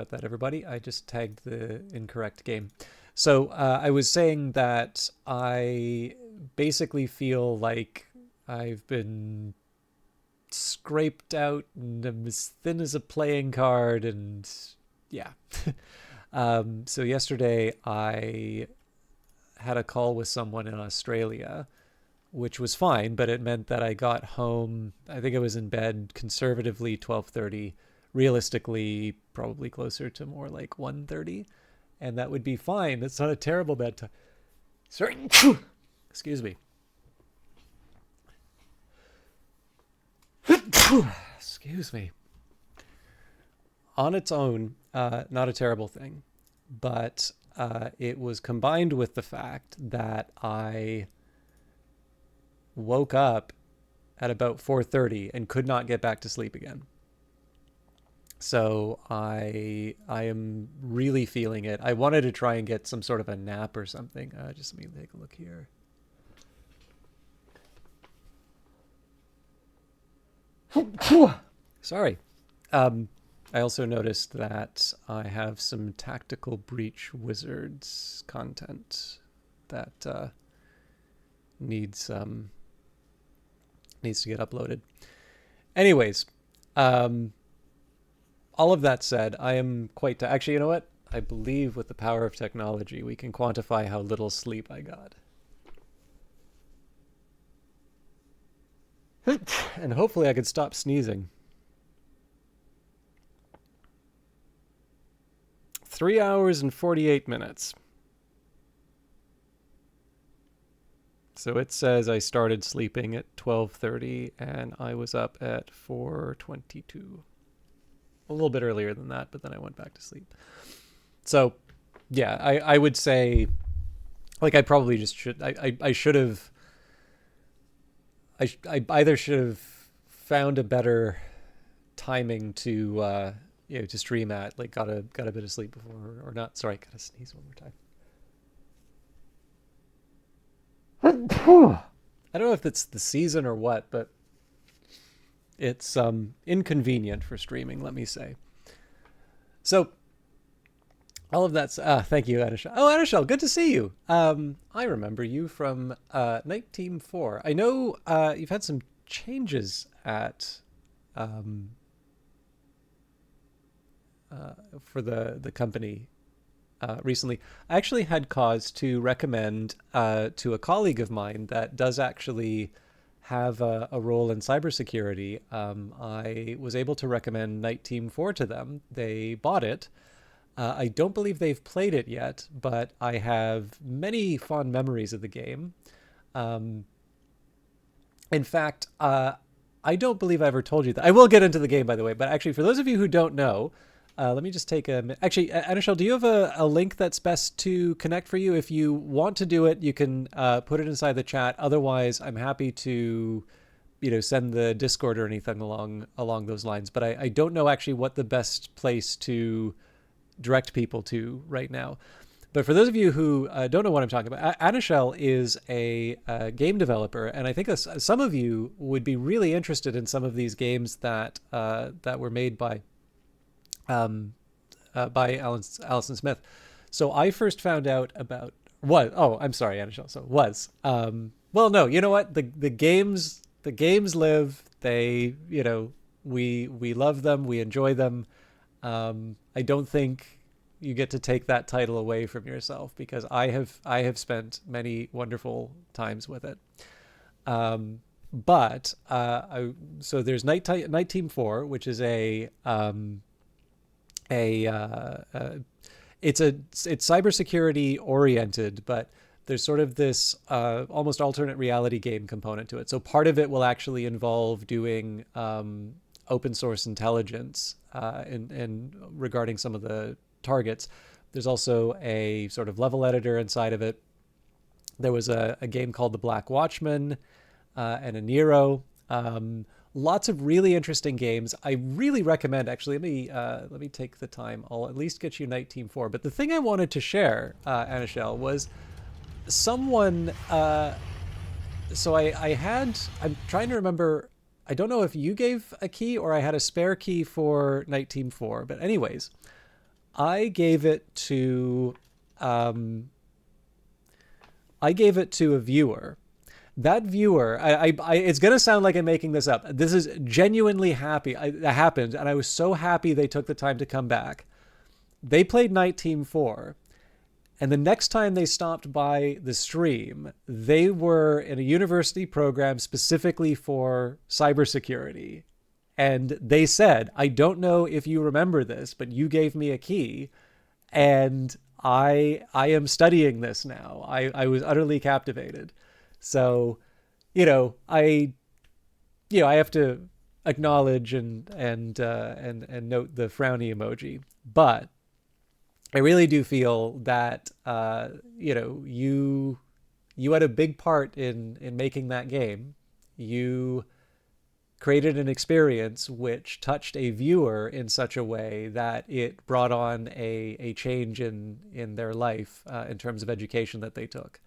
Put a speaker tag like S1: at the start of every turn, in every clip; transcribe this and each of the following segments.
S1: About that, everybody. I just tagged the incorrect game. So I was saying that I basically feel like I've been scraped out and I'm as thin as a playing card, and yeah. So yesterday I had a call with someone in Australia, which was fine, but it meant that I got home. I think I was in bed conservatively 12:30, realistically probably closer to more like 1:30, and that would be fine. It's not a terrible bedtime. Sorry, excuse me. Excuse me. On its own, not a terrible thing, but it was combined with the fact that I woke up at about 4:30 and could not get back to sleep again. So I am really feeling it. I wanted to try and get some sort of a nap or something. Just let me take a look here. Sorry. I also noticed that I have some Tactical Breach Wizards content that needs needs to get uploaded. Anyways, all of that said, I am quite actually, you know what? I believe with the power of technology, we can quantify how little sleep I got. And hopefully I could stop sneezing. 3 hours and 48 minutes. So it says I started sleeping at 12:30 and I was up at 4:22. A little bit earlier than that, but then I went back to sleep. So, yeah, I would say, like, I probably just should. I should have. I either should have found a better timing to to stream at, like got a bit of sleep before, or not. Sorry, gotta sneeze one more time. I don't know if it's the season or what, but it's inconvenient for streaming, let me say. So all of that's thank you, Anishel. Oh, Anishel, good to see you. I remember you from Night Team 4. I know you've had some changes at um, for the company recently. I actually had cause to recommend to a colleague of mine that does actually have a role in cybersecurity. I was able to recommend Night Team 4 to them. They bought it. I don't believe they've played it yet, but I have many fond memories of the game. Um, in fact, I don't believe I ever told you that. I will get into the game, by the way, but actually, for those of you who don't know, let me just take a. Actually, Anishel, do you have a link that's best to connect for you? If you want to do it, you can put it inside the chat. Otherwise, I'm happy to, send the Discord or anything along those lines. But I don't know actually what the best place to direct people to right now. But for those of you who don't know what I'm talking about, Anishel is a game developer, and I think some of you would be really interested in some of these games that were made by Alison Smith. So I first found out about what? Oh, I'm sorry, Anishel. So was. Well, no, you know what? The games live. They, we love them. We enjoy them. I don't think you get to take that title away from yourself, because I have spent many wonderful times with it. But so there's Night Team 4, which is a it's cybersecurity oriented, but there's sort of this almost alternate reality game component to it. So part of it will actually involve doing open source intelligence and regarding some of the targets. There's also a sort of level editor inside of it. There was a game called The Black Watchman and a Nero. Lots of really interesting games. I really recommend. Actually, let me take the time. I'll at least get you Night Team 4. But the thing I wanted to share, Anishel, was someone. So I had. I'm trying to remember. I don't know if you gave a key or I had a spare key for Night Team 4. But anyways, I gave it to um, I gave it to a viewer. That viewer, it's gonna sound like I'm making this up. This is genuinely happy. That happened, and I was so happy they took the time to come back. They played Night Team 4, and the next time they stopped by the stream, they were in a university program specifically for cybersecurity. And they said, I don't know if you remember this, but you gave me a key, and I am studying this now. I was utterly captivated. So, I have to acknowledge and note the frowny emoji. But I really do feel that you had a big part in making that game. You created an experience which touched a viewer in such a way that it brought on a change in their life in terms of education that they took.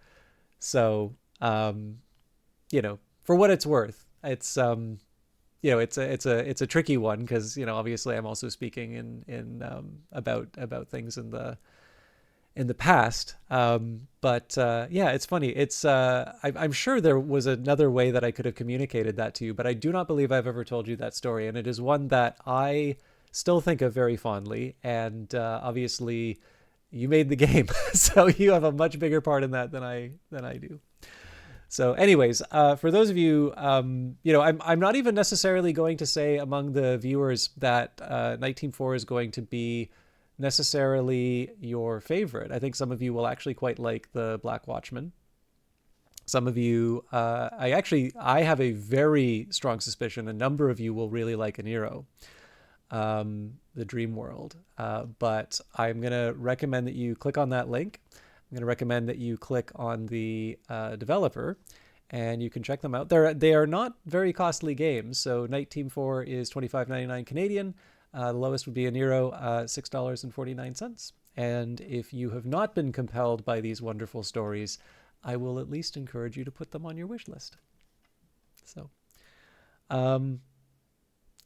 S1: So, for what it's worth, it's a tricky one because obviously I'm also speaking in about things in the past. But yeah, it's funny. I'm sure there was another way that I could have communicated that to you, but I do not believe I've ever told you that story, and it is one that I still think of very fondly. And obviously, you made the game, so you have a much bigger part in that than I do. So, anyways, for those of you, I'm not even necessarily going to say among the viewers that Night Team 4 is going to be necessarily your favorite. I think some of you will actually quite like the Black Watchman. Some of you, I have a very strong suspicion a number of you will really like Aniro, the Dream World. But I'm going to recommend that you click on that link. I'm going to recommend that you click on the developer, and you can check them out. They are not very costly games. So Night Team 4 is $25.99 Canadian. The lowest would be Aniro, $6.49. And if you have not been compelled by these wonderful stories, I will at least encourage you to put them on your wish list. So,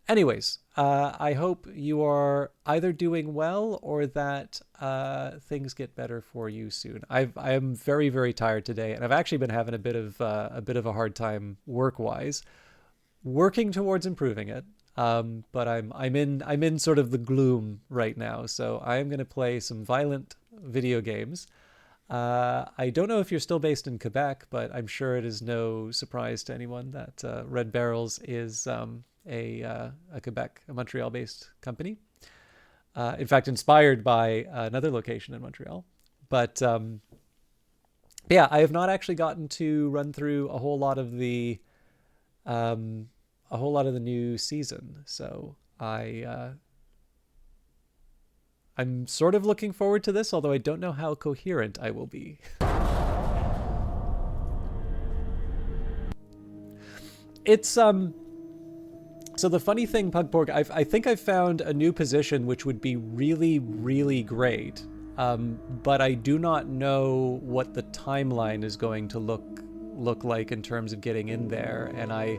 S1: anyways, I hope you are either doing well or that things get better for you soon. I am very, very tired today, and I've actually been having a bit of a hard time work-wise, working towards improving it. But I'm in sort of the gloom right now, so I am going to play some violent video games. I don't know if you're still based in Quebec, but I'm sure it is no surprise to anyone that Red Barrels is a Quebec, a Montreal-based company. In fact, inspired by another location in Montreal. But yeah, I have not actually gotten to run through a whole lot of the new season, so I'm sort of looking forward to this, although I don't know how coherent I will be. It's so the funny thing, Pugpork, I think I've found a new position which would be really, really great, but I do not know what the timeline is going to look like in terms of getting in there, and I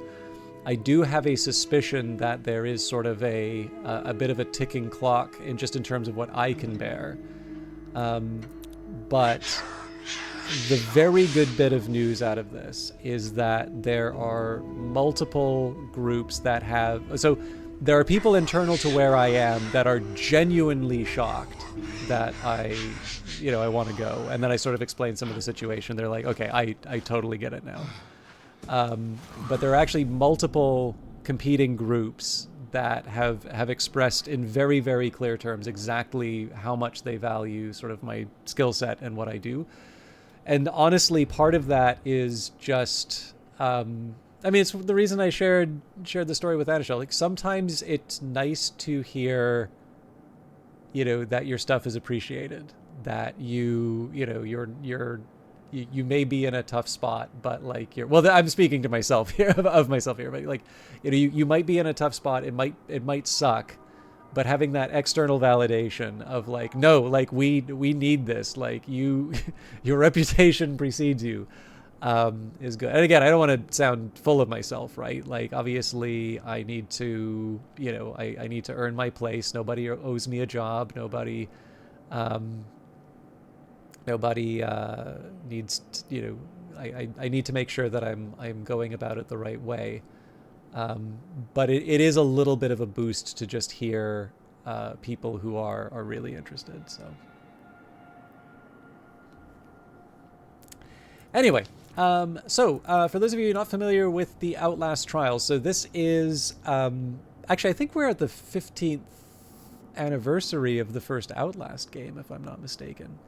S1: do have a suspicion that there is sort of a bit of a ticking clock in terms of what I can bear. But the very good bit of news out of this is that there are multiple groups that there are people internal to where I am that are genuinely shocked that I want to go. And then I sort of explain some of the situation. They're like, okay, I totally get it now. But there are actually multiple competing groups that have expressed in very, very clear terms exactly how much they value sort of my skill set and what I do. And honestly, part of that is just, it's the reason I shared the story with Anishel. Like, sometimes it's nice to hear, that your stuff is appreciated, that you may be in a tough spot, but like I'm speaking to myself here of myself here, but like, you might be in a tough spot. It might suck, but having that external validation of like, no, like we need this, like your reputation precedes you, is good. And again, I don't want to sound full of myself, right? Like, obviously I need to earn my place. Nobody owes me a job. Nobody Um, nobody needs to, I need to make sure that I'm going about it the right way. But it is a little bit of a boost to just hear people who are really interested. So anyway, for those of you not familiar with the Outlast Trials, so this is actually, I think we're at the 15th anniversary of the first Outlast game, if I'm not mistaken.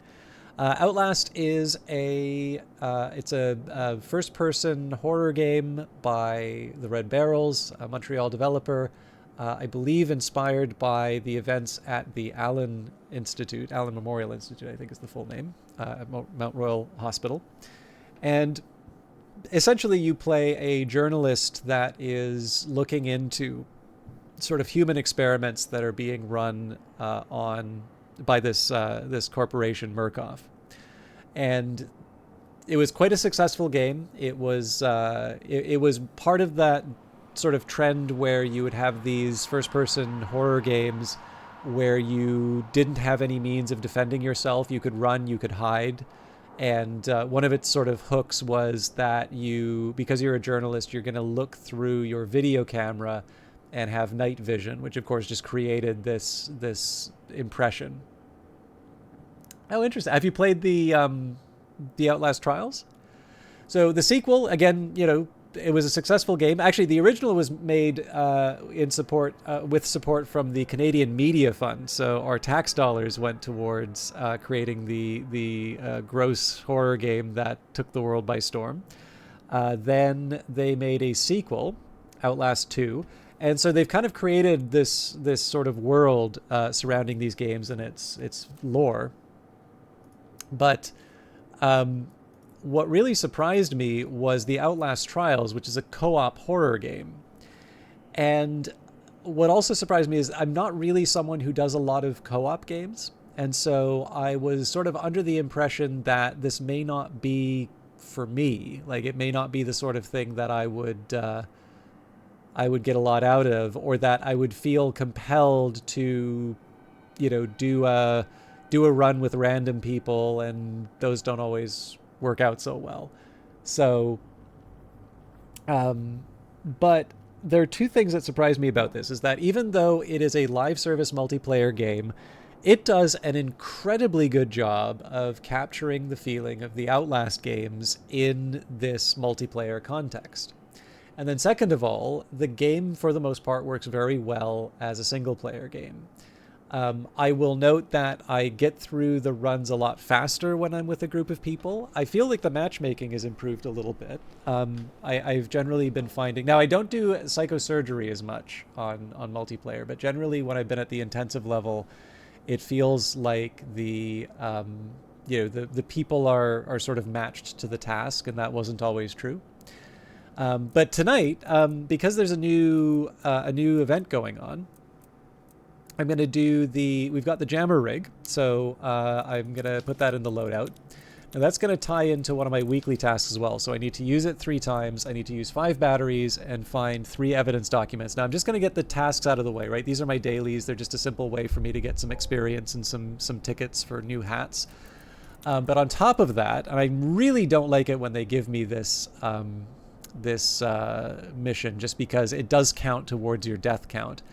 S1: Outlast is it's a first-person horror game by the Red Barrels, a Montreal developer, I believe inspired by the events at the Allen Memorial Institute, I think is the full name, at Mount Royal Hospital. And essentially you play a journalist that is looking into sort of human experiments that are being run by this corporation, Murkoff. And it was quite a successful game. It was part of that sort of trend where you would have these first-person horror games where you didn't have any means of defending yourself. You could run, you could hide. And one of its sort of hooks was that because you're a journalist, you're going to look through your video camera and have night vision, which of course just created this impression. Oh, interesting. Have you played the Outlast Trials? So the sequel, again, it was a successful game. Actually, the original was made with support from the Canadian Media Fund. So our tax dollars went towards creating the gross horror game that took the world by storm. Then they made a sequel, Outlast 2. And so they've kind of created this sort of world surrounding these games and its lore. But what really surprised me was the Outlast Trials, which is a co-op horror game. And what also surprised me is I'm not really someone who does a lot of co-op games. And so I was sort of under the impression that this may not be for me. Like, it may not be the sort of thing that I would get a lot out of, or that I would feel compelled to, do a run with random people, and those don't always work out so well. So, but there are two things that surprised me about this, is that even though it is a live service multiplayer game, it does an incredibly good job of capturing the feeling of the Outlast games in this multiplayer context. And then second of all, the game, for the most part, works very well as a single-player game. I will note that I get through the runs a lot faster when I'm with a group of people. I feel like the matchmaking has improved a little bit. I've generally been finding... Now, I don't do psychosurgery as much on multiplayer, but generally when I've been at the intensive level, it feels like the people are sort of matched to the task, and that wasn't always true. But tonight, because there's a new event going on, I'm going to do we've got the jammer rig, so I'm going to put that in the loadout. And that's going to tie into one of my weekly tasks as well. So I need to use it 3 times, I need to use 5 batteries, and find 3 evidence documents. Now I'm just going to get the tasks out of the way, right? These are my dailies, they're just a simple way for me to get some experience and some tickets for new hats. But on top of that, and I really don't like it when they give me this mission, just because it does count towards your death count.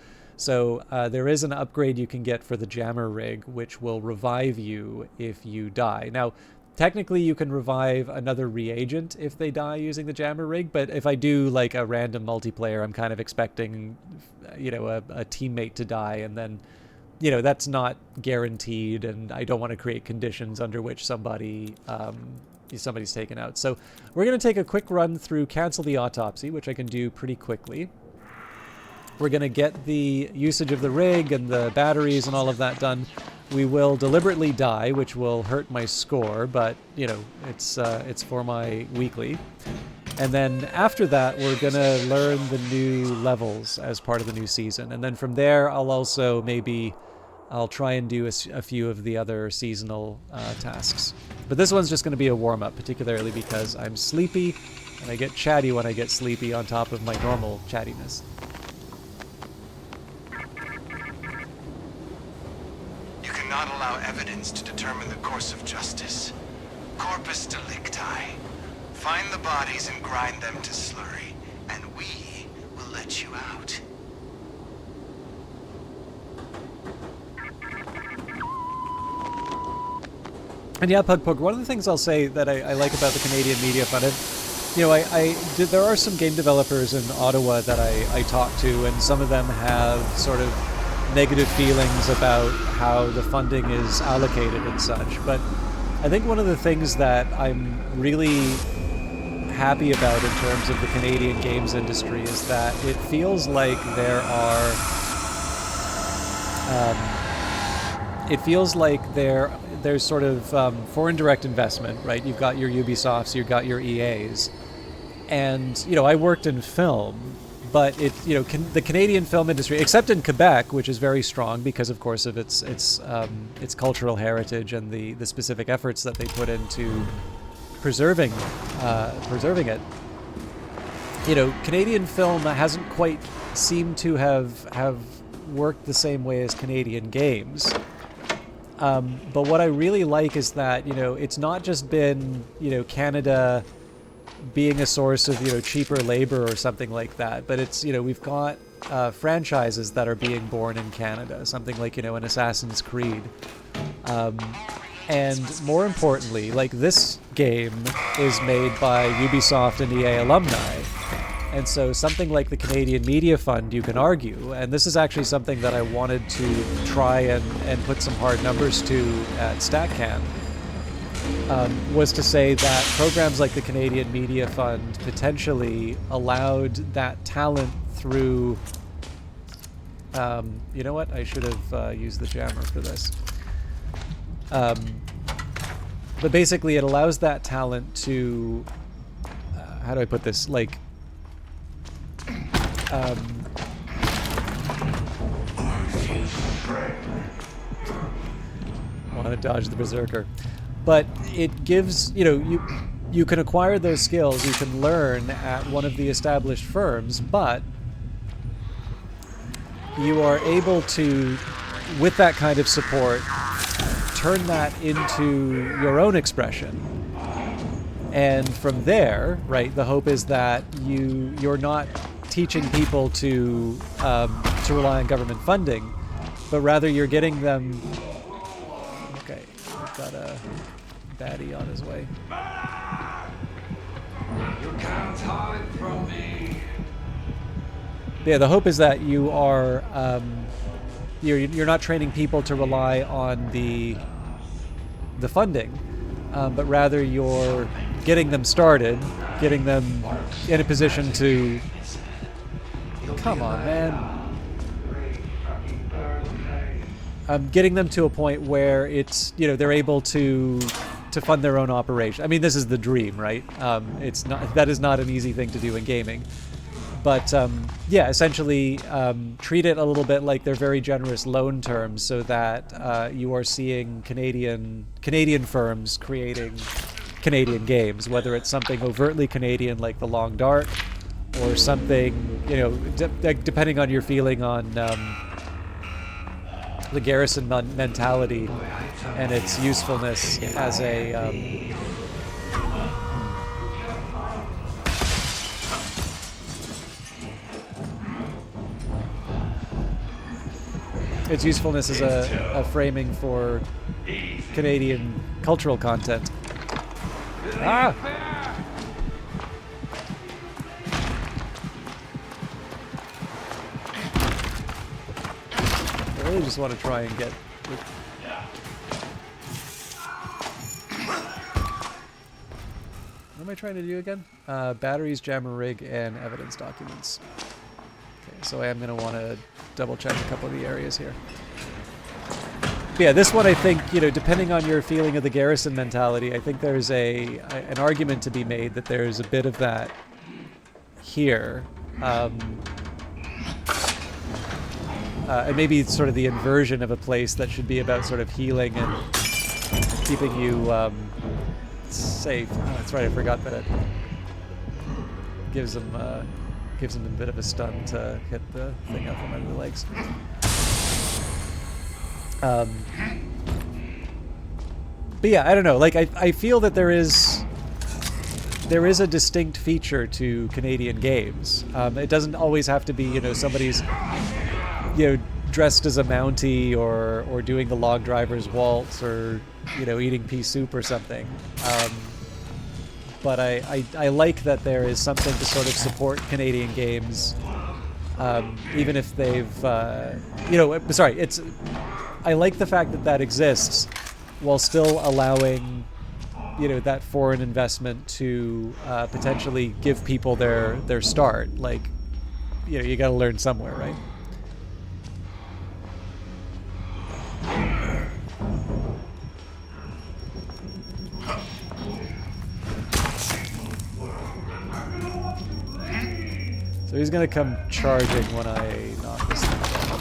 S1: So there is an upgrade you can get for the jammer rig, which will revive you if you die. Now, technically you can revive another reagent if they die using the jammer rig, but if I do like a random multiplayer, I'm kind of expecting, a teammate to die, and then, that's not guaranteed, and I don't want to create conditions under which somebody's taken out. So we're going to take a quick run through Cancel the Autopsy, which I can do pretty quickly. We're going to get the usage of the rig and the batteries and all of that done. We will deliberately die, which will hurt my score, but, it's for my weekly. And then after that, we're going to learn the new levels as part of the new season. And then from there, I'll try and do a few of the other seasonal tasks. But this one's just going to be a warm-up, particularly because I'm sleepy, and I get chatty when I get sleepy on top of my normal chattiness.
S2: You cannot allow evidence to determine the course of justice. Corpus delicti. Find the bodies and grind them to slurry, and we will let you out.
S1: And yeah, Pug, one of the things I'll say that I like about the Canadian Media Fund, there are some game developers in Ottawa that I talk to, and some of them have sort of negative feelings about how the funding is allocated and such. But I think one of the things that I'm really happy about in terms of the Canadian games industry is that it feels like there's sort of foreign direct investment, right? You've got your Ubisofts, you've got your EAs, and I worked in film, but the Canadian film industry, except in Quebec, which is very strong because, of course, of its cultural heritage and the specific efforts that they put into preserving it. Canadian film hasn't quite seemed to have worked the same way as Canadian games. But what I really like is that, it's not just been, Canada being a source of, cheaper labor or something like that, but it's, we've got franchises that are being born in Canada, something like, an Assassin's Creed. And more importantly, like, this game is made by Ubisoft and EA alumni. And so something like the Canadian Media Fund, you can argue, and this is actually something that I wanted to try and put some hard numbers to at StatCan, was to say that programs like the Canadian Media Fund potentially allowed that talent through... you know what? I should have used the jammer for this. But basically it allows that talent to... how do I put this? Like... I want to dodge the berserker, but it gives you can acquire those skills, you can learn at one of the established firms, but you are able to, with that kind of support, turn that into your own expression. And from there, right, the hope is that you're not teaching people to rely on government funding, but rather you're getting them... Okay, I've got a baddie on his way. You can't hide from me. Yeah, the hope is that you are you're not training people to rely on the funding, but rather you're getting them started, getting them in a position to... Come on, man. Getting them to a point where it's, they're able to fund their own operation. I mean, this is the dream, right? That is not an easy thing to do in gaming. But yeah, essentially treat it a little bit like they're very generous loan terms, so that you are seeing Canadian firms creating Canadian games, whether it's something overtly Canadian like The Long Dark, or something, depending on your feeling on the garrison mentality and its usefulness as a... its usefulness as a framing for Canadian cultural content. Ah! I really just want to try and get... What am I trying to do again? Batteries, jammer rig, and evidence documents. Okay, so I am going to want to double check a couple of the areas here. But yeah, this one I think, depending on your feeling of the garrison mentality, I think there's an argument to be made that there's a bit of that here. And maybe it's sort of the inversion of a place that should be about sort of healing and keeping you safe. Oh, that's right, I forgot that it gives them a bit of a stun to hit the thing out from under the legs. But yeah, I don't know. Like I feel that there is a distinct feature to Canadian games. It doesn't always have to be, you know, somebody's, you know, dressed as a Mountie or doing the log driver's waltz or, you know, eating pea soup or something. But I like that there is something to sort of support Canadian games, even if they've, you know, sorry, it's, I like the fact that that exists while still allowing, you know, that foreign investment to potentially give people their start. Like, you know, you got to learn somewhere, right? So he's gonna come charging when I knock this thing down.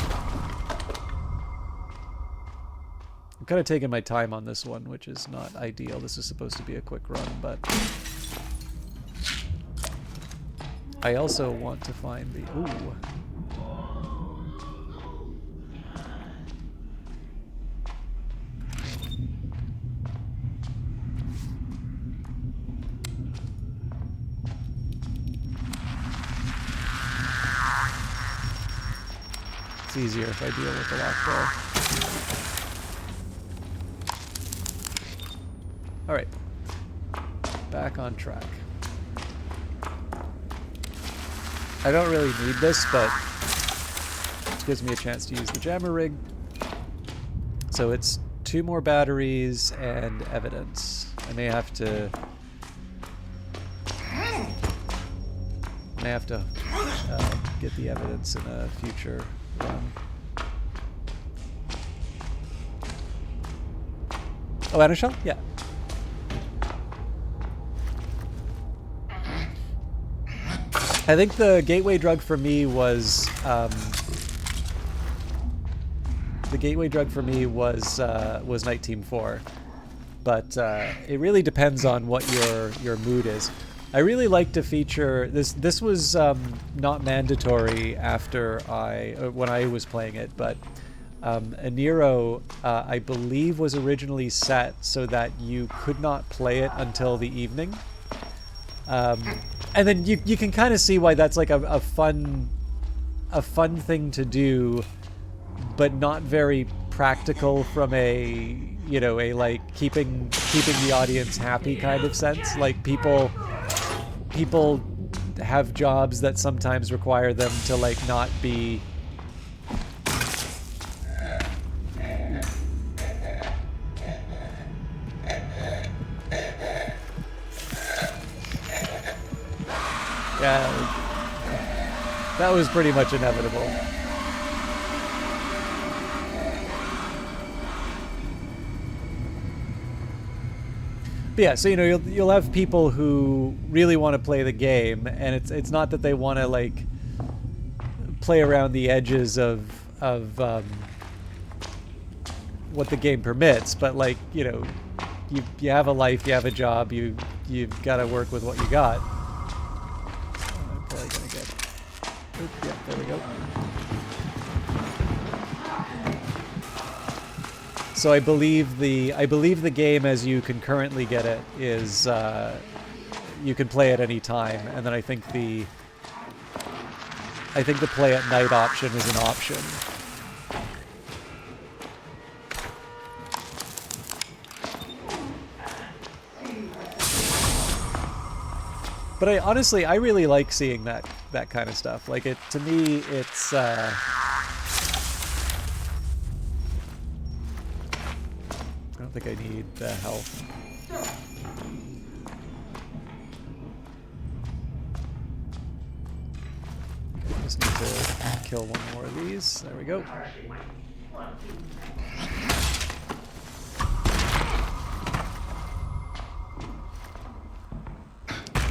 S1: I'm kind of taking my time on this one, which is not ideal. This is supposed to be a quick run, but I also want to find the... Ooh. It's easier if I deal with the lockdoor. Alright. Back on track. I don't really need this, but it gives me a chance to use the jammer rig. So it's 2 more batteries and evidence. I may have to get the evidence in a future run. Oh, Anishel? Yeah. I think the gateway drug for me was Night Team 4, but it really depends on what your mood is. I really like to feature this. This was not mandatory after when I was playing it, but Aniro, I believe, was originally set so that you could not play it until the evening. And then you can kind of see why that's like a fun thing to do, but not very practical from a, you know, a like keeping the audience happy kind of sense. Like people have jobs that sometimes require them to like not be that was pretty much inevitable. But yeah, so you know you'll have people who really want to play the game, and it's not that they want to like play around the edges of what the game permits, but like, you know, you have a life, you have a job, you've got to work with what you got. I'm probably gonna get. Oop, yeah, there we go. So I believe the game as you can currently get it is you can play at any time, and then I think the play at night option is an option. But I honestly really like seeing that kind of stuff. Like it to me, it's. I don't think I need the health. Okay, just need to kill one more of these. There we go.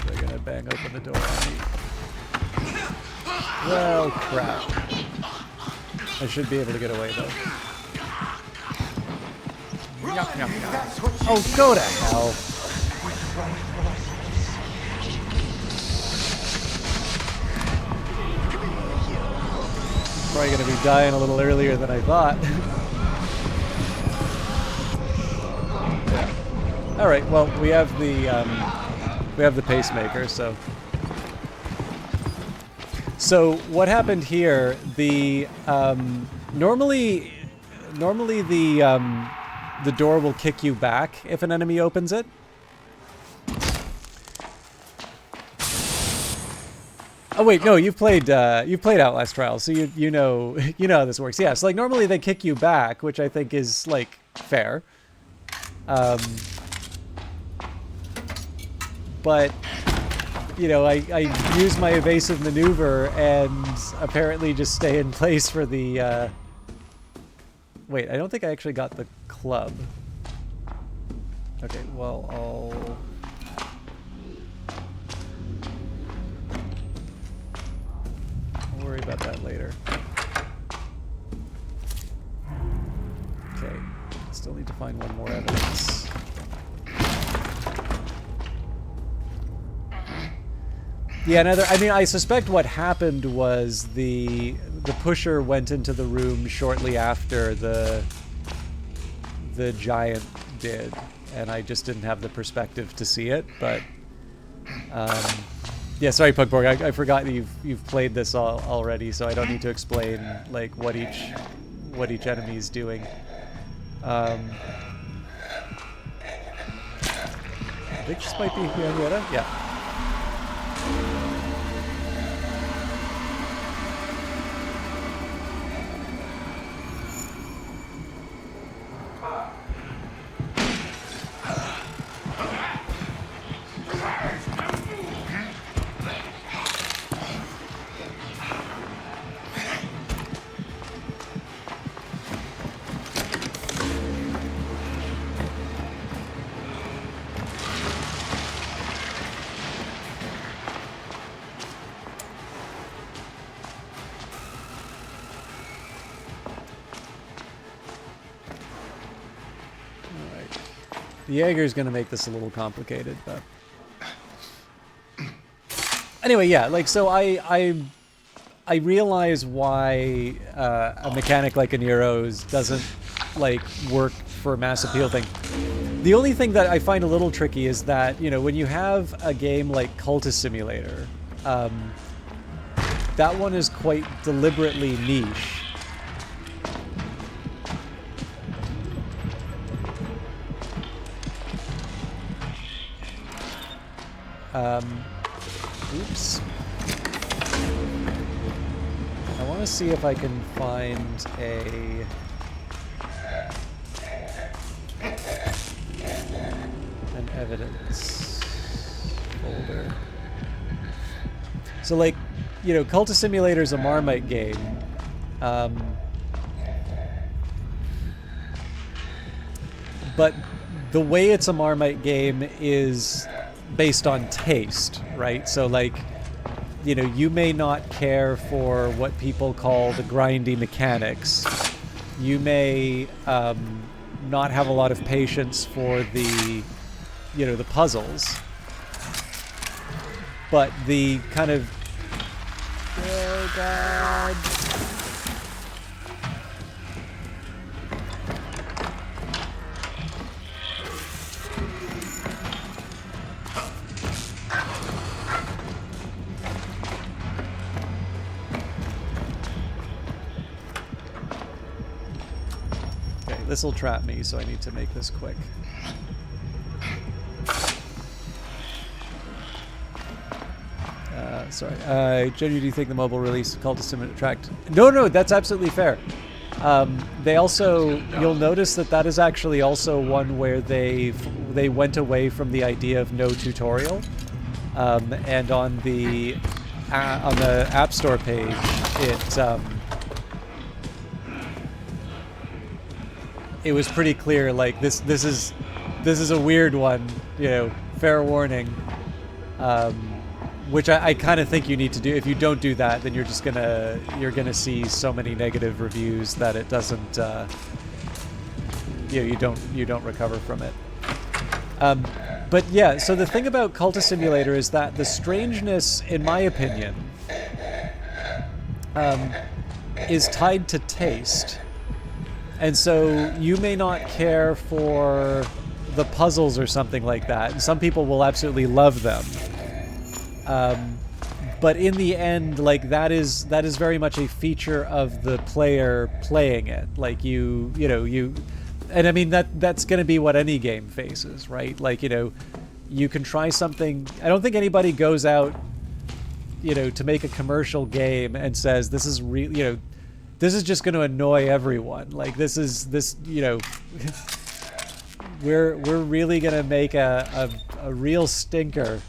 S1: They're gonna bang open the door on me. Well, crap. I should be able to get away though. Oh, go to hell. Probably going to be dying a little earlier than I thought. Yeah. All right. Well, we have the pacemaker. So what happened here? The normally the door will kick you back if an enemy opens it. Oh wait, no, you've played Outlast Trials, so you know you know how this works. Yeah, so like normally they kick you back, which I think is like fair. But you know, I use my evasive maneuver and apparently just stay in place for the. Wait, I don't think I actually got the club. Okay, well I'll. I'll worry about that later. Okay, still need to find one more evidence. Yeah, I mean, I suspect what happened was the pusher went into the room shortly after the giant did, and I just didn't have the perspective to see it. But yeah, sorry, Pugborg, I forgot that you've played this already, so I don't need to explain like what each enemy is doing. I think this might be Henrietta. Yeah. The Jaeger's gonna make this a little complicated, but anyway, yeah. Like, so I realize why a mechanic like a Nero's doesn't like work for mass appeal thing. The only thing that I find a little tricky is that, you know, when you have a game like Cultist Simulator, that one is quite deliberately niche. Oops. I want to see if I can find an evidence folder. So, like, you know, Cultist Simulator is a Marmite game. But the way it's a Marmite game is based on taste, right? So, like, you know, you may not care for what people call the grindy mechanics. You may not have a lot of patience for the, you know, the puzzles. But the kind of... Oh, God... This will trap me, so I need to make this quick. Sorry. Jenny, do you think the mobile release of Cultist Simulator tracked? No, that's absolutely fair. They also, you'll notice that is actually also one where they went away from the idea of no tutorial, and on the App Store page, it was pretty clear, like, this is a weird one, you know, fair warning. Which I kind of think you need to do. If you don't do that, then you're gonna see so many negative reviews that it doesn't, you don't recover from it. But yeah, so the thing about Cultist Simulator is that the strangeness, in my opinion, is tied to taste. And so you may not care for the puzzles or something like that. And some people will absolutely love them. But in the end, like that is very much a feature of the player playing it. Like you and I mean that's going to be what any game faces, right? Like, you can try something. I don't think anybody goes out, to make a commercial game and says this is this is just going to annoy everyone. Like we're really going to make a real stinker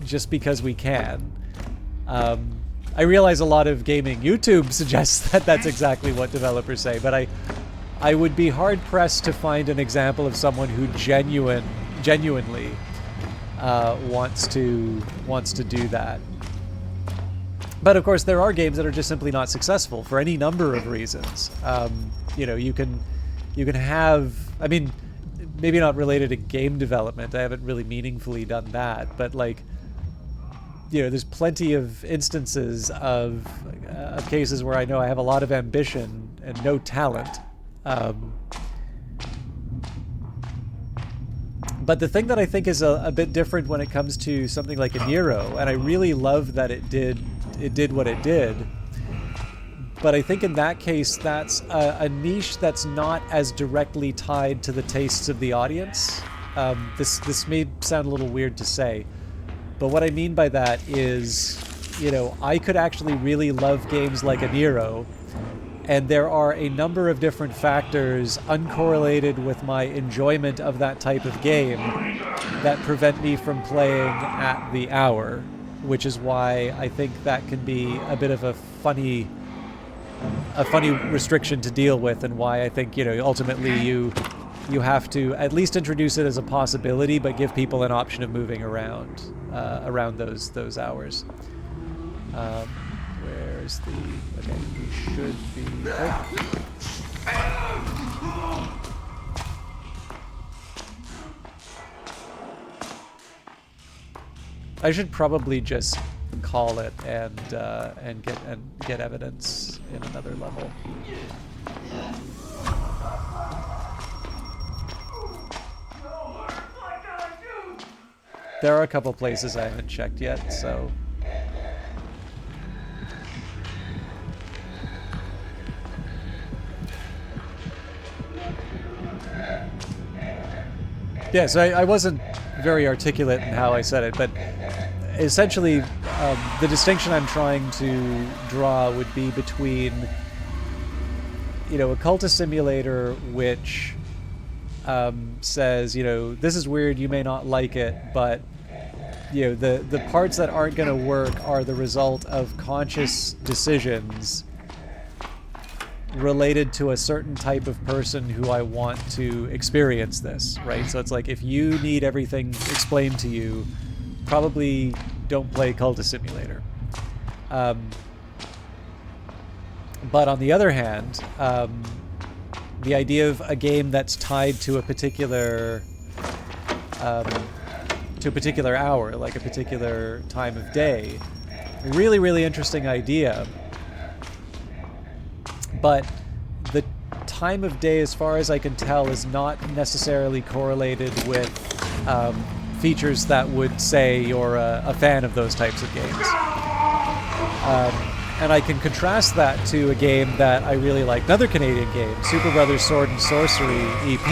S1: just because we can. I realize a lot of gaming YouTube suggests that that's exactly what developers say, but I would be hard pressed to find an example of someone who genuinely wants to do that. But of course, there are games that are just simply not successful for any number of reasons. You can have, I mean, maybe not related to game development. I haven't really meaningfully done that, but like, there's plenty of instances of cases where I know I have a lot of ambition and no talent. But the thing that I think is a bit different when it comes to something like a Nero, and I really love that it did what it did, but I think in that case that's a niche that's not as directly tied to the tastes of the audience. This may sound a little weird to say, but what I mean by that is, I could actually really love games like a Nero, and there are a number of different factors uncorrelated with my enjoyment of that type of game that prevent me from playing at the hour, which is why I think that can be a bit of a funny restriction to deal with, and why I think, ultimately you have to at least introduce it as a possibility, but give people an option of moving around those hours. Where's the... Okay, we should be... Oh. I should probably just call it and get evidence in another level. There are a couple places I haven't checked yet, so... Yeah, so I wasn't very articulate in how I said it, but essentially the distinction I'm trying to draw would be between, a cultist simulator which says, this is weird, you may not like it, but the parts that aren't going to work are the result of conscious decisions related to a certain type of person who I want to experience this, right? So it's like, if you need everything explained to you, probably don't play Cultist Simulator. But on the other hand, the idea of a game that's tied to a particular hour, like a particular time of day, really, really interesting idea. But the time of day, as far as I can tell, is not necessarily correlated with features that would say you're a fan of those types of games. And I can contrast that to a game that I really like, another Canadian game, Super Brothers Sword and Sorcery EP.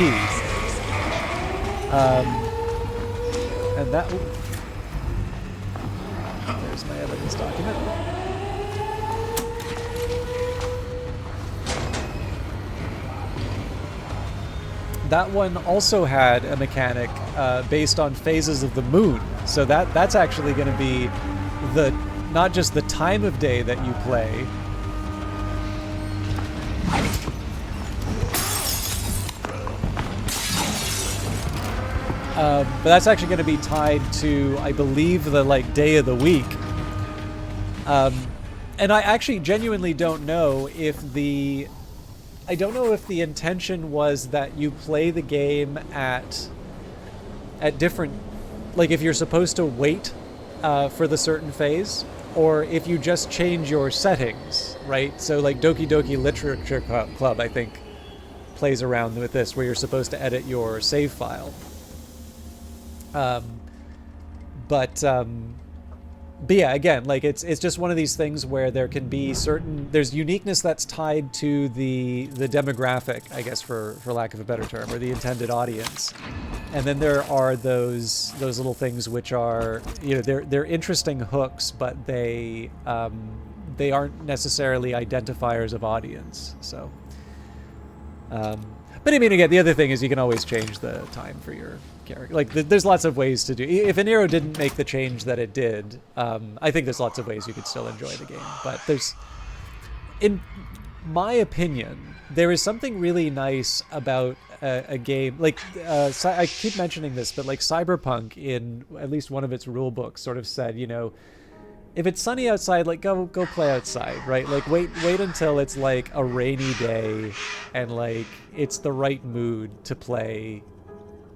S1: And that... There's my evidence document. That one also had a mechanic based on phases of the moon. So that's actually going to be not just the time of day that you play, but that's actually going to be tied to, I believe, the day of the week. And I actually genuinely don't know if the intention was that you play the game at different, if you're supposed to wait for the certain phase, or if you just change your settings, right? So Doki Doki Literature Club, I think, plays around with this, where you're supposed to edit your save file. Um, but yeah, again, like it's just one of these things where there can be there's uniqueness that's tied to the demographic, I guess, for lack of a better term, or the intended audience. And then there are those little things which are, they're interesting hooks, but they aren't necessarily identifiers of audience. So but I mean, again, the other thing is you can always change the time for your character. Like, there's lots of ways to do. If Aniro didn't make the change that it did, I think there's lots of ways you could still enjoy the game. But in my opinion, there is something really nice about a game like I keep mentioning this, but like Cyberpunk, in at least one of its rule books, sort of said, if it's sunny outside, like go play outside, right? Like wait until it's like a rainy day and like it's the right mood to play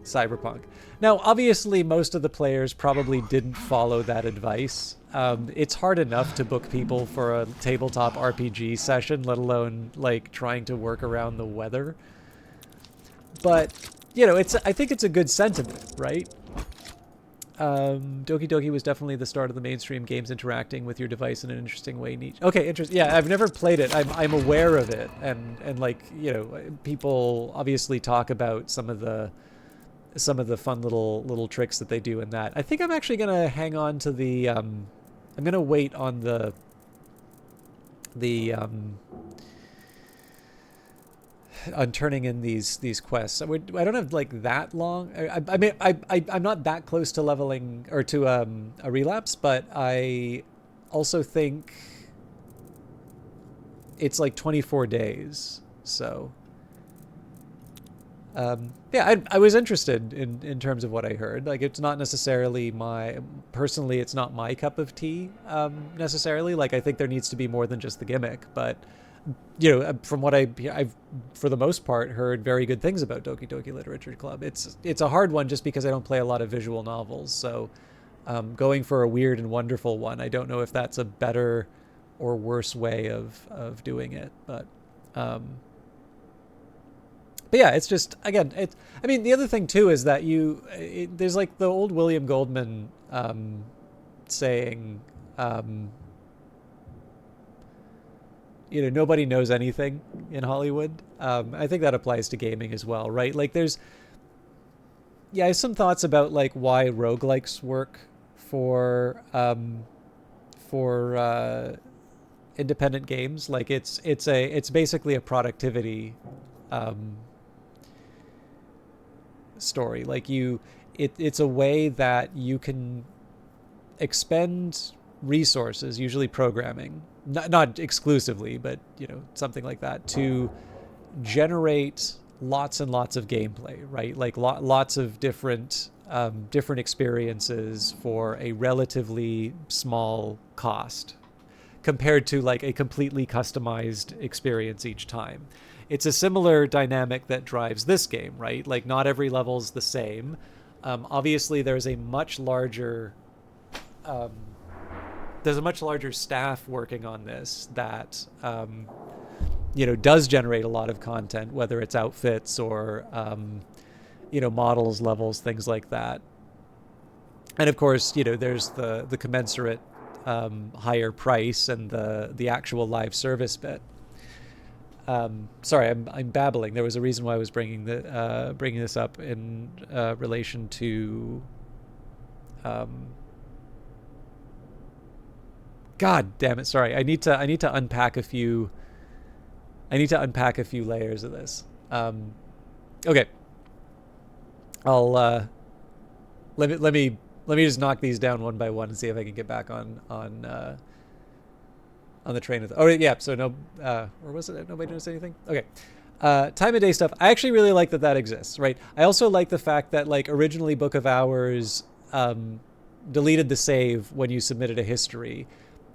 S1: Cyberpunk. Now, obviously, most of the players probably didn't follow that advice. It's hard enough to book people for a tabletop RPG session, let alone like trying to work around the weather. But I think it's a good sentiment, right? Doki Doki was definitely the start of the mainstream games interacting with your device in an interesting way. Okay, interesting. Yeah, I've never played it. I'm aware of it, and like people obviously talk about some of the fun little tricks that they do in that. I think I'm actually gonna hang on to the. I'm gonna wait on the on turning in these quests. I don't have like that long. I mean, I'm not that close to leveling or to a relapse, but I also think it's like 24 days. So yeah, I was interested in terms of what I heard. Like, it's not necessarily personally, it's not my cup of tea necessarily. Like, I think there needs to be more than just the gimmick, but from what I've for the most part heard very good things about Doki Doki Literature Club. It's a hard one just because I don't play a lot of visual novels. So going for a weird and wonderful one, I don't know if that's a better or worse way of doing it. But yeah, it's just, again, I mean, the other thing too is that there's like the old William Goldman saying, nobody knows anything in Hollywood. I think that applies to gaming as well, right? Like I have some thoughts about like why roguelikes work for independent games. Like it's basically a productivity story. Like it's a way that you can expend resources, usually programming, not exclusively, but something like that, to generate lots and lots of gameplay, right? Like lots of different experiences for a relatively small cost compared to like a completely customized experience each time. It's a similar dynamic that drives this game, right? Like, not every level's the same. Obviously, there's a much larger staff working on this that does generate a lot of content, whether it's outfits or models, levels, things like that. And of course, there's the commensurate higher price and the actual live service bit. Sorry, I'm babbling. There was a reason why I was bringing this up in relation to. God damn it! Sorry, I need to unpack a few. I need to unpack a few layers of this. Okay. I'll let me just knock these down one by one and see if I can get back on the train of. Oh yeah, so no, or was it nobody noticed anything? Okay. Time of day stuff. I actually really like that exists, right? I also like the fact that like originally Book of Hours deleted the save when you submitted a history.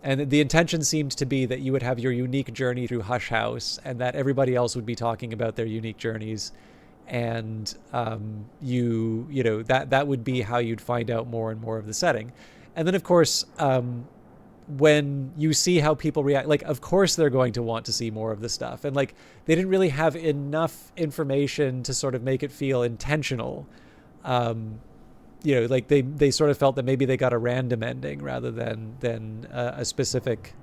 S1: And the intention seemed to be that you would have your unique journey through Hush House and that everybody else would be talking about their unique journeys. And that would be how you'd find out more and more of the setting. And then, of course, when you see how people react, like, of course they're going to want to see more of the stuff. And like, they didn't really have enough information to sort of make it feel intentional. Like they sort of felt that maybe they got a random ending rather than a specific,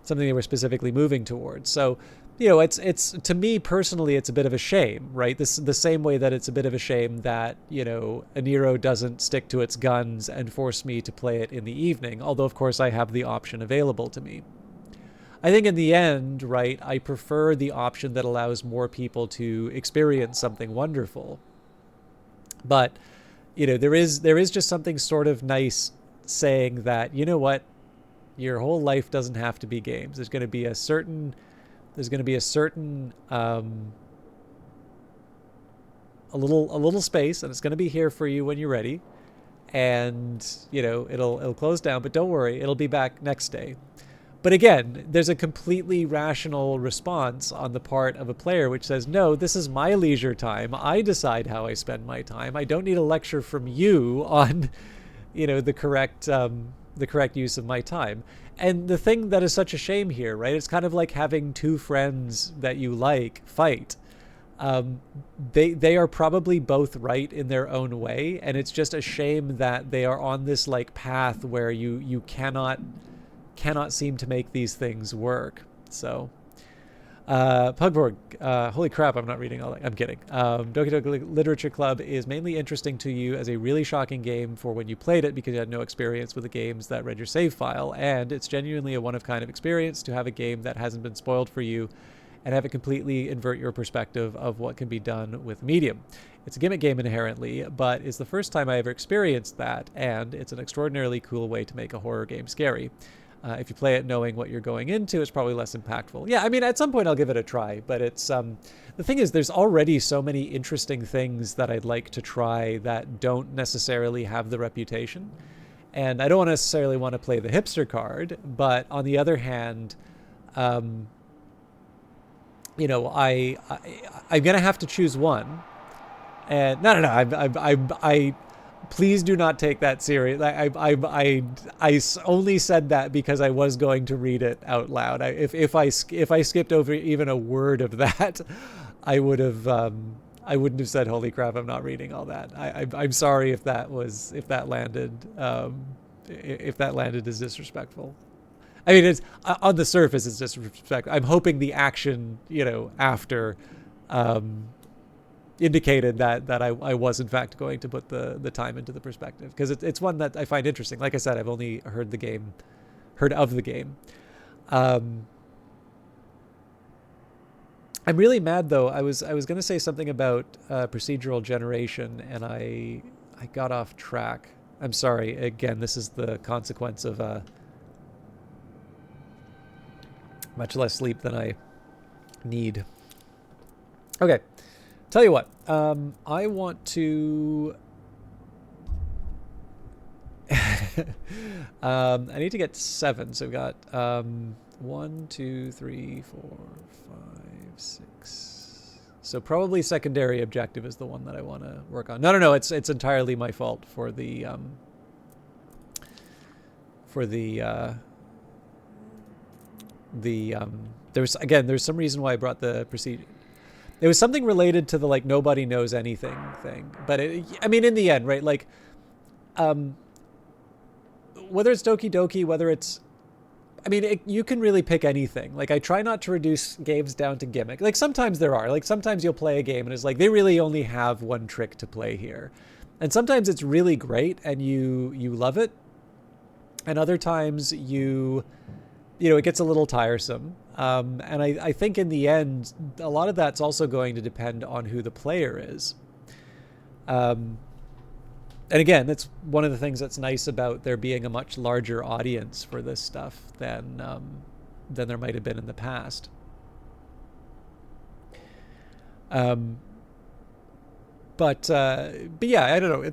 S1: something they were specifically moving towards. So, it's to me personally, it's a bit of a shame, right? This the same way that it's a bit of a shame that Aniro doesn't stick to its guns and force me to play it in the evening. Although of course I have the option available to me. I think in the end, right, I prefer the option that allows more people to experience something wonderful. But there is just something sort of nice saying that, what, your whole life doesn't have to be games. There's going to be a certain a little space, and it's going to be here for you when you're ready, and it'll close down, but don't worry, it'll be back next day. But again, there's a completely rational response on the part of a player which says, no, this is my leisure time. I decide how I spend my time. I don't need a lecture from you on the correct use of my time. And the thing that is such a shame here, right? It's kind of like having two friends that you like fight. They are probably both right in their own way, and it's just a shame that they are on this like path where you cannot seem to make these things work. So Pugborg, holy crap, I'm not reading all that. I'm kidding. Doki Doki Literature Club is mainly interesting to you as a really shocking game for when you played it because you had no experience with the games that read your save file, and it's genuinely a one-of-kind of experience to have a game that hasn't been spoiled for you and have it completely invert your perspective of what can be done with medium. It's a gimmick game inherently, but it's the first time I ever experienced that, and it's an extraordinarily cool way to make a horror game scary. If you play it knowing what you're going into, it's probably less impactful. Yeah, I mean, at some point I'll give it a try, but it's the thing is, there's already so many interesting things that I'd like to try that don't necessarily have the reputation. And I don't necessarily want to play the hipster card, but on the other hand, I'm gonna have to choose one. And no, I please do not take that serious. I only said that because I was going to read it out loud. If I skipped over even a word of that, I wouldn't have said, "Holy crap, I'm not reading all that." I'm sorry if that landed as disrespectful. I mean, it's on the surface it's disrespectful. I'm hoping the action, after. Indicated that I was in fact going to put the time into the perspective, because it's one that I find interesting. Like I said, I've only heard of the game. I'm really mad though. I was going to say something about procedural generation, and I got off track. I'm sorry. Again, this is the consequence of much less sleep than I need. Okay. Tell you what, I want to. I need to get 7. So we've got 1, 2, 3, 4, 5, 6. So probably secondary objective is the one that I want to work on. No. It's entirely my fault for the there's some reason why I brought the procedure. It was something related to the like nobody knows anything thing, but in the end, right? Like, whether it's Doki Doki, whether it's, you can really pick anything. Like, I try not to reduce games down to gimmick. Like, sometimes there are. Like, sometimes you'll play a game and it's like they really only have one trick to play here, and sometimes it's really great and you love it, and other times it gets a little tiresome. And I think in the end, a lot of that's also going to depend on who the player is. And again, that's one of the things that's nice about there being a much larger audience for this stuff than there might have been in the past. But yeah, I don't know.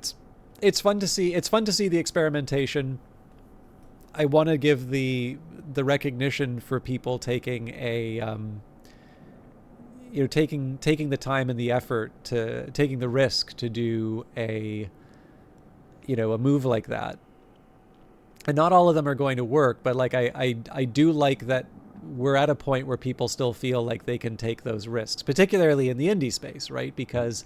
S1: It's fun to see. It's fun to see the experimentation. I want to give the recognition for people taking taking the time and the effort to taking the risk to do a move like that. and not all of them are going to work, but like I do like that we're at a point where people still feel like they can take those risks, particularly in the indie space, right? Because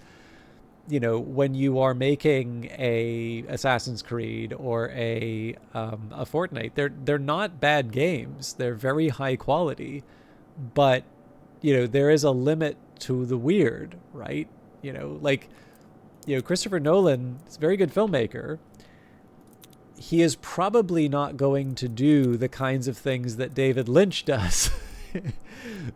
S1: when you are making a Assassin's Creed or a Fortnite, they're not bad games. They're very high quality, but there is a limit to the weird, right? Like Christopher Nolan is a very good filmmaker. He is probably not going to do the kinds of things that David Lynch does.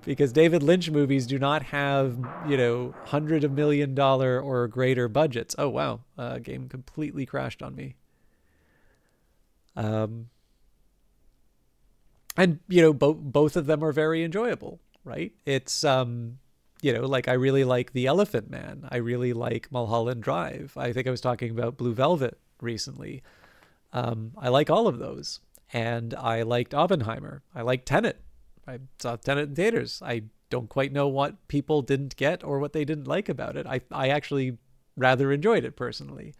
S1: Because David Lynch movies do not have, $100 million or greater budgets. Oh, wow. Game completely crashed on me. Um, and, both of them are very enjoyable, right? It's, like I really like The Elephant Man. I really like Mulholland Drive. I think I was talking about Blue Velvet recently. I like all of those. And I liked Oppenheimer. I liked Tenet. I saw Tenet in theaters. I don't quite know what people didn't get or what they didn't like about it. I actually rather enjoyed it personally.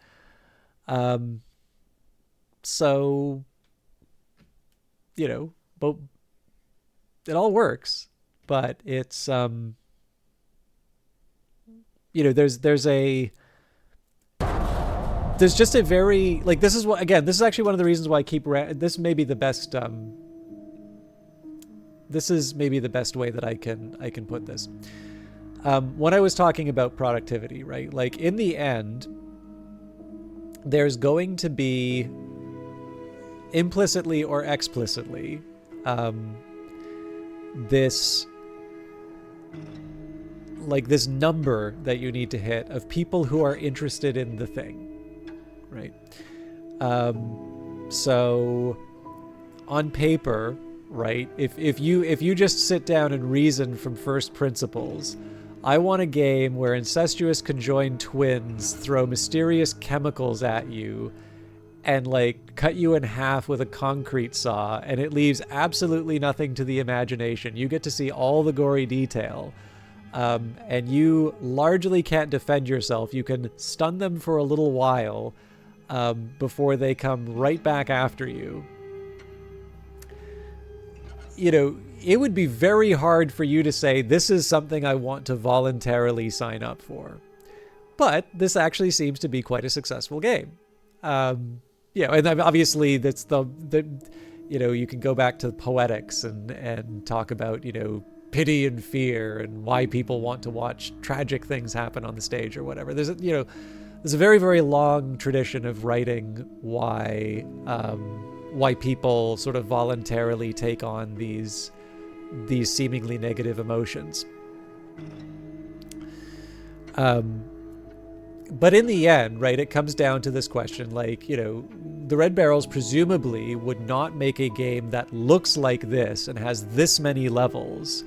S1: So, but it all works, but it's, there's just a very, like, this is actually one of the reasons why I keep, this may be the best, this is maybe the best way that I can put this. When I was talking about productivity, right? Like in the end, there's going to be implicitly or explicitly this number that you need to hit of people who are interested in the thing, right? So on paper, right, if you just sit down and reason from first principles, I want a game where incestuous conjoined twins throw mysterious chemicals at you and like cut you in half with a concrete saw, and it leaves absolutely nothing to the imagination. You get to see all the gory detail, and you largely can't defend yourself. You can stun them for a little while before they come right back after you. It would be very hard for you to say, this is something I want to voluntarily sign up for. But this actually seems to be quite a successful game. And obviously that's the you can go back to poetics and talk about, pity and fear and why people want to watch tragic things happen on the stage or whatever. There's a very, very long tradition of writing why people sort of voluntarily take on these seemingly negative emotions. But in the end, right, it comes down to this question, like, the Red Barrels presumably would not make a game that looks like this and has this many levels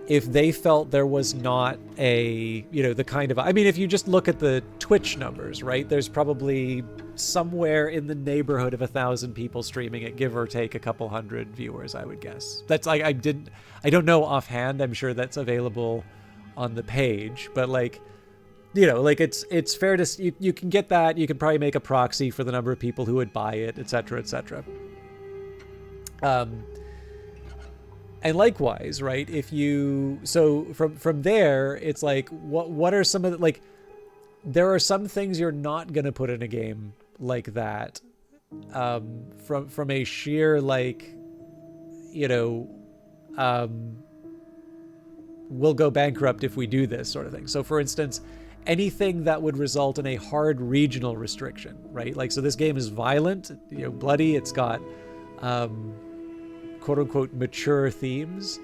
S1: if they felt there was not a, the kind of, if you just look at the Twitch numbers, right, there's probably somewhere in the neighborhood of 1,000 people streaming it, give or take a couple hundred viewers, I would guess. That's like, I don't know offhand. I'm sure that's available on the page, but like, it's fair to, you can get that. You can probably make a proxy for the number of people who would buy it, et cetera, et cetera. And likewise, right, so from there, it's like, what are some of the, like, there are some things you're not going to put in a game like that, from a sheer, like, we'll go bankrupt if we do this sort of thing. So for instance, anything that would result in a hard regional restriction, right? Like, so this game is violent, bloody, it's got, quote unquote mature themes,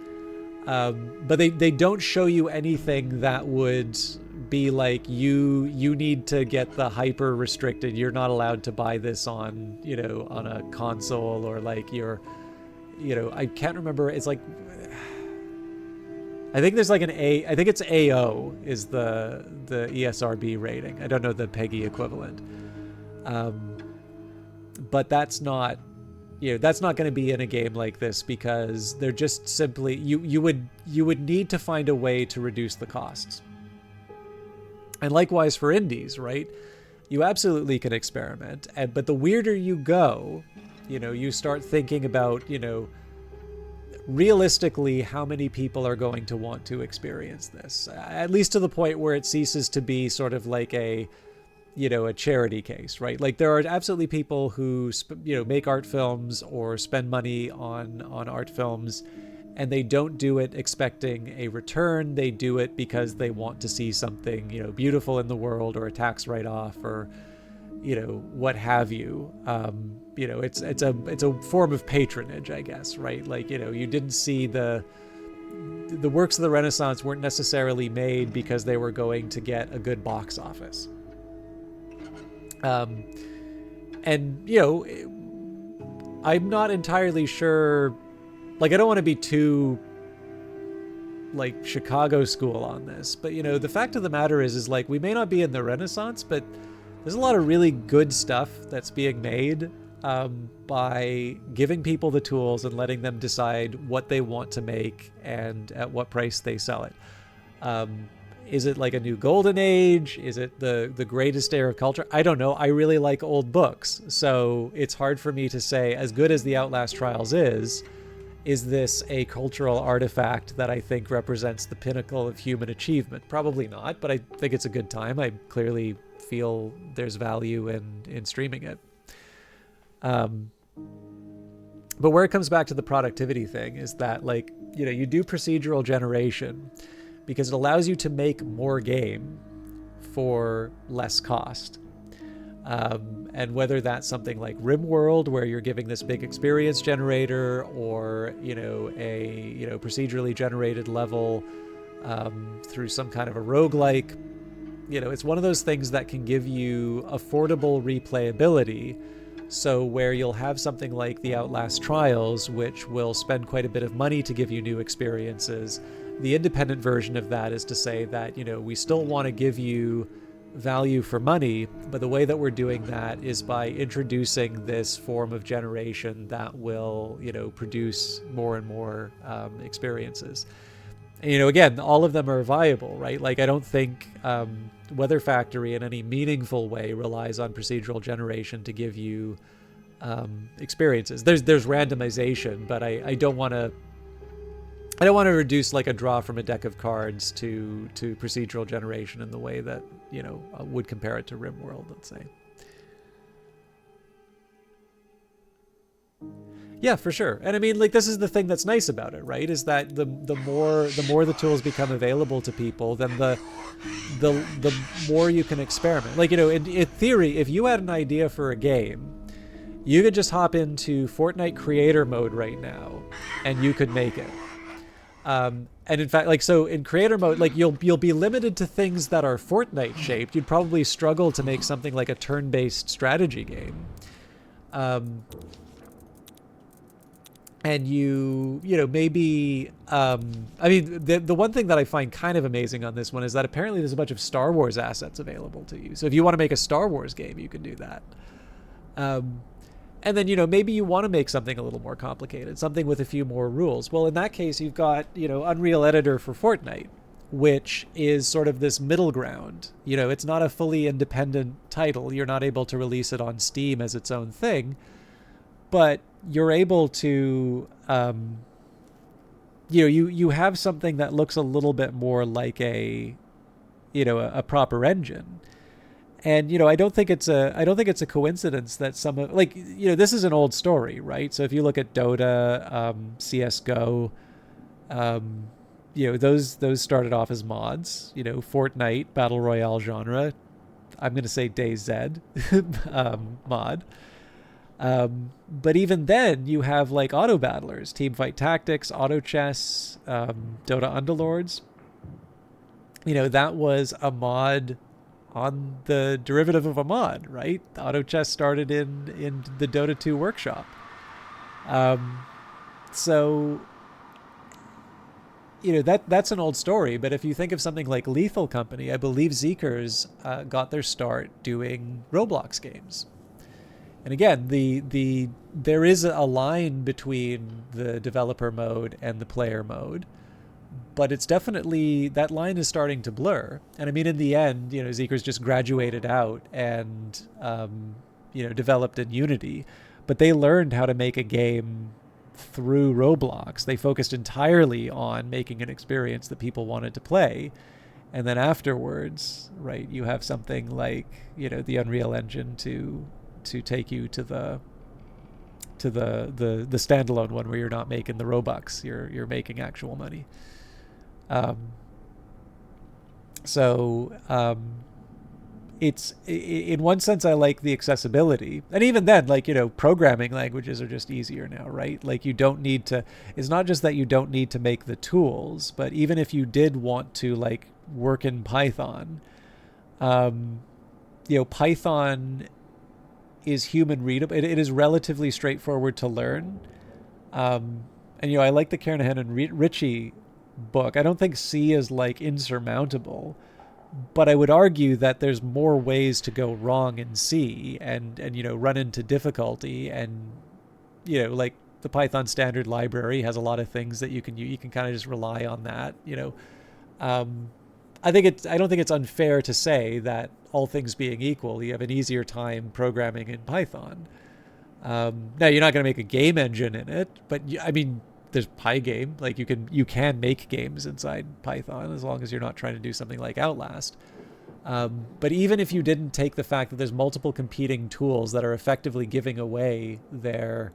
S1: but they don't show you anything that would be like, you need to get the hyper restricted, you're not allowed to buy this on on a console, or like I can't remember, it's like, I think there's like I think it's AO is the ESRB rating. I don't know the PEGI equivalent, but that's not that's not going to be in a game like this, because they're just simply, you would need to find a way to reduce the costs. And likewise for indies, right? You absolutely can experiment, but the weirder you go, You start thinking about, realistically how many people are going to want to experience this, at least to the point where it ceases to be sort of like a charity case, right? Like there are absolutely people who make art films or spend money on art films, and they don't do it expecting a return. They do it because they want to see something beautiful in the world, or a tax write-off, or what have you. It's a form of patronage, I guess, right? Like you didn't see the works of the Renaissance weren't necessarily made because they were going to get a good box office. And I'm not entirely sure. Like, I don't want to be too like Chicago school on this, but the fact of the matter is like, we may not be in the Renaissance, but there's a lot of really good stuff that's being made by giving people the tools and letting them decide what they want to make and at what price they sell it. Is it like a new golden age? Is it the greatest era of culture? I don't know. I really like old books, so it's hard for me to say, as good as the Outlast Trials is this a cultural artifact that I think represents the pinnacle of human achievement? Probably not, but I think it's a good time. I clearly feel there's value in streaming it. But where it comes back to the productivity thing is that, like, you do procedural generation because it allows you to make more game for less cost. And whether that's something like RimWorld, where you're giving this big experience generator, or a procedurally generated level through some kind of a roguelike, it's one of those things that can give you affordable replayability. So where you'll have something like the Outlast Trials, which will spend quite a bit of money to give you new experiences, the independent version of that is to say that we still want to give you value for money, but the way that we're doing that is by introducing this form of generation that will produce more and more experiences. And again, all of them are viable, right? Like, I don't think Weather Factory in any meaningful way relies on procedural generation to give you experiences. There's randomization, but I don't want to reduce like a draw from a deck of cards to procedural generation in the way that would compare it to RimWorld, let's say. Yeah, for sure. And I mean, like, this is the thing that's nice about it, right? Is that the more the tools become available to people, then the more you can experiment. Like, in theory, if you had an idea for a game, you could just hop into Fortnite creator mode right now and you could make it. And in fact, like, so in creator mode, like, you'll be limited to things that are Fortnite shaped. You'd probably struggle to make something like a turn-based strategy game. And maybe, I mean, the one thing that I find kind of amazing on this one is that apparently there's a bunch of Star Wars assets available to you. So if you want to make a Star Wars game, you can do that. And then, maybe you want to make something a little more complicated, something with a few more rules. Well, in that case, you've got, Unreal Editor for Fortnite, which is sort of this middle ground. It's not a fully independent title. You're not able to release it on Steam as its own thing, but you're able to, you have something that looks a little bit more like a proper engine. And, I don't think it's a coincidence that some of, like, this is an old story, right? So if you look at Dota, CSGO, those started off as mods, Fortnite, Battle Royale genre, I'm going to say DayZ, mod. But even then you have like auto battlers, Teamfight Tactics, Auto Chess, Dota Underlords. That was a mod on the derivative of a mod, right? Auto Chess started in the Dota 2 workshop. So that's an old story. But if you think of something like Lethal Company, I believe Zeekers got their start doing Roblox games. And again, there is a line between the developer mode and the player mode, but it's definitely, that line is starting to blur. And I mean, in the end, Zeekers just graduated out and, developed in Unity. but they learned how to make a game through Roblox. They focused entirely on making an experience that people wanted to play. And then afterwards, right, you have something like, the Unreal Engine to take you to the standalone one where you're not making the Robux, you're making actual money. It's, in one sense, I like the accessibility, and even then, like, programming languages are just easier now, right? Like, you don't need to. It's not just that you don't need to make the tools, but even if you did want to, like, work in Python, Python is human readable. It is relatively straightforward to learn, and I like the Carnahan and Ritchie book. I don't think C is like insurmountable, but I would argue that there's more ways to go wrong in C and run into difficulty, and like the Python standard library has a lot of things that you can kind of just rely on that. I don't think it's unfair to say that, all things being equal, you have an easier time programming in Python. Now, you're not going to make a game engine in it, but I mean, there's Pygame. Like, you can make games inside Python as long as you're not trying to do something like Outlast. But even if you didn't take the fact that there's multiple competing tools that are effectively giving away their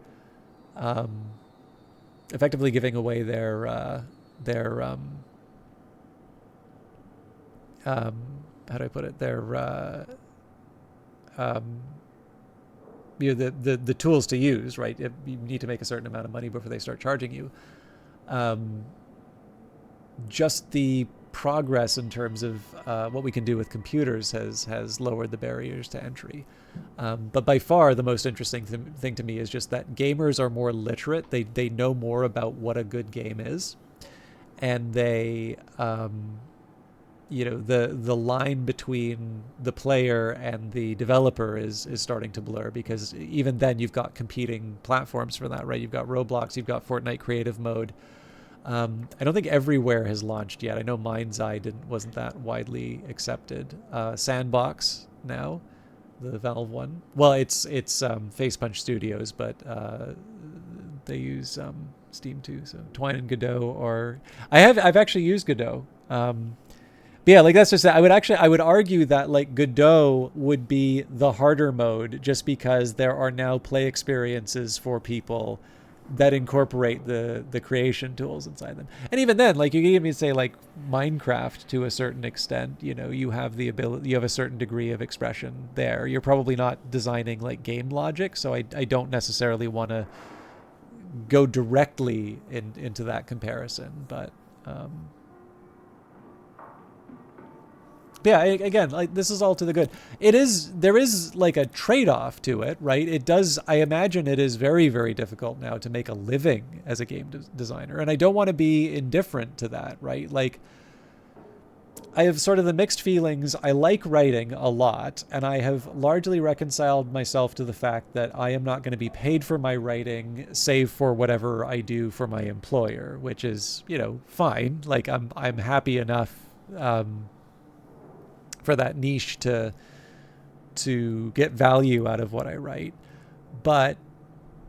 S1: how do I put it? The tools to use, right? You need to make a certain amount of money before they start charging you. Just the progress in terms of what we can do with computers has lowered the barriers to entry. But by far, the most interesting thing to me is just that gamers are more literate. They know more about what a good game is, and they the line between the player and the developer is starting to blur, because even then you've got competing platforms for that, right? You've got Roblox, you've got Fortnite Creative Mode. I don't think Everywhere has launched yet. I know Mind's Eye wasn't that widely accepted. Sandbox now, the Valve one. Well, it's Facepunch Studios, but they use Steam too. So Twine and Godot, or I've actually used Godot. But yeah, like, that's just, I would argue that, like, Godot would be the harder mode, just because there are now play experiences for people that incorporate the creation tools inside them. And even then, like, you can even say, like, Minecraft, to a certain extent, you have the ability, you have a certain degree of expression there. You're probably not designing, like, game logic, so I don't necessarily want to go directly into that comparison, but yeah, again, like, this is all to the good. There is like a trade-off to it, right? I imagine it is very, very difficult now to make a living as a game designer. And I don't want to be indifferent to that, right? Like, I have sort of the mixed feelings. I like writing a lot, and I have largely reconciled myself to the fact that I am not going to be paid for my writing, save for whatever I do for my employer, which is, fine. Like, I'm happy enough, for that niche to get value out of what I write. But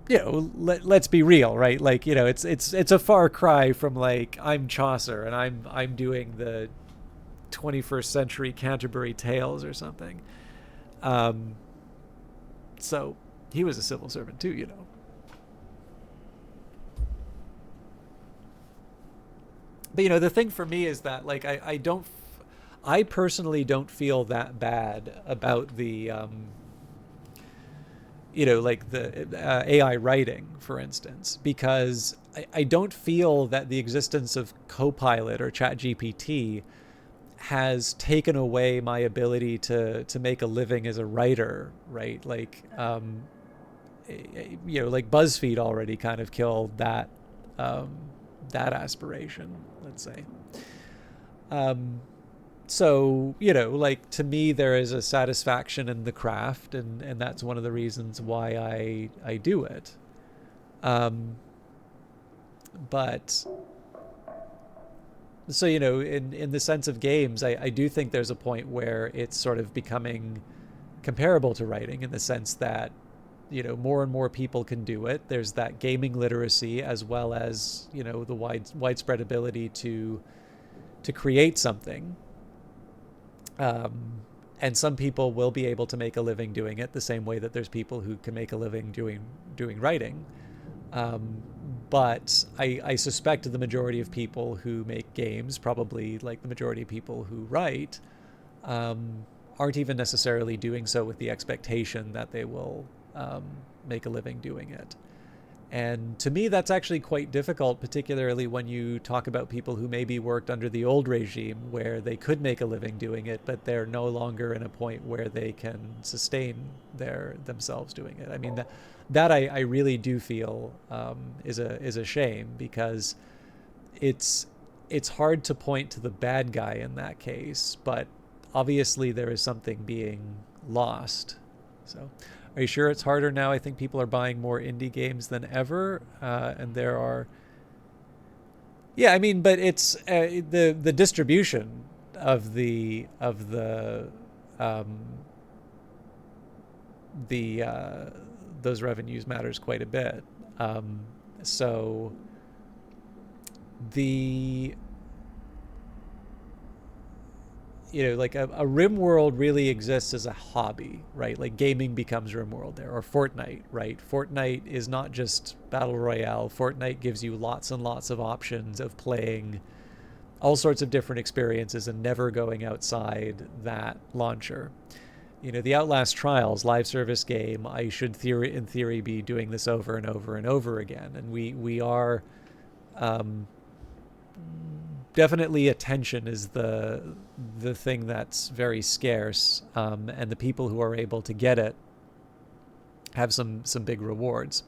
S1: let's be real, right? Like, it's a far cry from, like, I'm Chaucer and I'm doing the 21st century Canterbury Tales or something. So he was a civil servant too, But the thing for me is that, like, I personally don't feel that bad about the, like the AI writing, for instance, because I don't feel that the existence of Copilot or ChatGPT has taken away my ability to make a living as a writer, right? Like, like BuzzFeed already kind of killed that aspiration, let's say. So, like, to me, there is a satisfaction in the craft, and that's one of the reasons why I do it. But, so, in the sense of games, I do think there's a point where it's sort of becoming comparable to writing, in the sense that, more and more people can do it. There's that gaming literacy, as well as the widespread ability to create something. And some people will be able to make a living doing it, the same way that there's people who can make a living doing writing. But I suspect the majority of people who make games, probably like the majority of people who write, aren't even necessarily doing so with the expectation that they will make a living doing it. And to me, that's actually quite difficult, particularly when you talk about people who maybe worked under the old regime where they could make a living doing it, but they're no longer in a point where they can sustain themselves doing it. I mean, that I really do feel is a shame, because it's hard to point to the bad guy in that case, but obviously there is something being lost. So, are you sure it's harder now? I think people are buying more indie games than ever, and there are. Yeah, I mean, but it's the distribution of the those revenues matters quite a bit. So the like a RimWorld really exists as a hobby, right? Like gaming becomes RimWorld there, or Fortnite, right? Fortnite is not just Battle Royale. Fortnite gives you lots and lots of options of playing all sorts of different experiences and never going outside that launcher. The Outlast Trials live service game, I should in theory be doing this over and over and over again. And we are definitely, attention is the thing that's very scarce, and the people who are able to get it have some big rewards.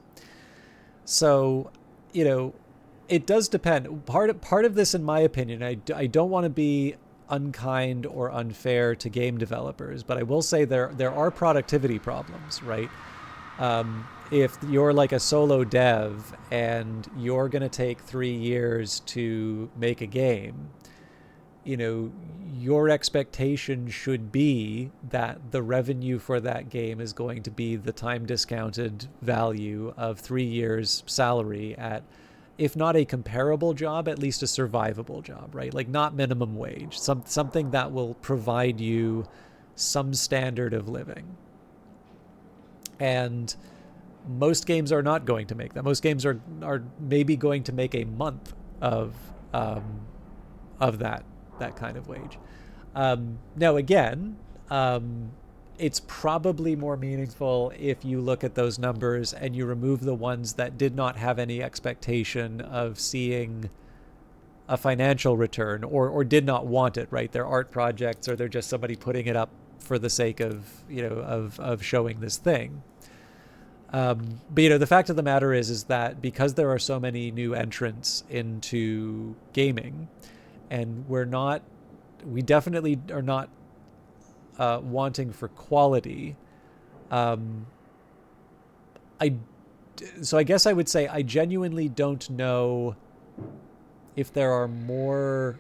S1: So, it does depend. Part of this, in my opinion, I don't want to be unkind or unfair to game developers, but I will say there are productivity problems, right? If you're like a solo dev and you're going to take 3 years to make a game, your expectation should be that the revenue for that game is going to be the time discounted value of 3 years salary at, if not a comparable job, at least a survivable job, right? Like not minimum wage, something that will provide you some standard of living. And most games are not going to make that. Most games are maybe going to make a month of that kind of wage. Now again, it's probably more meaningful if you look at those numbers and you remove the ones that did not have any expectation of seeing a financial return, or did not want it, right? They're art projects, or they're just somebody putting it up for the sake of of showing this thing. But the fact of the matter is that because there are so many new entrants into gaming, and we definitely are not wanting for quality. So I guess I would say I genuinely don't know if there are more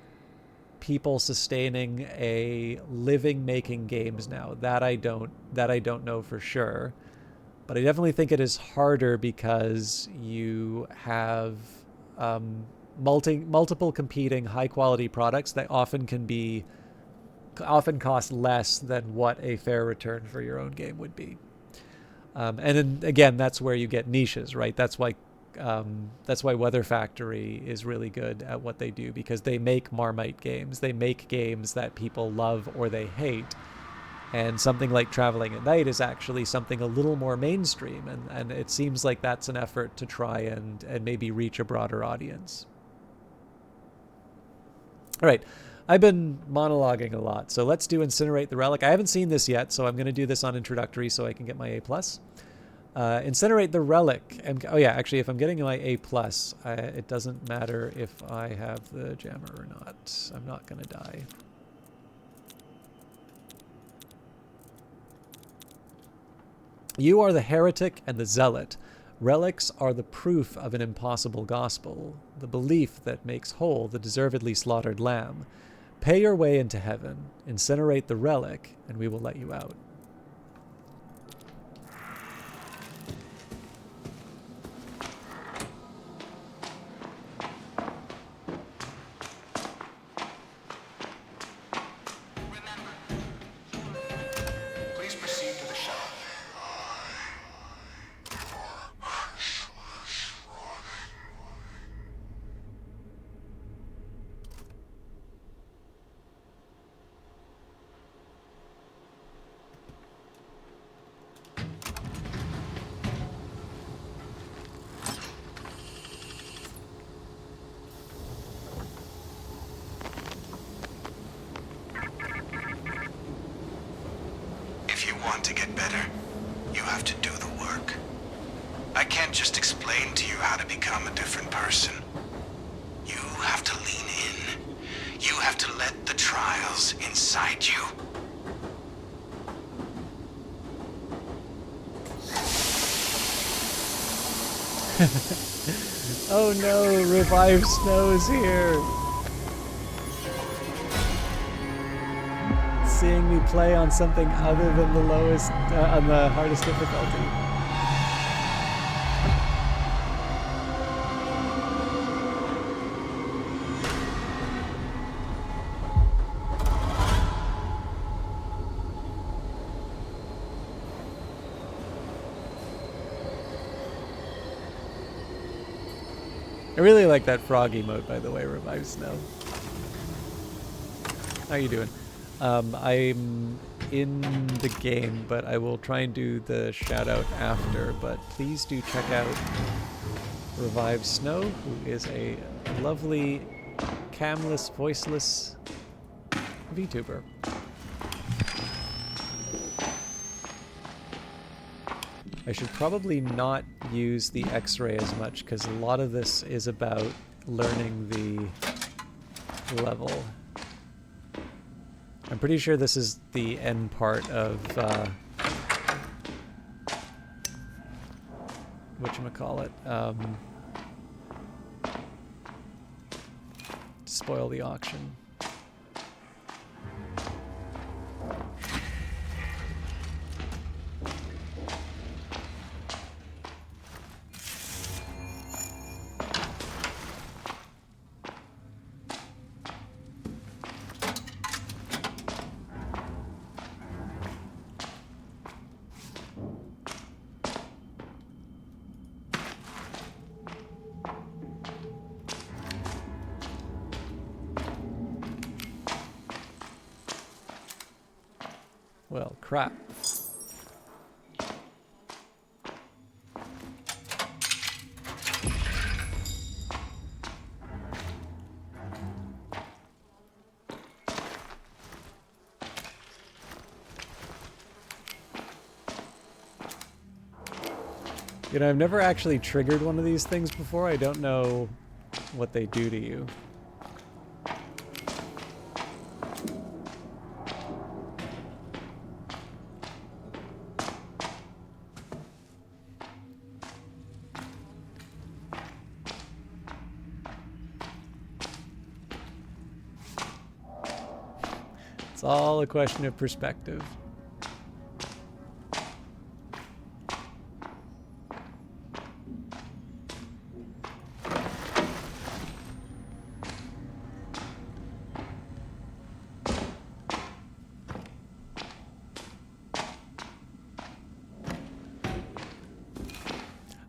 S1: people sustaining a living making games now. That I don't know for sure. But I definitely think it is harder because you have multiple competing high quality products that often cost less than what a fair return for your own game would be. And then again, that's where you get niches, right? That's why Weather Factory is really good at what they do, because they make Marmite games. They make games that people love or they hate. And something like Traveling at Night is actually something a little more mainstream, and it seems like that's an effort to try and maybe reach a broader audience. All right, I've been monologuing a lot, so let's do Incinerate the Relic. I haven't seen this yet, so I'm going to do this on introductory so I can get my A+. Incinerate the Relic. Oh yeah, actually, if I'm getting my A+, it doesn't matter if I have the jammer or not. I'm not going to die. You are the heretic and the zealot. Relics are the proof of an impossible gospel, the belief that makes whole the deservedly slaughtered lamb. Pay your way into heaven, incinerate the relic, and we will let you out.
S2: want to get better, you have to do the work. I can't just explain to you how to become a different person. You have to lean in. You have to let the trials inside you.
S1: Oh no, Revive Snow's here! Seeing me play on something other than the lowest, on the hardest difficulty. I really like that frog emote, by the way, Revive Snow. How you doing? I'm in the game, but I will try and do the shout out after, but please do check out Revive Snow, who is a lovely camless, voiceless VTuber. I should probably not use the X-ray as much, because a lot of this is about learning the level. I'm pretty sure this is the end part of whatchamacallit, spoil the auction. Well, crap. You know, I've never actually triggered one of these things before. I don't know what they do to you. It's all a question of perspective.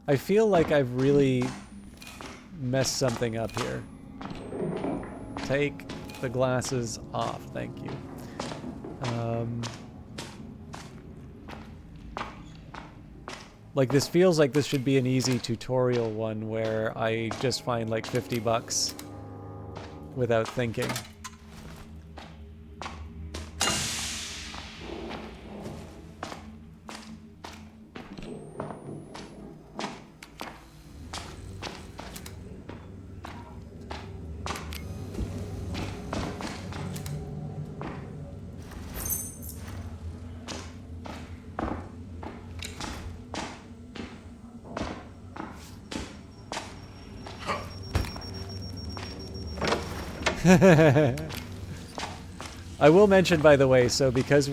S1: I feel like I've really messed something up here. Take the glasses off, thank you. Like, this feels like this should be an easy tutorial one where I just find like 50 bucks without thinking. I will mention, by the way, so because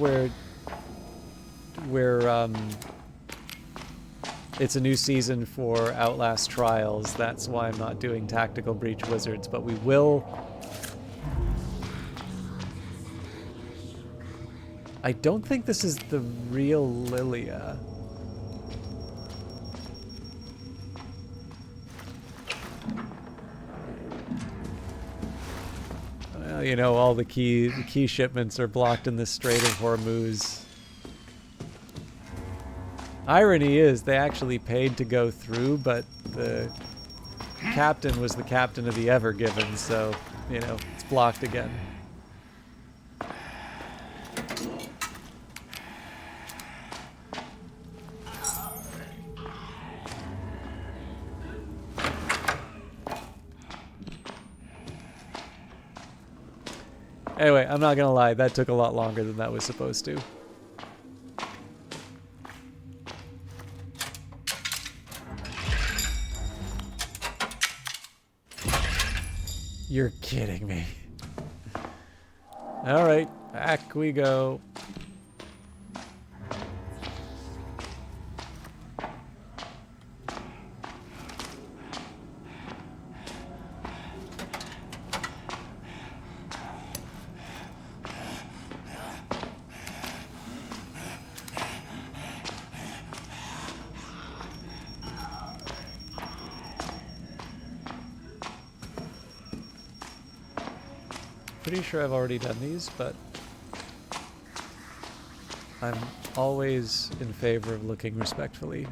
S1: it's a new season for Outlast Trials, that's why I'm not doing Tactical Breach Wizards, but we will. I don't think this is the real Lilia. You know, all the key shipments are blocked in the Strait of Hormuz. Irony is, they actually paid to go through, but the captain was the captain of the Ever Given, so, you know, it's blocked again. Anyway, I'm not gonna lie, that took a lot longer than that was supposed to. You're kidding me. Alright, back we go. Pretty sure I've already done these, but I'm always in favor of looking respectfully.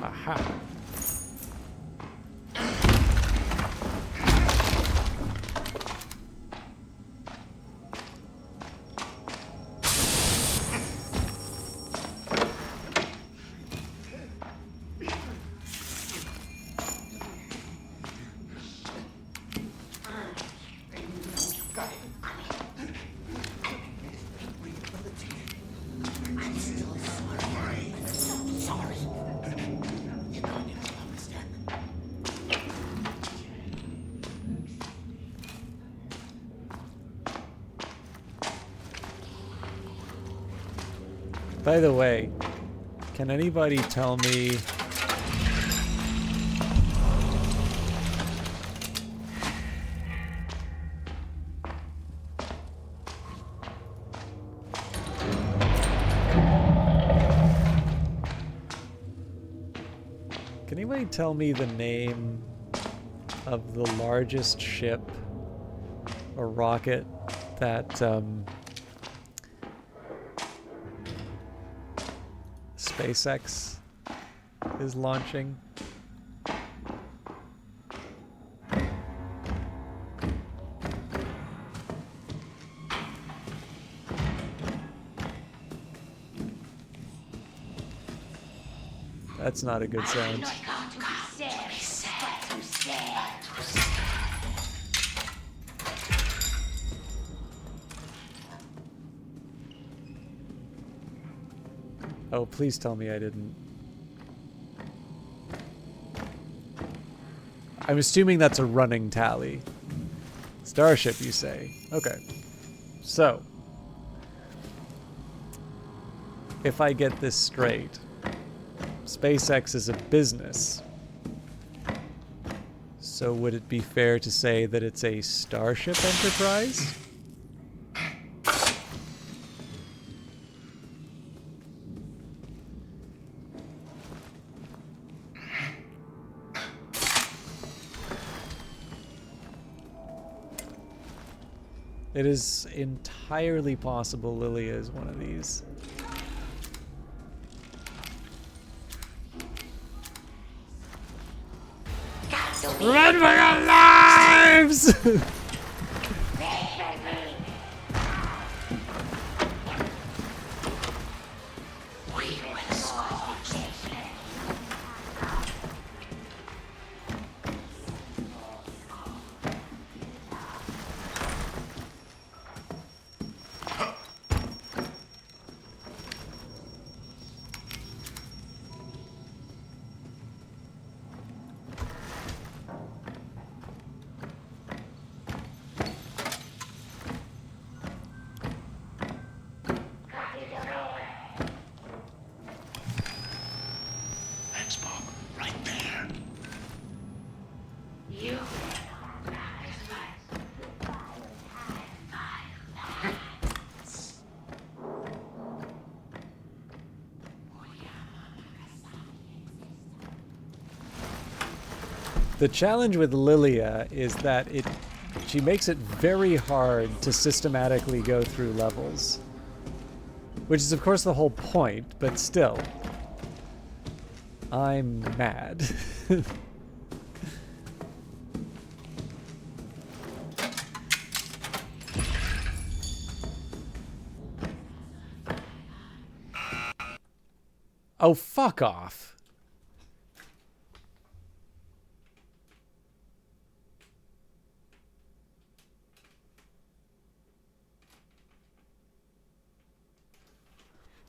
S1: Aha. By the way, can anybody tell me the name of the largest ship or rocket that SpaceX is launching? That's not a good sound. Oh, please tell me I didn't. I'm assuming that's a running tally. Starship, you say? Okay. So, if I get this straight, SpaceX is a business. So would it be fair to say that it's a Starship enterprise? It is entirely possible Lilia is one of these. Run for your lives! The challenge with Lilia is that she makes it very hard to systematically go through levels. Which is of course the whole point, but still. I'm mad. Oh, fuck off.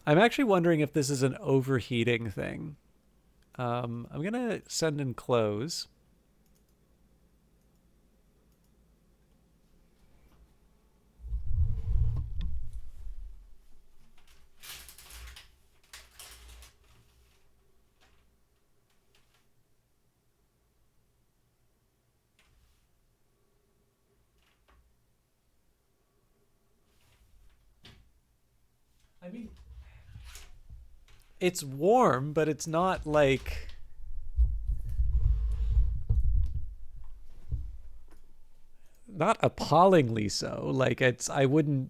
S1: I'm actually wondering if this is an overheating thing. I'm going to send and close. I mean, it's warm, but it's not like... Not appallingly so. Like, it's... I wouldn't...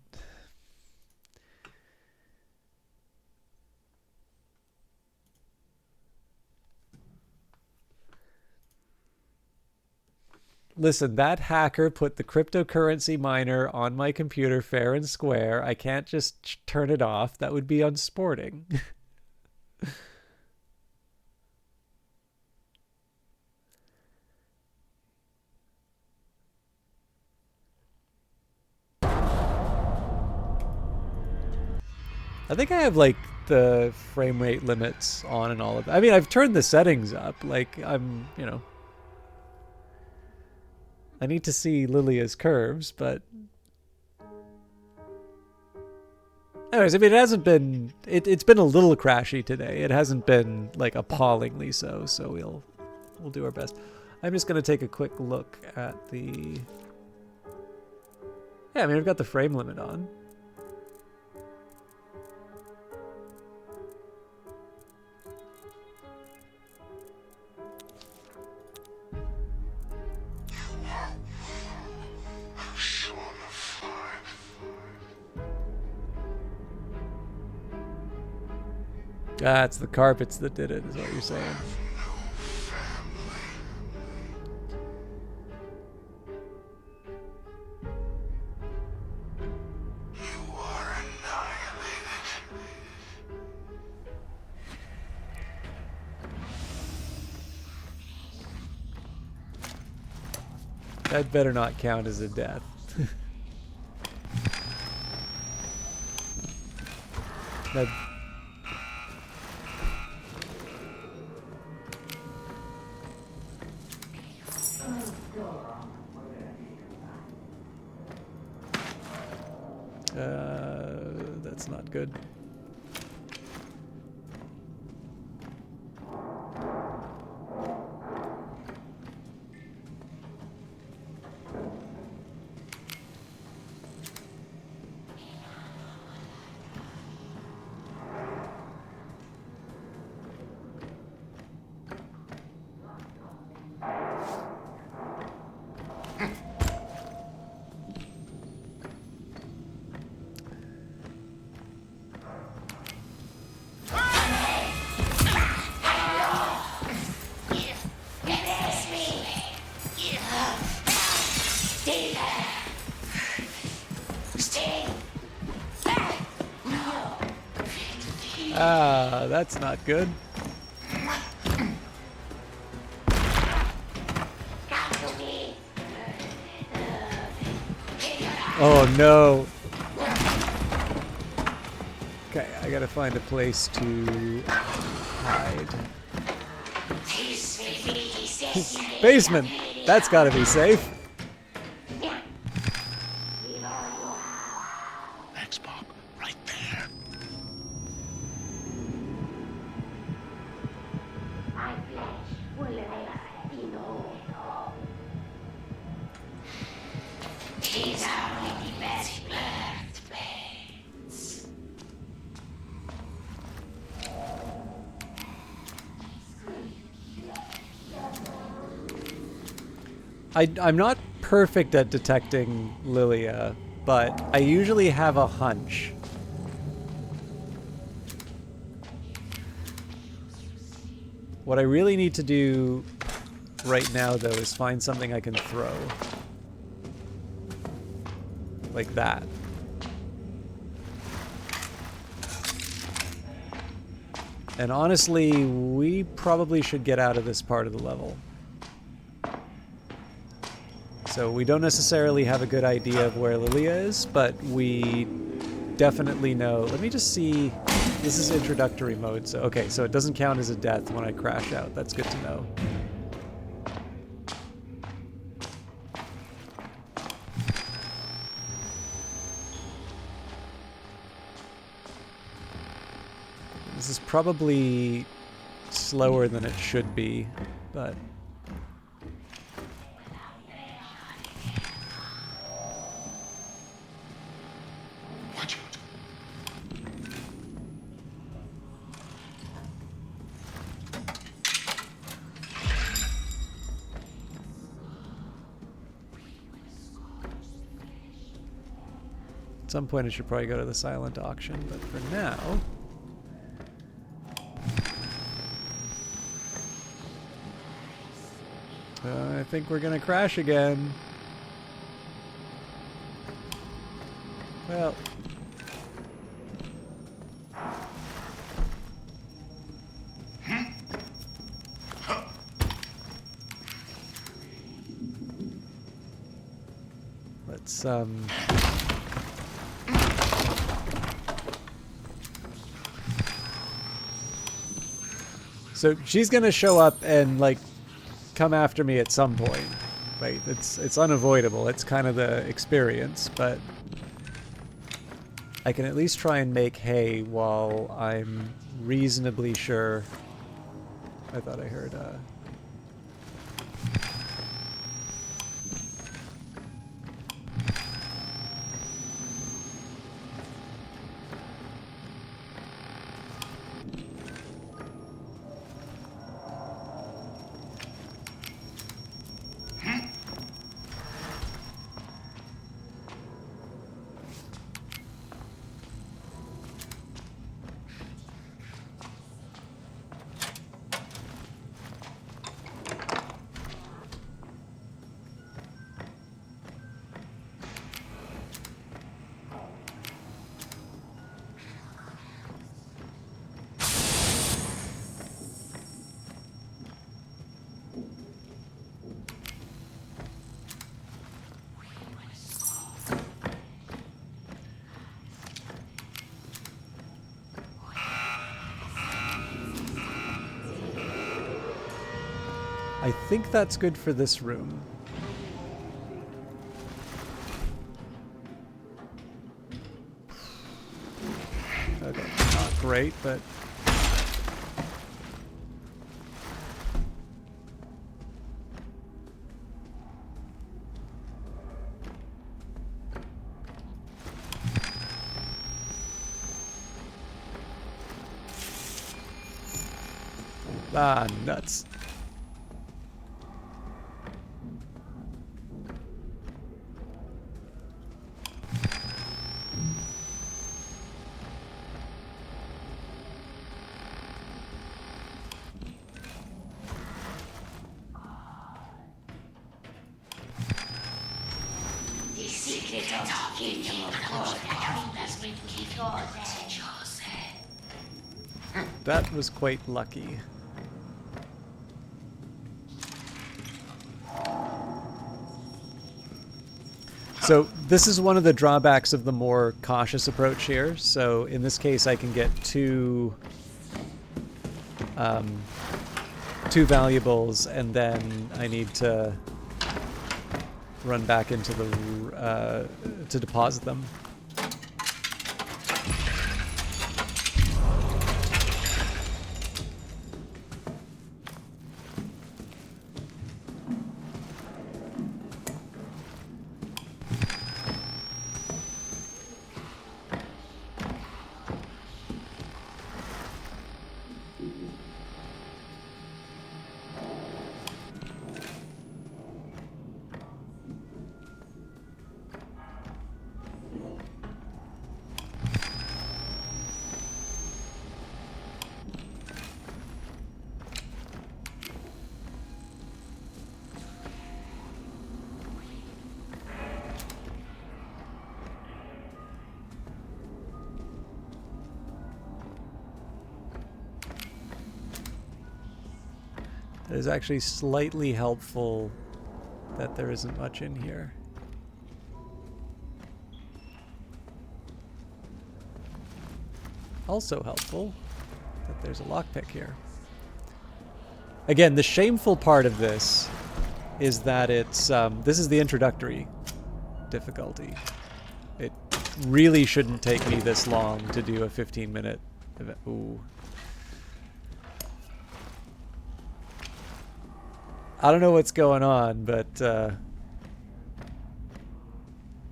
S1: Listen, that hacker put the cryptocurrency miner on my computer fair and square. I can't just turn it off. That would be unsporting. I think I have like the frame rate limits on and all of that. I mean, I've turned the settings up. Like, I'm, you know, I need to see Lilia's curves, but anyways, I mean, it hasn't been, it's been a little crashy today. It hasn't been like appallingly so, so we'll do our best. I'm just going to take a quick look at the, yeah, I mean, we've got the frame limit on. Ah, it's the carpets that did it, is what you're saying. That better not count as a death. That... that's not good. Ah, that's not good. Oh no. Okay, I gotta find a place to hide. Basement! That's gotta be safe.
S2: Right there.
S1: I'm not perfect at detecting Lilia, but I usually have a hunch. What I really need to do right now, though, is find something I can throw. Like that. And honestly, we probably should get out of this part of the level. So we don't necessarily have a good idea of where Lilia is, but we definitely know. Let me just see. This is introductory mode, so okay, so it doesn't count as a death when I crash out. That's good to know. This is probably slower than it should be, but...
S2: Watch out.
S1: At some point I should probably go to the silent auction, but for now... I think we're gonna crash again. Well... Let's, So she's gonna show up and, like, come after me at some point. Right? It's unavoidable. It's kind of the experience, but I can at least try and make hay while I'm reasonably sure. I thought I heard, I think that's good for this room. Okay, not great, but... Ah, nuts. That was quite lucky. So this is one of the drawbacks of the more cautious approach here. So in this case, I can get two valuables, and then I need to run back into the to deposit them. It is actually slightly helpful that there isn't much in here. Also helpful that there's a lockpick here. Again, the shameful part of this is that it's this is the introductory difficulty. It really shouldn't take me this long to do a 15-minute event. Ooh. I don't know what's going on, but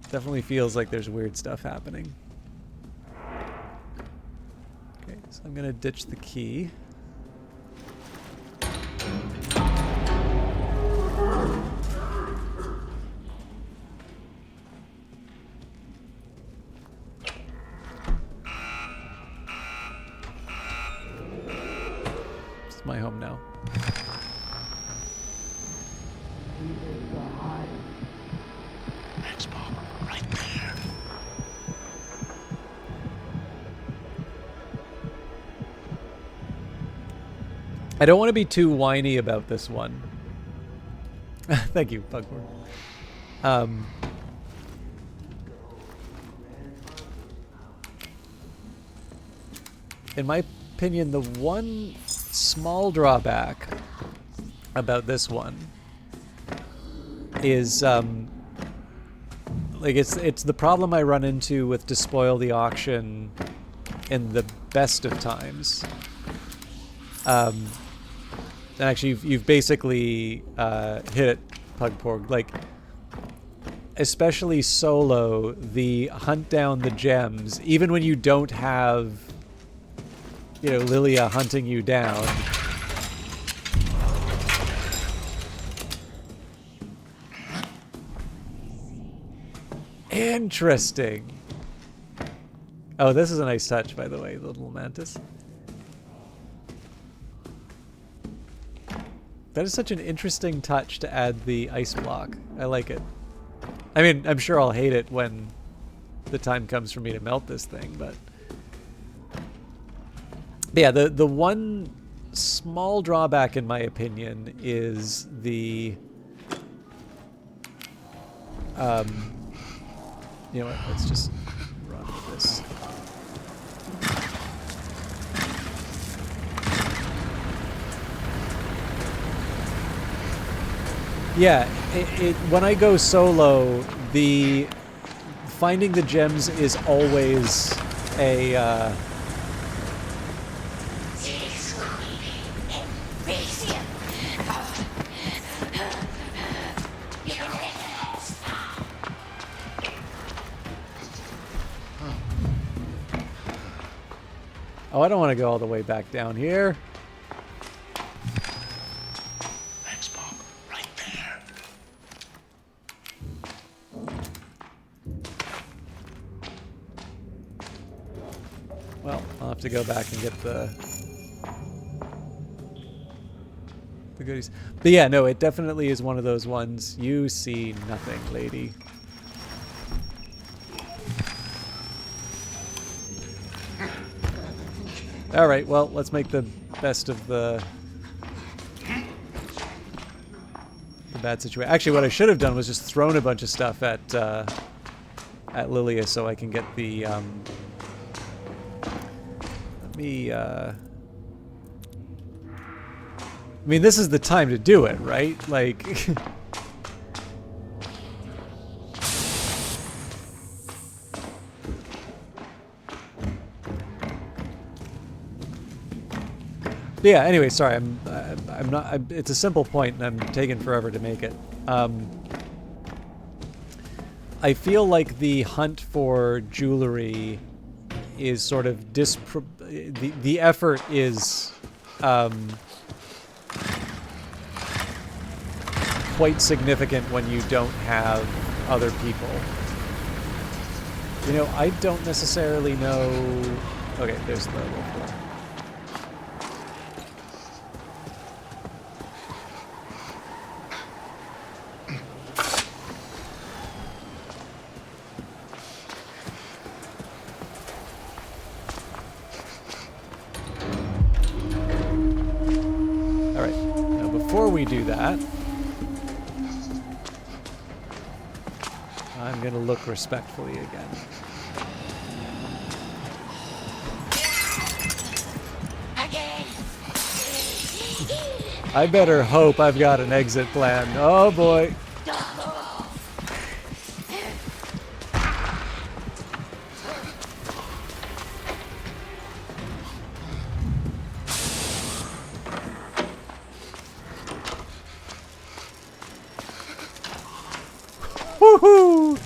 S1: definitely feels like there's weird stuff happening. Okay, so I'm gonna ditch the key. It's my home now.
S2: That's Bob, right there.
S1: I don't want to be too whiny about this one. Thank you, Pugboard. In my opinion, the one small drawback about this one is like it's the problem I run into with Despoil the Auction in the best of times. And actually, you've basically hit it, Pugporg. Like, especially solo, the hunt down the gems, even when you don't have, you know, Lilia hunting you down. Interesting. Oh, this is a nice touch, by the way, the little mantis. That is such an interesting touch to add the ice block. I like it. I mean, I'm sure I'll hate it when the time comes for me to melt this thing, but yeah, the one small drawback in my opinion is the you know what, let's just run with this. Yeah, when I go solo, the finding the gems is always a Oh, I don't want to go all the way back down here.
S2: That's Bob, right there.
S1: Well, I'll have to go back and get the goodies. But yeah, no, it definitely is one of those ones. You see nothing, lady. All right, well, let's make the best of the bad situation. Actually, what I should have done was just thrown a bunch of stuff at Lilia so I can get the let me I mean, this is the time to do it, right? Like But yeah, anyway, sorry, I'm not, it's a simple point and I'm taking forever to make it. I feel like the hunt for jewelry is sort of the effort is quite significant when you don't have other people. You know, I don't necessarily know. Okay, there's the wolf. Before we do that, I'm going to look respectfully again. I better hope I've got an exit plan. Oh boy. Woohoo!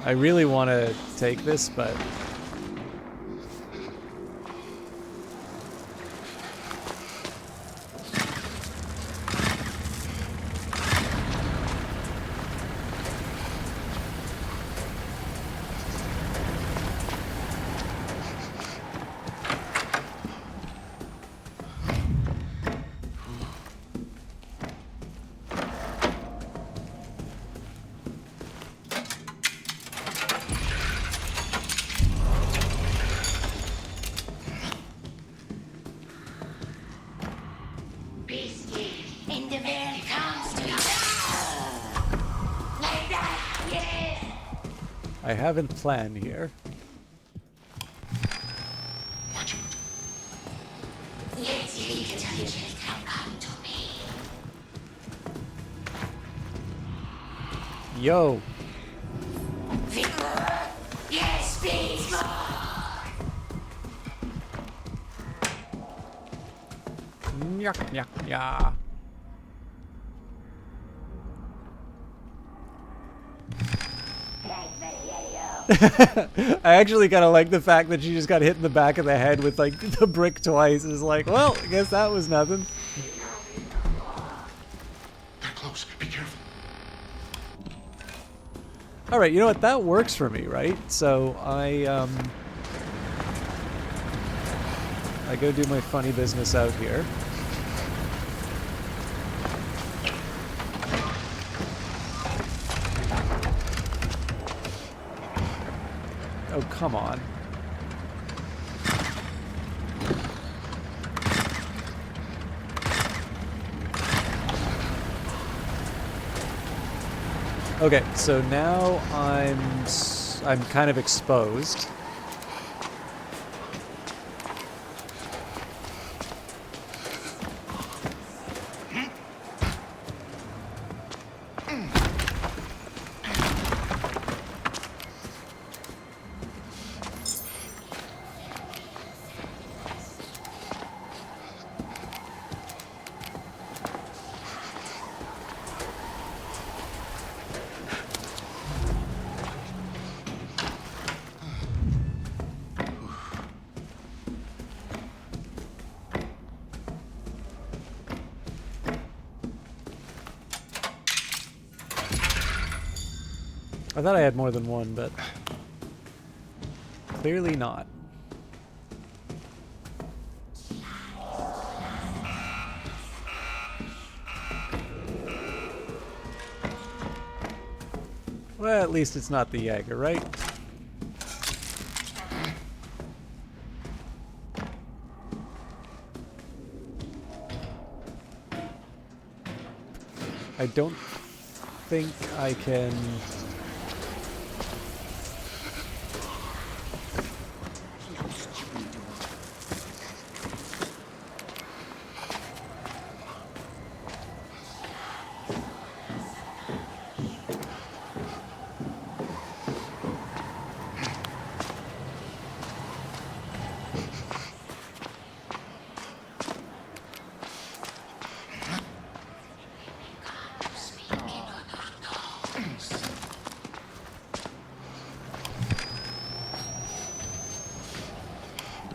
S1: I really want to take this, but I haven't planned here.
S2: Watch it.
S1: Yo.
S3: Yes, please.
S1: Nyah, nyah, nyah. I actually kind of like the fact that she just got hit in the back of the head with like the brick twice. It's like, well, I guess that was nothing.
S2: They're close. Be careful.
S1: All right, you know what? That works for me, right? So I go do my funny business out here. Oh, come on. Okay, so now I'm kind of exposed. I thought I had more than one, but clearly not. Well, at least it's not the Jaeger, right? I don't think I can...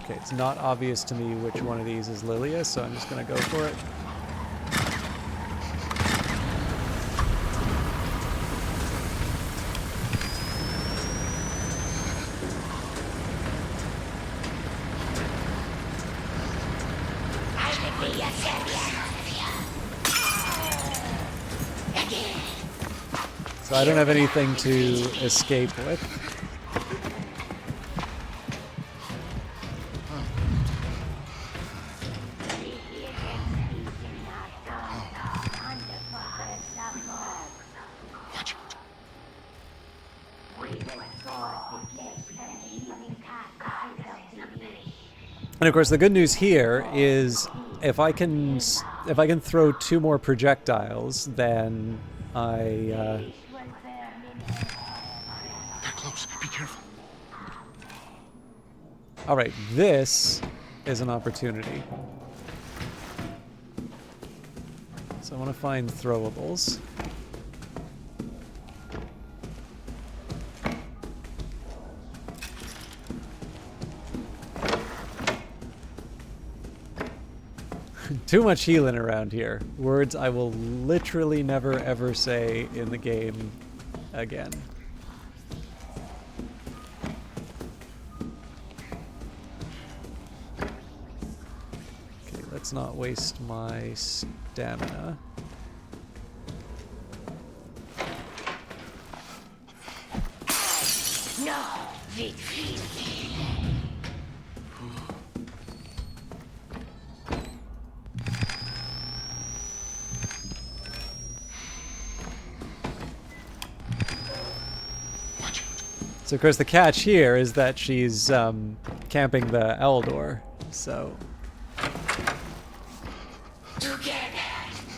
S1: Okay, it's not obvious to me which one of these is Lilia, so I'm just gonna go for it.
S3: I will be a champion. Again.
S1: So I don't have anything to escape with. And of course, the good news here is if I can throw 2 more projectiles, then I.
S2: They're close. Be careful.
S1: All right, this is an opportunity. So I want to find throwables. Too much healing around here. Words I will literally never ever say in the game again. Okay, let's not waste my stamina.
S3: No victory.
S1: So of course the catch here is that she's camping the Eldor, so...
S3: Together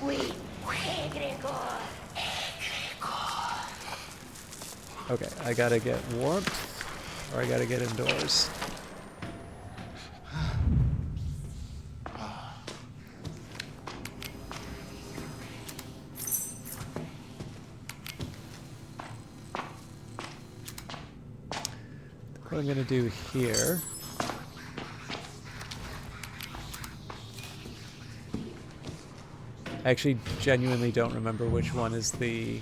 S3: we Egregor.
S1: Okay, I gotta get warmth, or I gotta get indoors. What I'm gonna do here... I actually genuinely don't remember which one is the...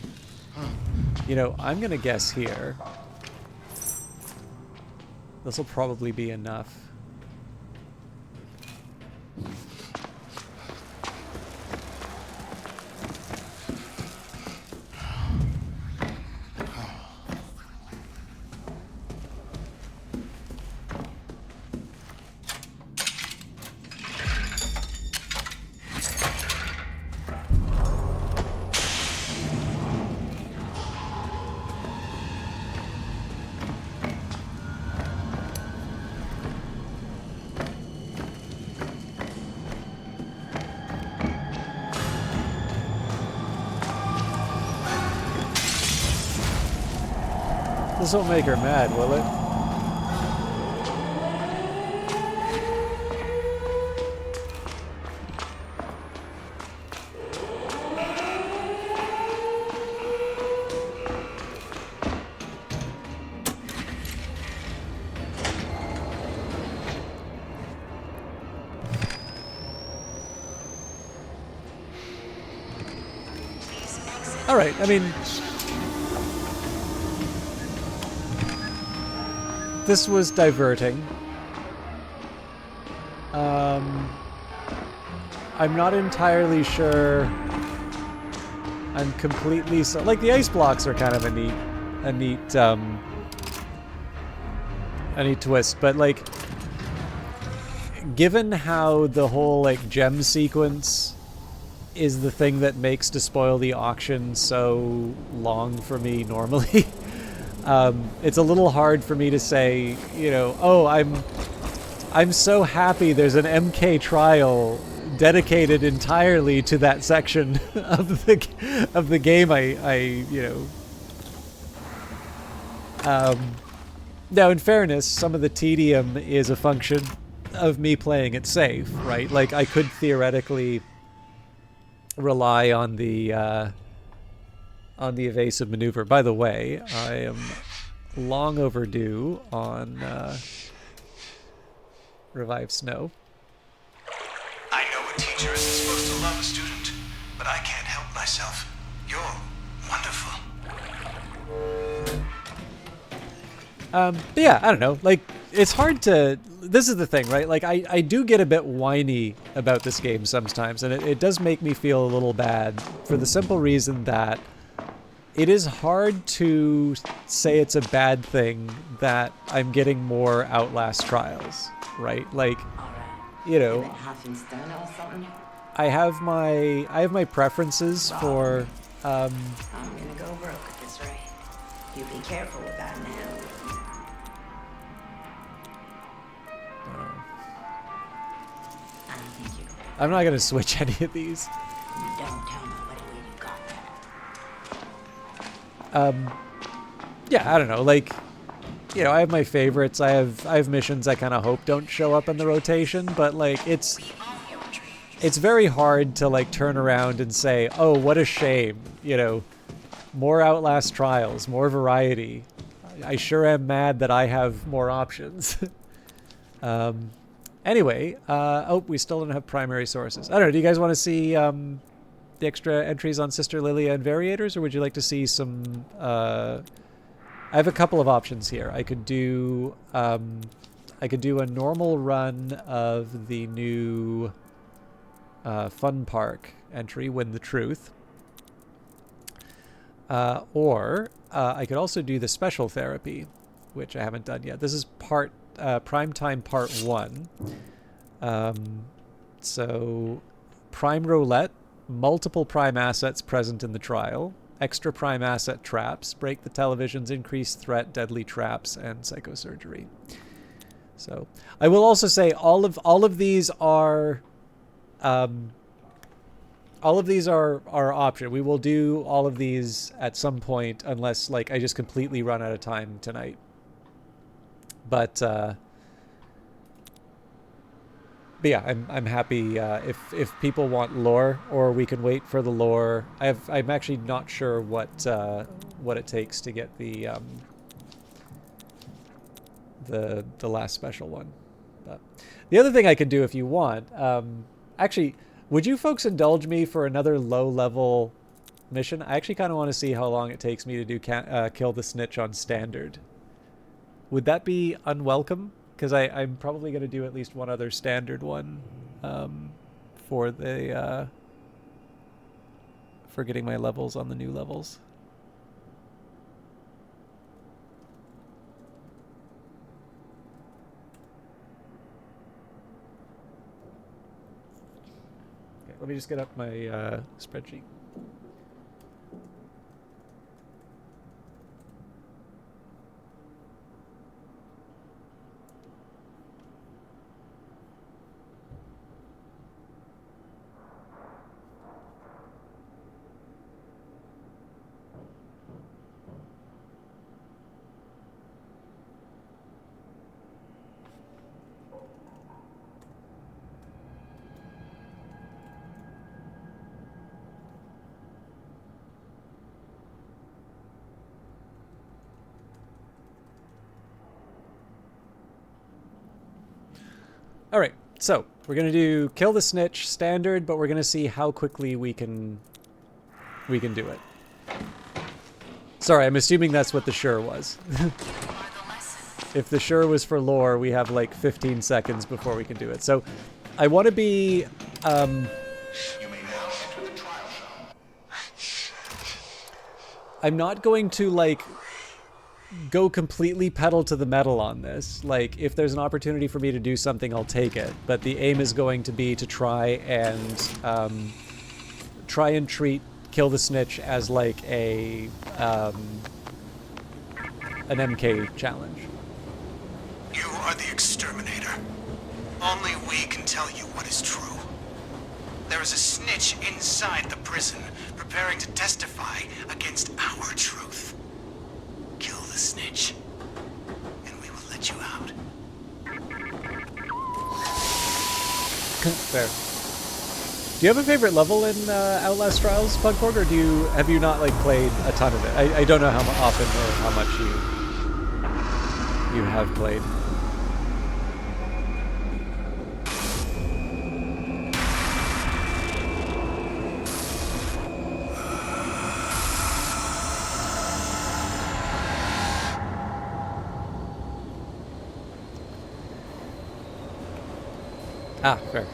S1: You know, I'm gonna guess here. This'll probably be enough. This won't make her mad, will it? All right, I mean... This was diverting. I'm not entirely sure. I'm completely so like the ice blocks are kind of a neat twist, but like given how the whole like gem sequence is the thing that makes Despoil the Auction so long for me normally. It's a little hard for me to say, you know, oh, I'm so happy there's an MK trial dedicated entirely to that section of the game. Now, in fairness, some of the tedium is a function of me playing it safe, right? Like I could theoretically rely on the evasive maneuver. By the way, I am long overdue on revive Snow.
S2: I know a teacher isn't supposed to love a student, but I can't help myself. You're wonderful.
S1: But yeah, I don't know. Like, it's hard to... This is the thing, right? Like, I do get a bit whiny about this game sometimes, and it does make me feel a little bad for the simple reason that it is hard to say it's a bad thing that I'm getting more Outlast Trials, right? Like, you know, I have my preferences for...
S3: I'm gonna go broke at this rate. You be careful with that now. I don't think you
S1: I'm not gonna switch any of these.
S3: don't tell nobody where you got that.
S1: Yeah, I don't know. Like, you know, I have my favorites. I have missions I kind of hope don't show up in the rotation, but like it's very hard to like turn around and say, "Oh, what a shame." You know, more Outlast Trials, more variety. I sure am mad that I have more options. Anyway, oh, we still don't have primary sources. I don't know. Do you guys want to see the extra entries on Sister Lilia and Variators, or would you like to see some... I have a couple of options here. I could do a normal run of the new Fun Park entry, Win the Truth. Or I could also do the Special Therapy, which I haven't done yet. This is Primetime Part 1. So, Prime Roulette, multiple Prime assets present in the trial, extra Prime asset traps, break the televisions, increase threat, deadly traps, and psychosurgery. So, I will also say all of these are option. We will do all of these at some point, unless like I just completely run out of time tonight. But yeah, I'm happy if people want lore, or we can wait for the lore. I'm actually not sure what it takes to get the last special one. But the other thing I can do if you want, actually, would you folks indulge me for another low level mission? I actually kind of want to see how long it takes me to do kill the snitch on standard. Would that be unwelcome? Because I'm probably going to do at least one other standard one for getting my levels on the new levels. Okay, let me just get up my spreadsheet. All right, so we're gonna do kill the snitch standard, but we're gonna see how quickly we can do it. Sorry, I'm assuming that's what the sure was. If the sure was for lore, we have like 15 seconds before we can do it. So I want to be I'm not going to like go completely pedal to the metal on this. Like, if there's an opportunity for me to do something, I'll take it. But the aim is going to be to try and treat Kill the Snitch as like an MK challenge.
S2: You are the exterminator. Only we can tell you what is true. There is a snitch inside the prison, preparing to testify against our truth. Kill the snitch, and we will let you out.
S1: Fair. Do you have a favorite level in Outlast Trials, Pugpork, or have you not like played a ton of it? I don't know how often or how much you have played. Ah, fair.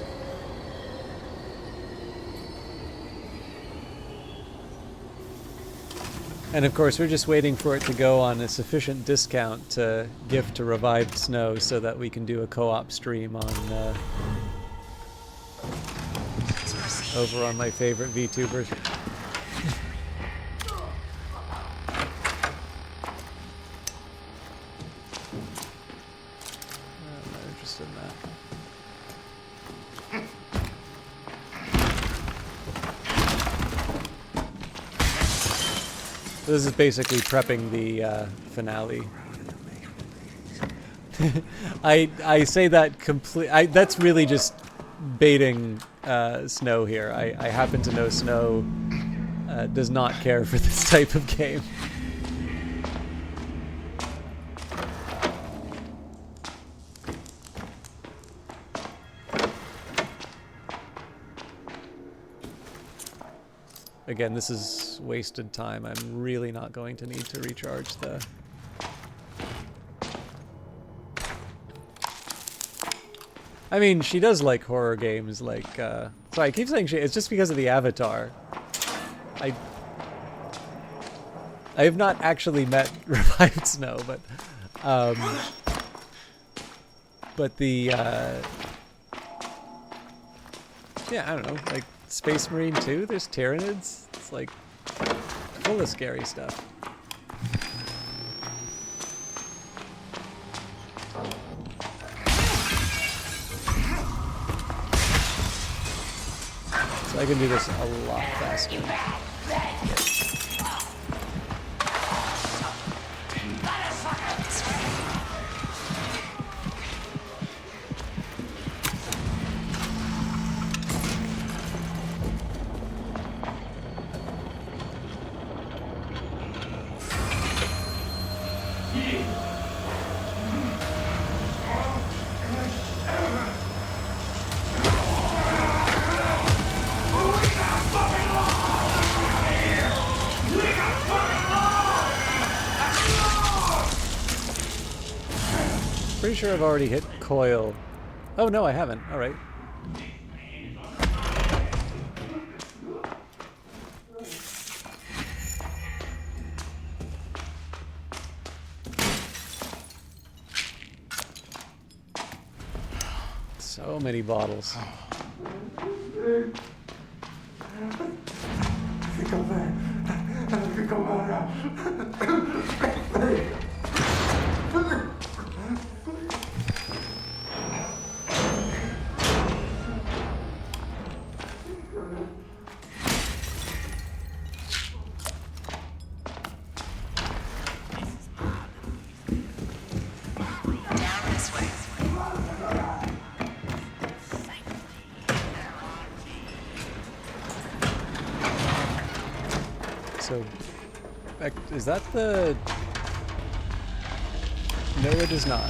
S1: And of course, we're just waiting for it to go on a sufficient discount to gift to Revived Snow so that we can do a co-op stream on over on my favorite VTubers. I'm not interested in that. So this is basically prepping the finale. I say that that's really just baiting Snow here. I happen to know Snow does not care for this type of game. Again, this is wasted time. I'm really not going to need to recharge the... I mean, she does like horror games, like, sorry, I keep saying she... It's just because of the avatar. I have not actually met Revived Snow, but... but the, yeah, I don't know, like, Space Marine 2, there's Tyranids. It's like full of scary stuff. So I can do this a lot faster. Pretty sure I've already hit coil. Oh no, I haven't. All right. So many bottles. So, is that the... No, it is not.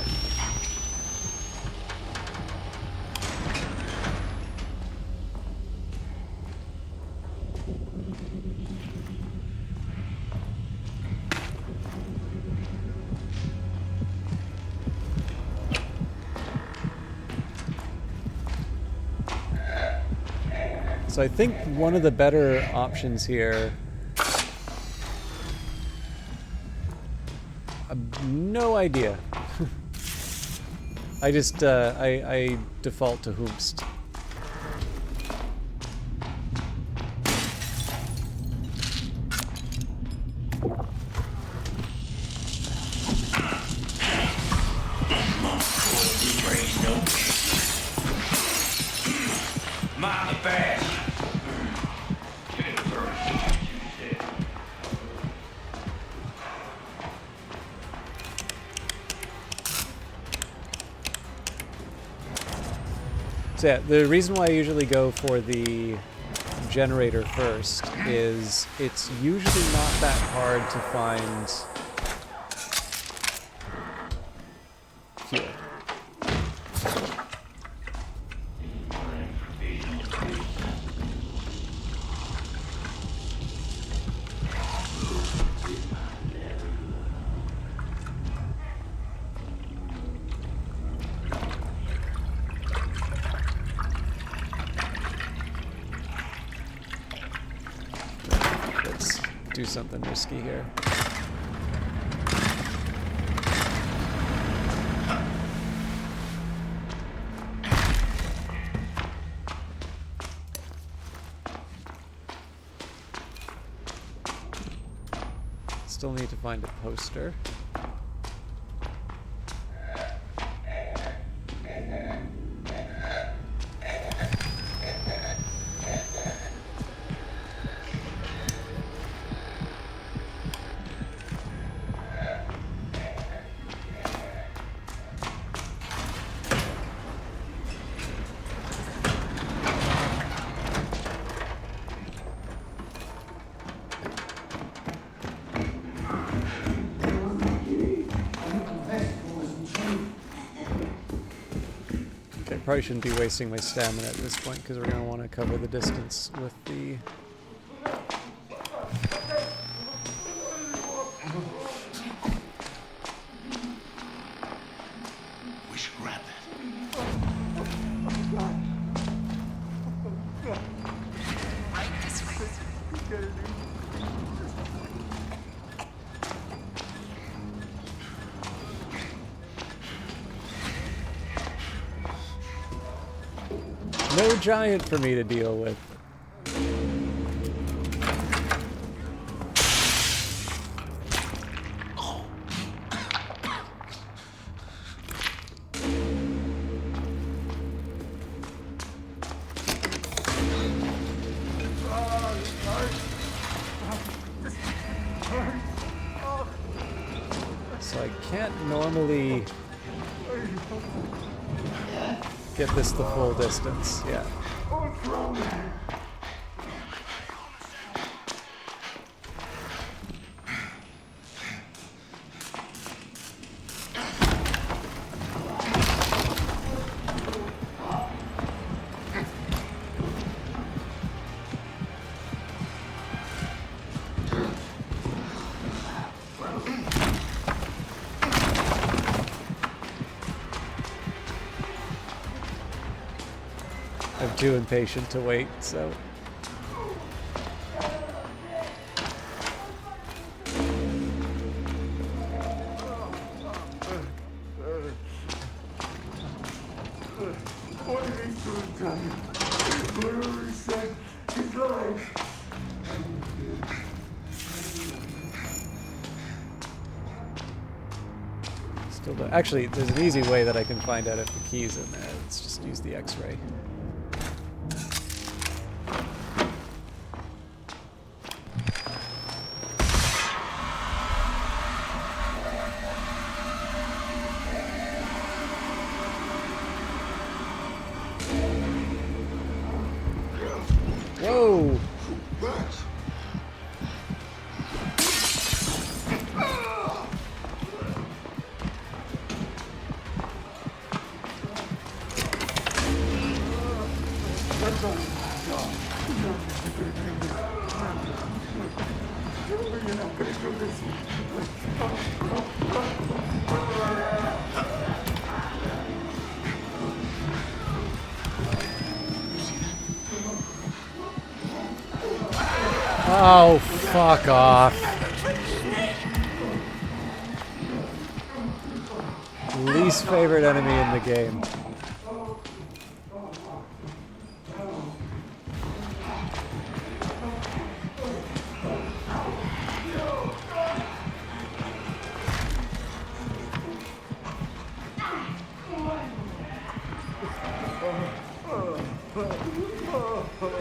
S1: So I think one of the better options here... No idea. I just, I default to Hoomst. So yeah, the reason why I usually go for the generator first is it's usually not that hard to find fuel. do something risky here. Still need to find a poster. Probably shouldn't be wasting my stamina at this point because we're going to want to cover the distance with the...
S2: We should grab that.
S3: Right this way.
S1: No giant for me to deal with. So I can't normally get this the full distance, yeah. I'm too impatient to wait, so... Actually, there's an easy way that I can find out if the key's in there. Let's just use the X-ray. Whoa! Oh, fuck off. Least favorite enemy in the game.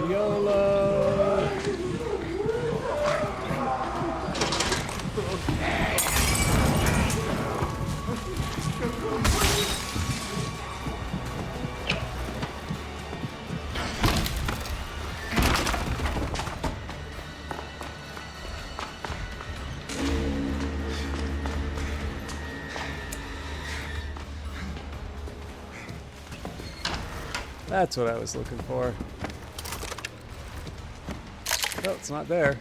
S1: YOLO! That's what I was looking for. Oh, it's not there.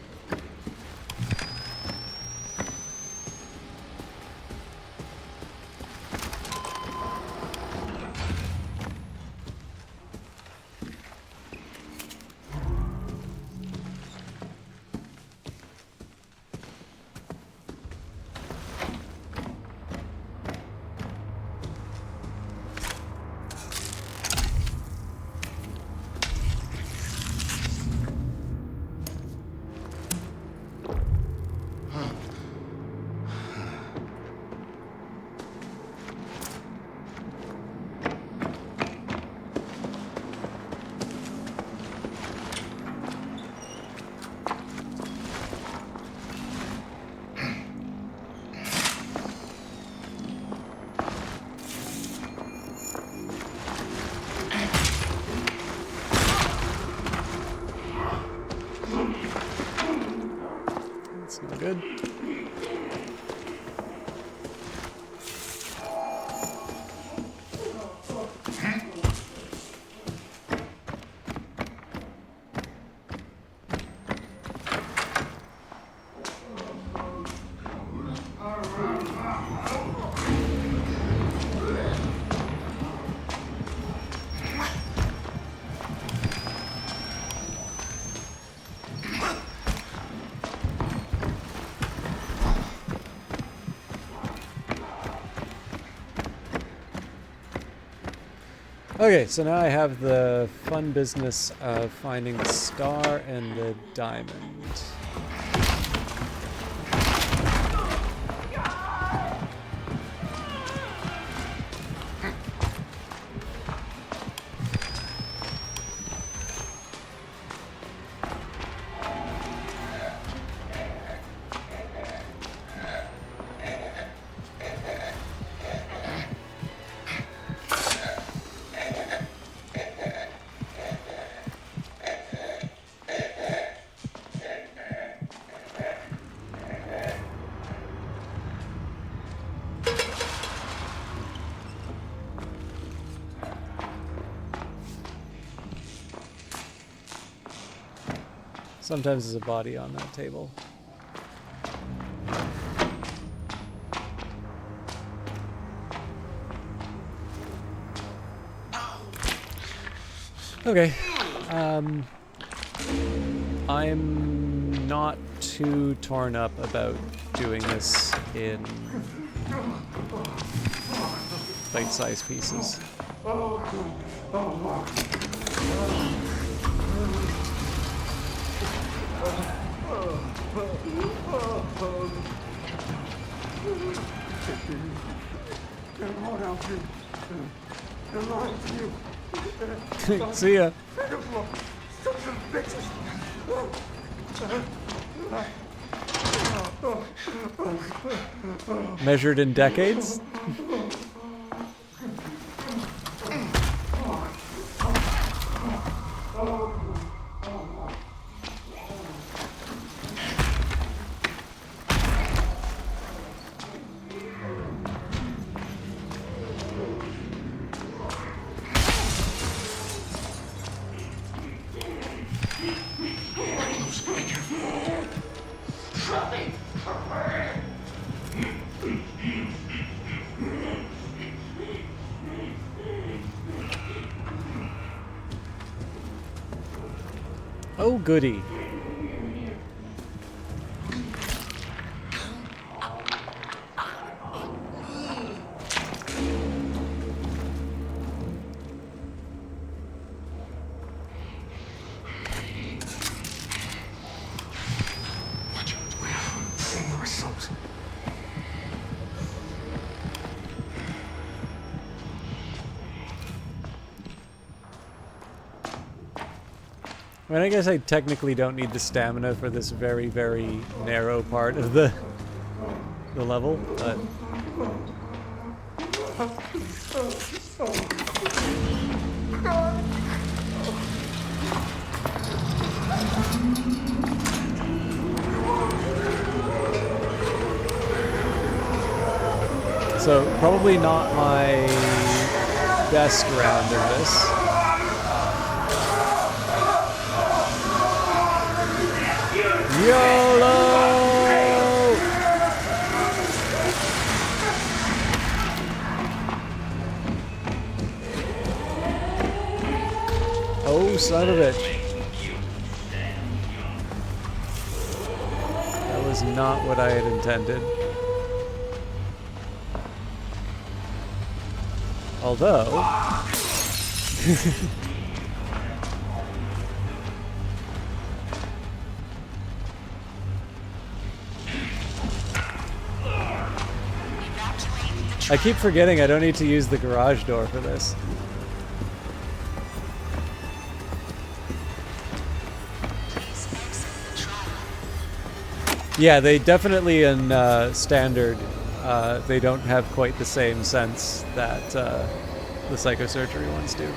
S1: good. Okay, so now I have the fun business of finding the star and the diamond. Sometimes there's a body on that table. Okay. I'm not too torn up about doing this in bite-sized pieces. See ya. Measured in decades? Oh, goody. I mean, I guess I technically don't need the stamina for this very, very narrow part of the level, but... So, probably not my best round of this. YOLO! Oh, son of a bitch. That was not what I had intended. Although... I keep forgetting I don't need to use the garage door for this. Yeah, they definitely in standard, they don't have quite the same sense that the psychosurgery ones do.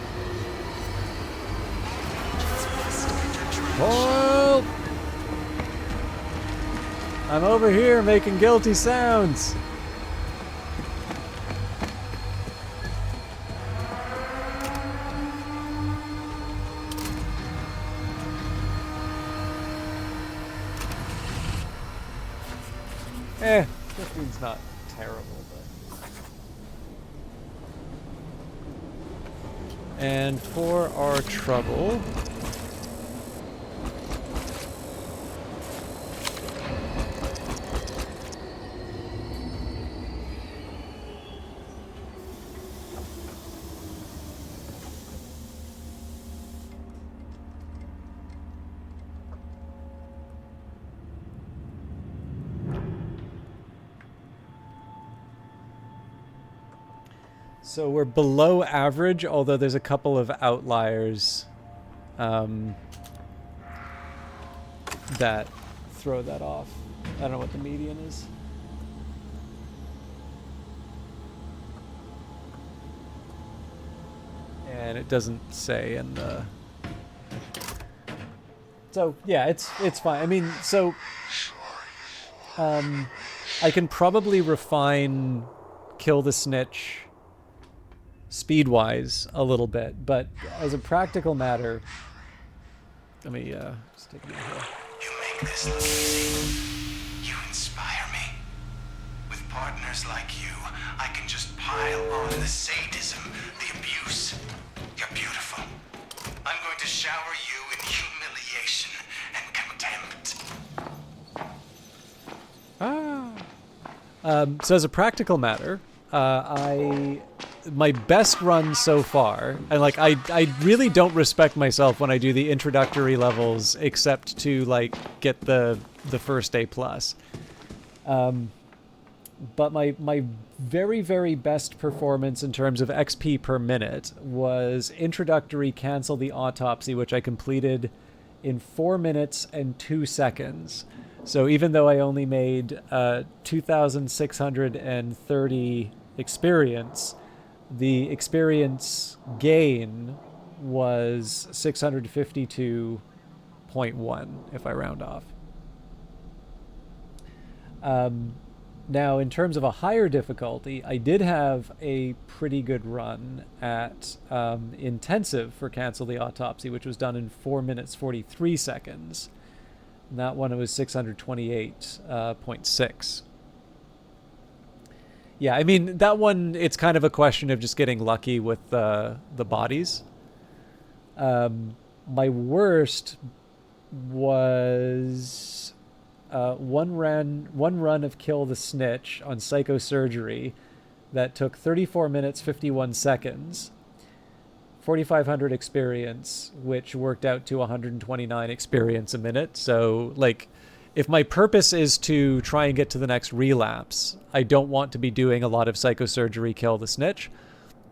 S1: Oh! I'm over here making guilty sounds. Eh, 15's not terrible, but... And for our trouble... So we're below average, although there's a couple of outliers that throw that off. I don't know what the median is. And it doesn't say in the... So, yeah, it's fine. I mean, so... I can probably refine Kill the Snitch speed-wise a little bit, but as a practical matter... Let me just take a minute here.
S2: You make this look easy. You inspire me. With partners like you, I can just pile on the sadism, the abuse. You're beautiful. I'm going to shower you in humiliation and contempt.
S1: So as a practical matter, my best run so far, and like I really don't respect myself when I do the introductory levels, except to like get the first A+. But my very, very best performance in terms of XP per minute was introductory Cancel the Autopsy, which I completed in 4 minutes and 2 seconds. So even though I only made 2,630 experience, the experience gain was 652.1 if I round off. Now, in terms of a higher difficulty, I did have a pretty good run at intensive for Cancel the Autopsy, which was done in 4 minutes 43 seconds. And that one was 628.6. Yeah, I mean, that one, it's kind of a question of just getting lucky with the bodies. My worst was one run of Kill the Snitch on Psychosurgery that took 34 minutes 51 seconds, 4,500 experience, which worked out to 129 experience a minute. So like, if my purpose is to try and get to the next relapse, I don't want to be doing a lot of Psychosurgery Kill the Snitch.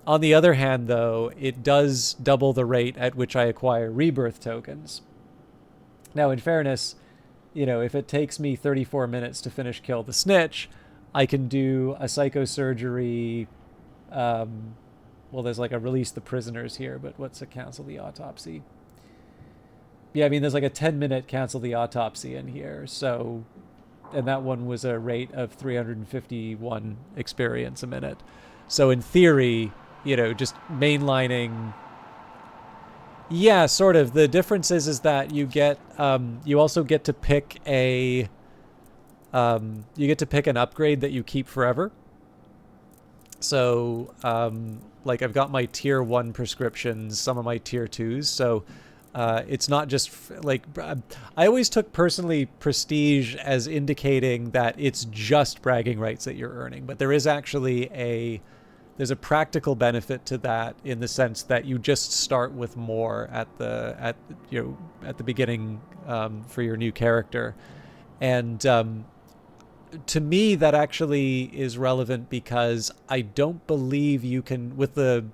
S1: On the other hand, though, it does double the rate at which I acquire rebirth tokens. Now, in fairness, you know, if it takes me 34 minutes to finish Kill the Snitch, I can do a Psychosurgery... well, there's like a Release the Prisoners here, but what's a Cancel the Autopsy? Yeah, I mean, there's like a 10-minute Cancel the Autopsy in here, so... And that one was a rate of 351 experience a minute. So in theory, you know, just mainlining... Yeah, sort of. The difference is that you get... you also get to pick a... you get to pick an upgrade that you keep forever. So, like, I've got my tier 1 prescriptions, some of my tier 2s, so... it's not just like I always took personally prestige as indicating that it's just bragging rights that you're earning, but there is actually there's a practical benefit to that in the sense that you just start with more at the beginning for your new character, and to me that actually is relevant because I don't believe you can with the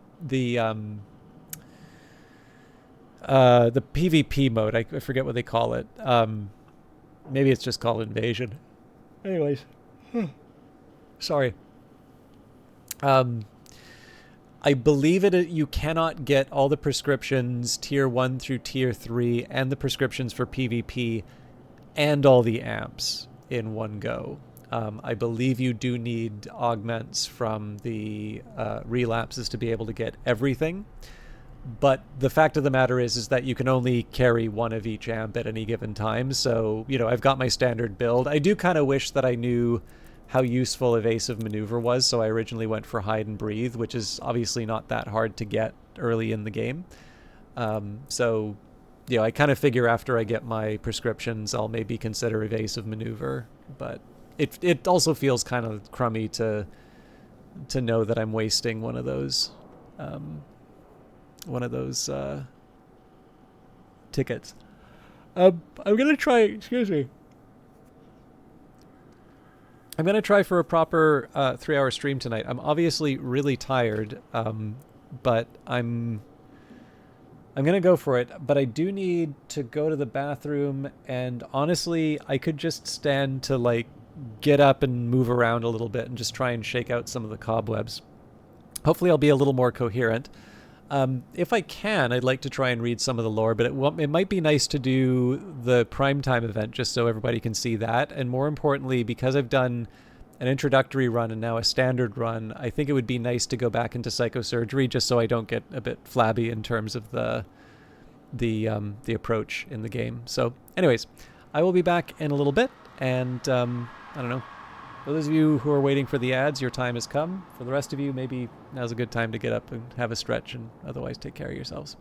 S1: PvP mode, I forget what they call it. Maybe it's just called Invasion. Anyways. Sorry. I believe you cannot get all the prescriptions tier 1 through tier 3 and the prescriptions for PvP and all the amps. in one go. I believe you do need augments from the relapses to be able to get everything. But the fact of the matter is that you can only carry one of each amp at any given time. So, I've got my standard build. I do kind of wish that I knew how useful evasive maneuver was, so I originally went for hide and breathe, which is obviously not that hard to get early in the game. So, I kind of figure after I get my prescriptions, I'll maybe consider evasive maneuver. But it also feels kind of crummy to know that I'm wasting one of those tickets. I'm gonna try. Excuse me. I'm gonna try for a proper 3-hour stream tonight. I'm obviously really tired, but I'm gonna go for it. But I do need to go to the bathroom, and honestly, I could just stand to like get up and move around a little bit and just try and shake out some of the cobwebs. Hopefully, I'll be a little more coherent. If I can, I'd like to try and read some of the lore, but it might be nice to do the primetime event just so everybody can see that. And more importantly, because I've done an introductory run and now a standard run, I think it would be nice to go back into psychosurgery just so I don't get a bit flabby in terms of the approach in the game. So anyways, I will be back in a little bit, and I don't know. For those of you who are waiting for the ads, your time has come. For the rest of you, maybe now's a good time to get up and have a stretch and otherwise take care of yourselves.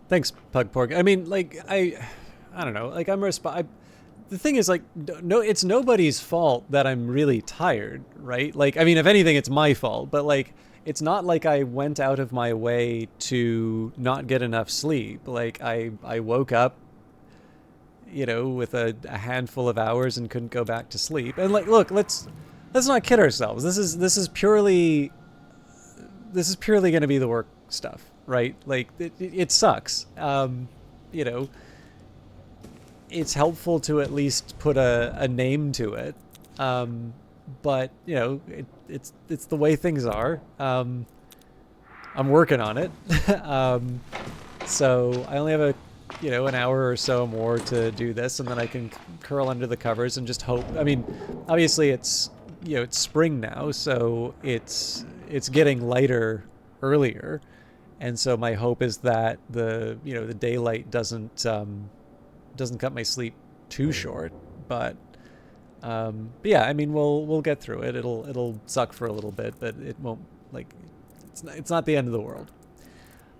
S1: Thanks, Pugporg. I mean, like, I don't know. Like, the thing is, like, no, it's nobody's fault that I'm really tired, right? Like, I mean, if anything, it's my fault. But like, it's not like I went out of my way to not get enough sleep. Like, I woke up, with a handful of hours and couldn't go back to sleep. And like, look, let's not kid ourselves. This is purely going to be the work stuff, right? Like, it sucks. It's helpful to at least put a name to it. But it's the way things are. I'm working on it. So I only have an hour or so more to do this, and then I can curl under the covers and just hope. I mean, obviously it's spring now, so it's getting lighter earlier, and so my hope is that the daylight doesn't cut my sleep too short. But yeah, I mean, we'll get through it. It'll suck for a little bit, but it won't, like, it's not the end of the world.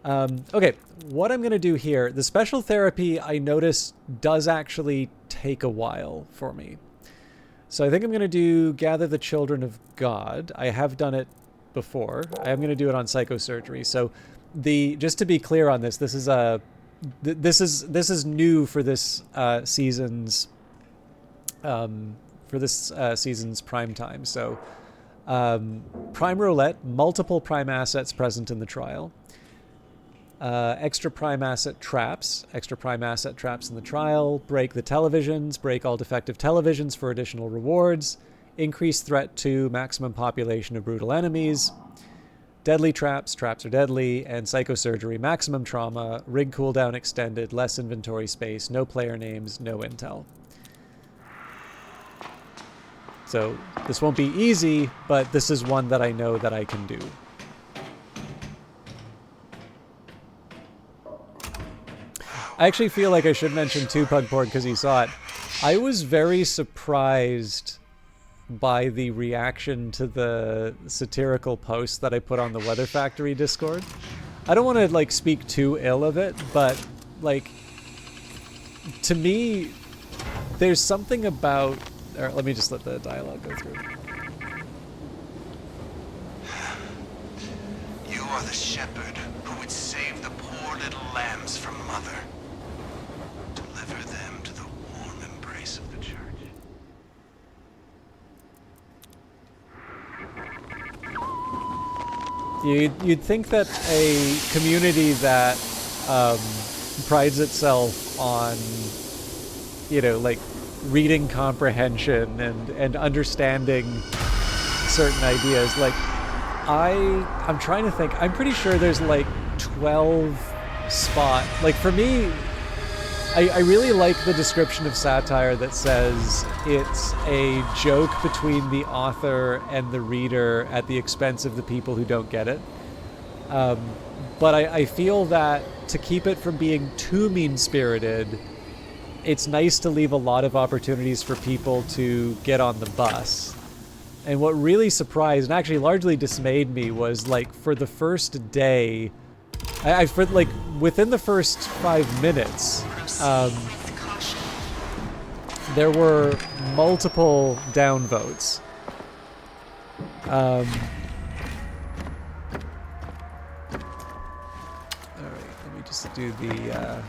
S1: Okay, what I'm going to do here, the special therapy I notice does actually take a while for me. So I think I'm going to do Gather the Children of God. I have done it before. I am going to do it on psychosurgery. So just to be clear on this, this is new for this season's prime time. So prime roulette, multiple prime assets present in the trial. Extra prime asset traps in the trial, break the televisions, break all defective televisions for additional rewards, increase threat to maximum population of brutal enemies, deadly traps are deadly, and psychosurgery, maximum trauma, rig cooldown extended, less inventory space, no player names, no intel. So this won't be easy, but this is one that I know that I can do. I actually feel like I should mention too, Pugport, because you saw it. I was very surprised by the reaction to the satirical post that I put on the Weather Factory Discord. I don't want to, like, speak too ill of it, but, like, to me, there's something about... Or let me just let the dialogue go through.
S2: You are the shepherd who would save the poor little lambs from mother. Deliver them to the warm embrace of the church.
S1: You'd think that a community that prides itself on, like, reading comprehension and understanding certain ideas, like, I'm trying to think. I'm pretty sure there's like 12 like, for me, I really like the description of satire that says it's a joke between the author and the reader at the expense of the people who don't get it. But I feel that to keep it from being too mean-spirited, it's nice to leave a lot of opportunities for people to get on the bus. And what really surprised and actually largely dismayed me was, like, for the first day, for like within the first 5 minutes, there were multiple downvotes. All right, let me just do the.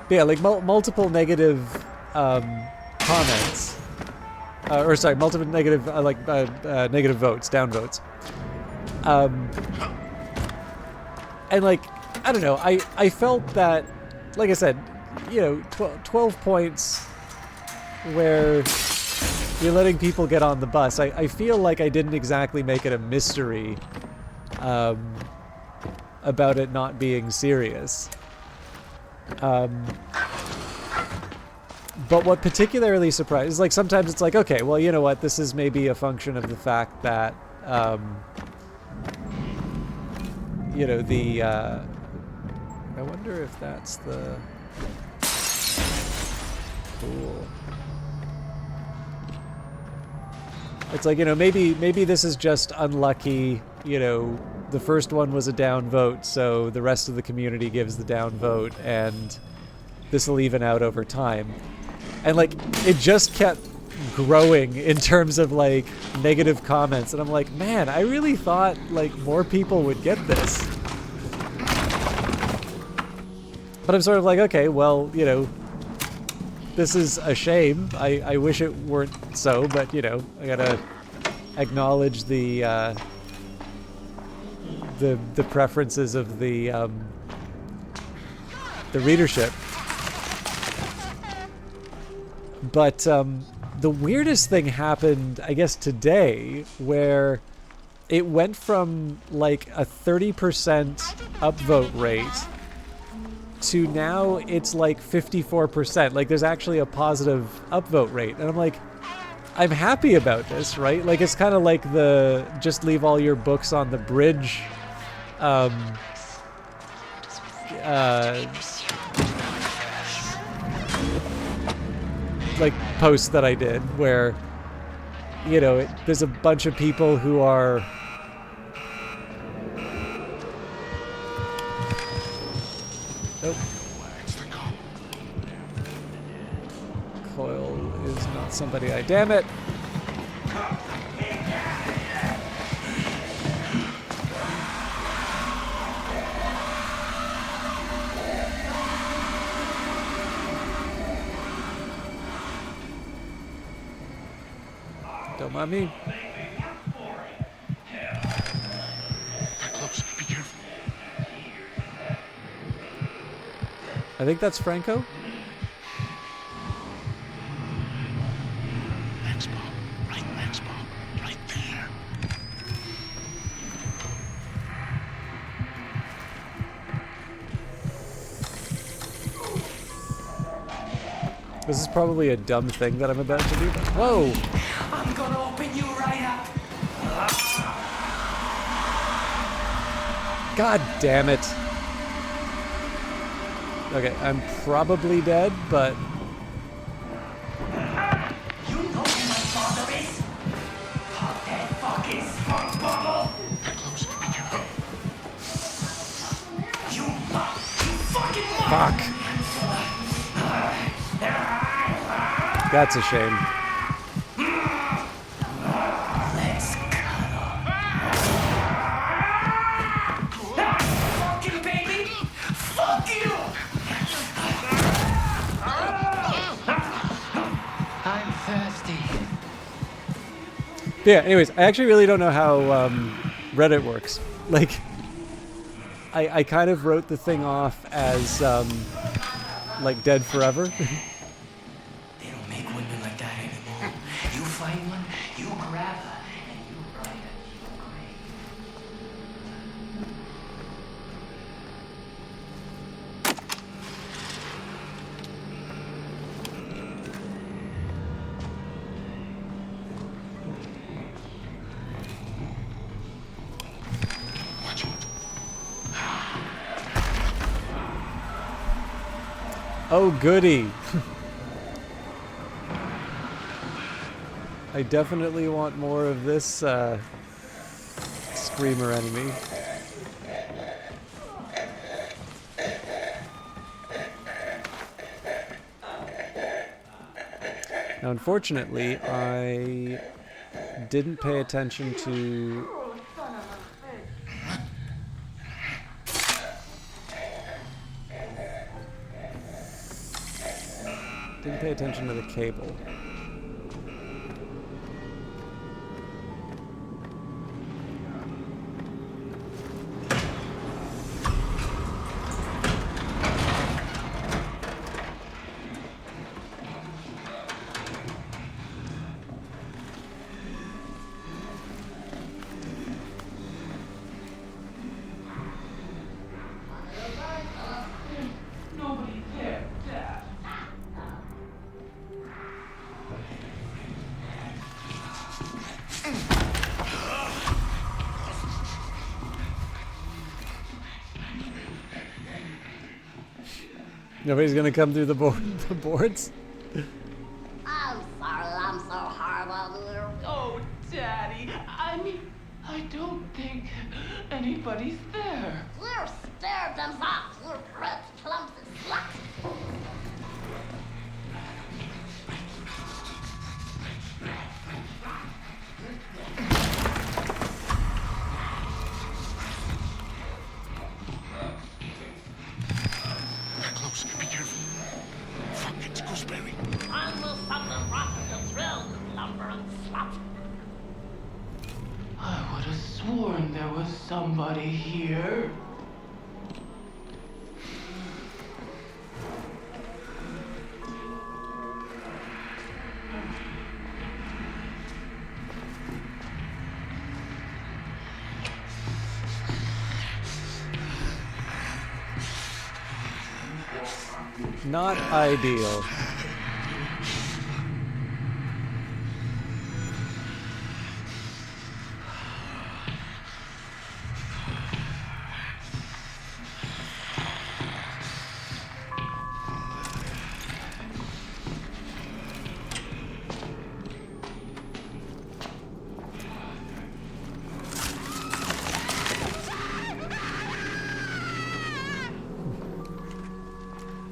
S1: Yeah, like multiple negative comments, multiple negative negative votes, downvotes, and, like, I don't know, I felt that, like I said, 12 points where you're letting people get on the bus. I feel like I didn't exactly make it a mystery about it not being serious. But what particularly surprised is, like, sometimes it's like, okay, well, you know what, this is maybe a function of the fact that, I wonder if that's the... Cool. It's like, maybe this is just unlucky, the first one was a down vote, so the rest of the community gives the down vote, and this will even out over time. And, like, it just kept growing in terms of, like, negative comments, and I'm like, man, I really thought, like, more people would get this. But I'm sort of like, okay, well, this is a shame. I wish it weren't so, but, I gotta acknowledge the preferences of the the readership. But the weirdest thing happened, I guess, today, where it went from like a 30% upvote rate to now it's like 54%. Like there's actually a positive upvote rate. And I'm like, I'm happy about this, right? Like it's kind of like the just leave all your books on the bridge like post that I did where, you know, there's a bunch of people who are Coil is not somebody I damn it. Don't mind me.
S2: They're close. Be careful.
S1: I think that's Franco.
S2: Max bomb. Right, Max bomb. Right there.
S1: This is probably a dumb thing that I'm about to do. But whoa!
S4: I'm gonna open you right up.
S1: God damn it. Okay, I'm probably dead, but
S4: You know who my father is? Pop that fucking skunk bubble.
S2: They're close. Be careful.
S4: You fucking
S1: fuck. That's a shame.
S4: Let's cuddle. Fucking baby. Fuck you. I'm thirsty.
S1: Yeah, anyways, I actually really don't know how Reddit works. Like, I kind of wrote the thing off as, like, dead forever.
S4: They don't make women like that anymore. You find one, you grab her, and you ride her to your grave.
S2: Watch out.
S1: Oh, goody. I definitely want more of this screamer enemy. Now, unfortunately, I didn't pay attention to... Didn't pay attention to the cable.
S4: Nobody cares, Dad.
S1: Nobody's gonna come through the boards?
S5: I'm sorry, I'm so horrible.
S4: Oh, Daddy, I mean, I don't think anybody's there.
S5: You're scared them off, you red clumsy slut.
S2: They're close. Be careful. Fuck, it's Gooseberry.
S5: I will something rotten to thrill, you lumbering slut.
S4: I would have sworn there was somebody here.
S1: Not ideal.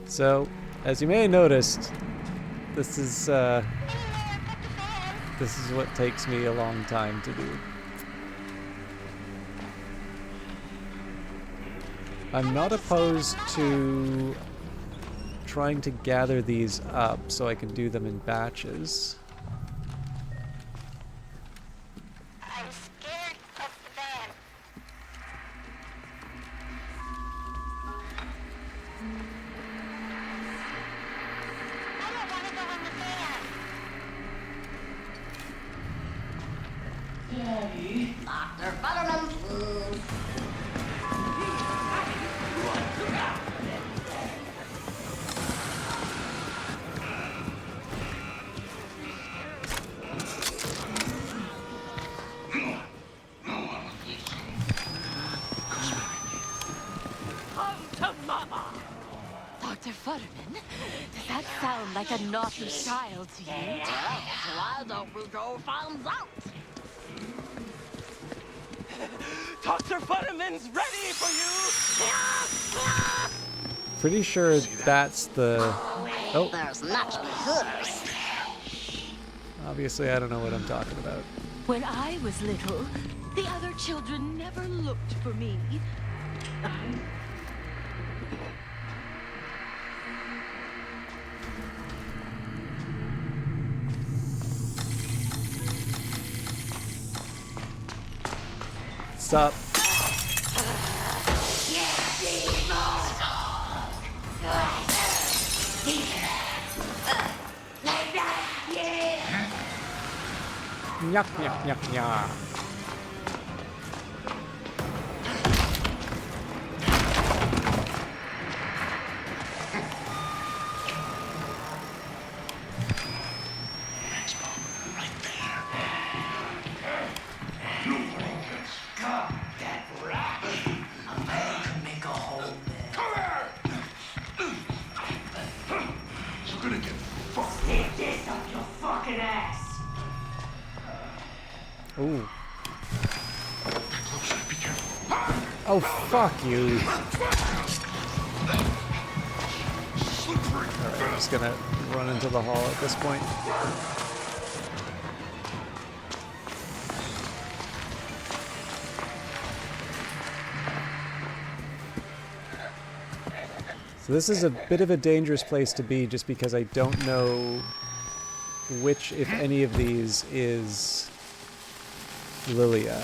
S1: So, as you may have noticed, this is what takes me a long time to do. I'm not opposed to trying to gather these up so I can do them in batches.
S5: I'm scared of the van. I don't want to go in the van.
S4: Daddy.
S3: Dr. Butterman, please.
S5: Come to Mama.
S6: Dr. Futterman, does that sound like a naughty child to you?
S5: Well, so I don't we go finds out. Dr. Futterman's ready for you.
S1: Pretty sure that's the... Oh,
S3: There's much worse.
S1: obviously I don't know what I'm talking about.
S6: When I was little, the other children never looked for me.
S1: Sup? Yuck, yuck, yuck, yuck.
S4: God, that rat. A man can make a whole man.
S7: You're gonna get fucked.
S4: Stick this up your fucking ass.
S1: Ooh.
S7: Closer, be careful.
S1: Oh, fuck you.
S7: Slippery.
S1: Alright, I'm just gonna run into the hall at this point. So this is a bit of a dangerous place to be just because I don't know which, if any of these, is Lilia.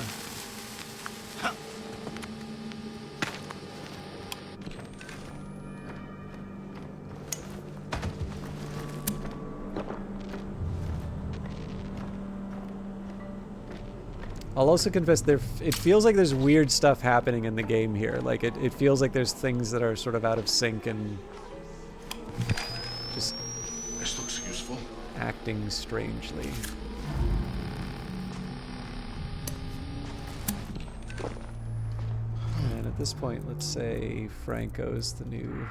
S1: I'll also confess, it feels like there's weird stuff happening in the game here. Like, it feels like there's things that are sort of out of sync and just
S7: This looks useful.
S1: acting strangely. And at this point, let's say Franco's the new...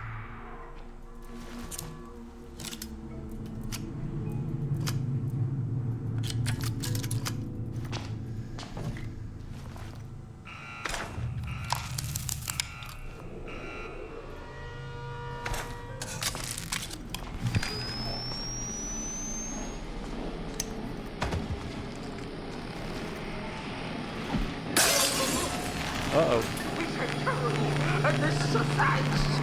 S1: Uh-oh.
S5: And this suffice.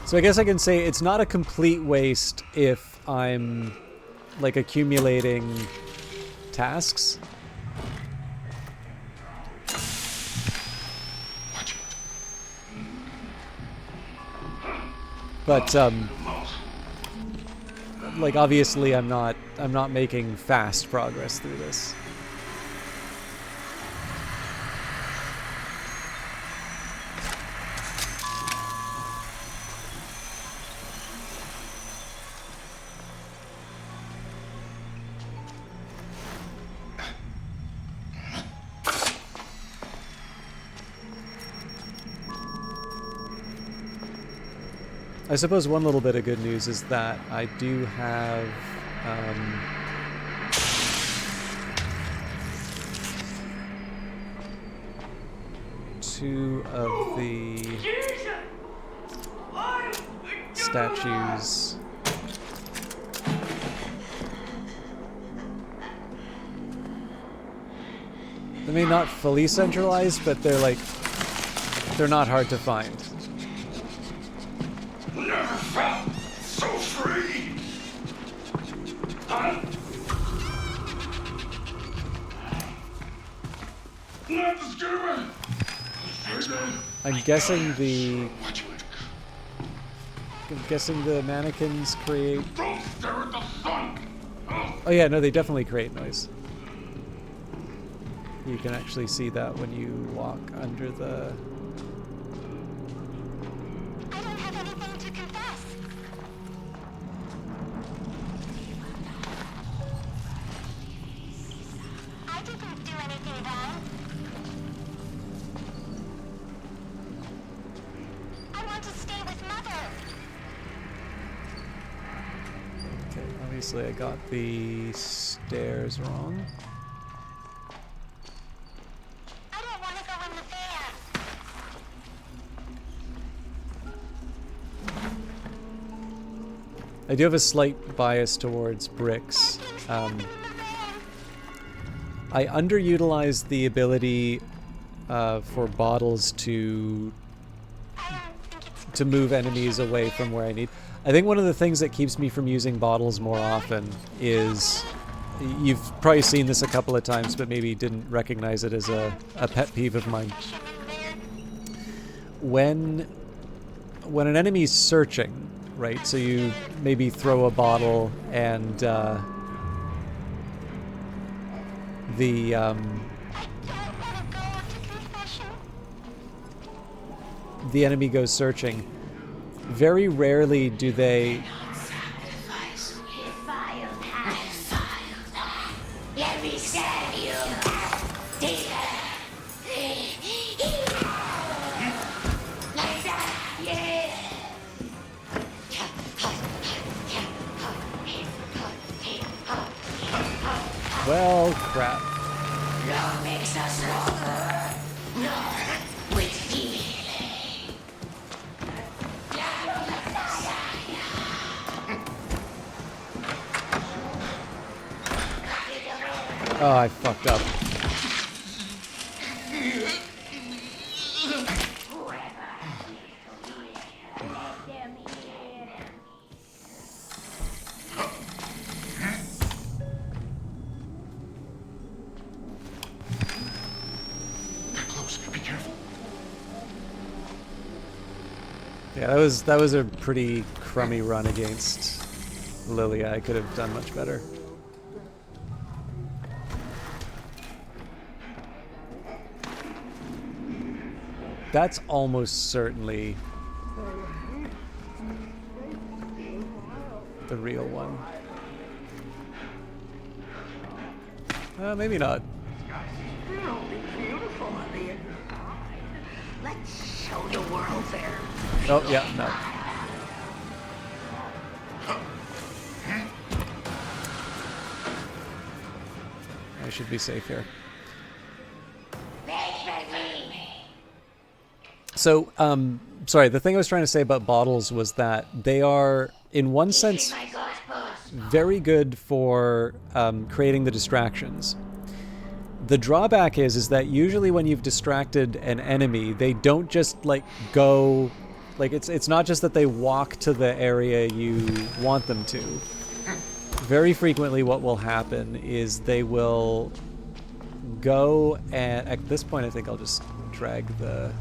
S1: So I guess I can say it's not a complete waste if I'm, like, accumulating tasks. like obviously I'm not making fast progress through this. I suppose one little bit of good news is that I do have two of the statues. I mean, not fully centralized, but they're like, they're not hard to find.
S7: So free! Huh? Not the skipper!
S1: I'm guessing the mannequins create...
S7: Don't stare at the sun!
S1: Oh yeah, no, they definitely create noise. You can actually see that when you walk under the...
S8: I don't have anything to confess. I didn't do anything wrong. I want to stay with Mother.
S1: Okay, obviously I got the stairs wrong.
S8: I don't want to go in the van.
S1: I do have a slight bias towards bricks. I underutilized the ability for bottles to move enemies away from where I need. I think one of the things that keeps me from using bottles more often is, you've probably seen this a couple of times, but maybe didn't recognize it as a pet peeve of mine. When an enemy's searching, right? So you maybe throw a bottle and the enemy goes searching. Very rarely do they...
S8: Let me stab you. Like that, yeah.
S1: Well, crap.
S8: Love makes us stronger. Love with feeling.
S1: Oh, I fucked up.
S7: Get close. Be careful.
S1: Yeah, that was a pretty crummy run against Lilia. I could have done much better. That's almost certainly the real one. Maybe not.
S3: You're only beautiful on the inside. Let's show the world there.
S1: Oh, yeah, no. I should be safe here. So, sorry, the thing I was trying to say about bottles was that they are, in one sense, very good for creating the distractions. The drawback is that usually when you've distracted an enemy, they don't just, like, go... Like, it's not just that they walk to the area you want them to. Very frequently what will happen is they will go and... At this point, I think I'll just drag the...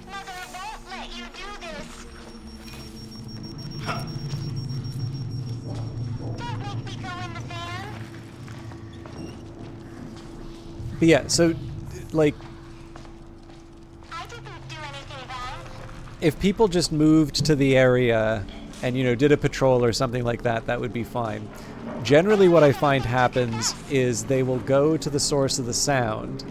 S8: Mother won't let you do this.
S1: But yeah, so like
S3: I didn't do anything wrong.
S1: if people just moved to the area and, you know, did a patrol or something like that, that would be fine. Generally what I find happens is they will go to the source of the sound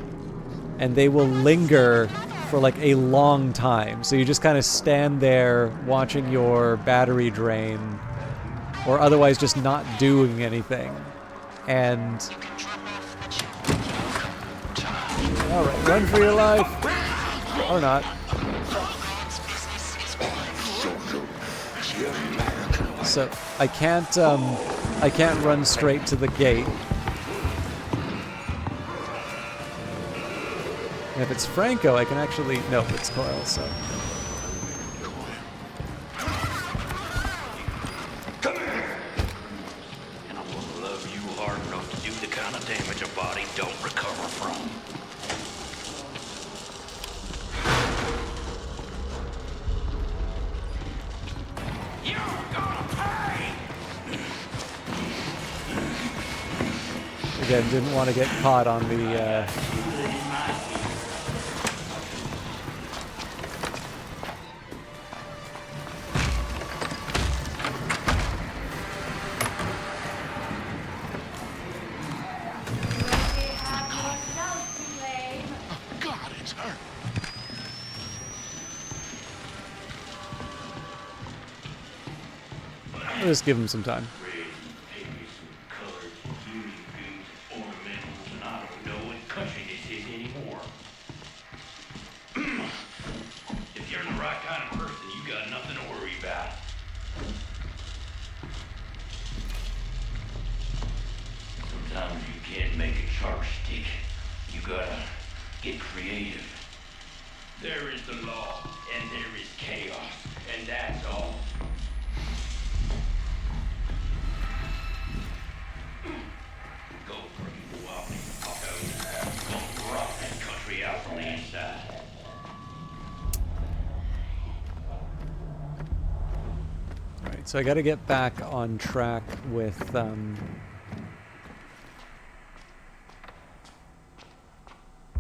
S1: and they will linger for like a long time. So you just kind of stand there watching your battery drain or otherwise just not doing anything. And all right, run for your life or not. So I can't run straight to the gate. And if it's Franco, I can actually... No, it's Coyle, so...
S7: Come here!
S4: And I'm gonna love you hard enough to do the kind of damage a body don't recover from. You're gonna pay!
S1: Again, didn't want to get caught on the...
S7: God, it's her.
S1: I'll just give him some time.
S4: If you're the right kind of person, you got nothing to worry about. Sometimes you can't make a chopstick. You gotta get creative. There is the law, and there is chaos, and that's all. Go for it, go out and pop out. Gonna rock that country out from the inside.
S1: Alright, so I gotta get back on track with,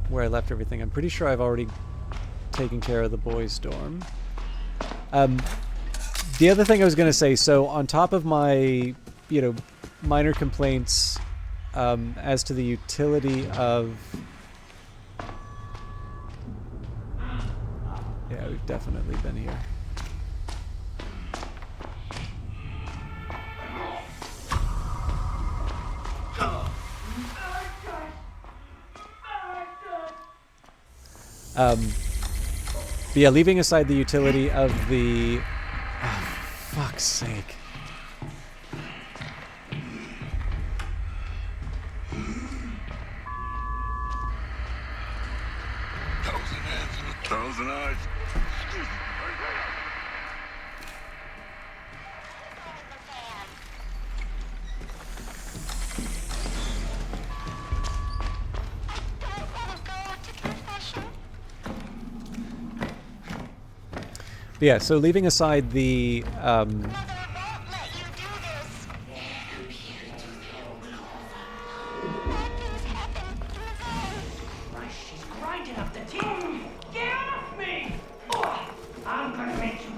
S1: where I left everything. I'm pretty sure I've already taken care of the boys' dorm. The other thing I was gonna say, so on top of my, you know, minor complaints as to the utility of... Yeah, we've definitely been here. But yeah, leaving aside the utility of the... Oh, fuck's sake.
S7: Thousand hands and a thousand eyes. Excuse me.
S1: But yeah, so leaving aside the...
S4: She's grinding up the teeth. Get off me! Oh, I'm gonna make you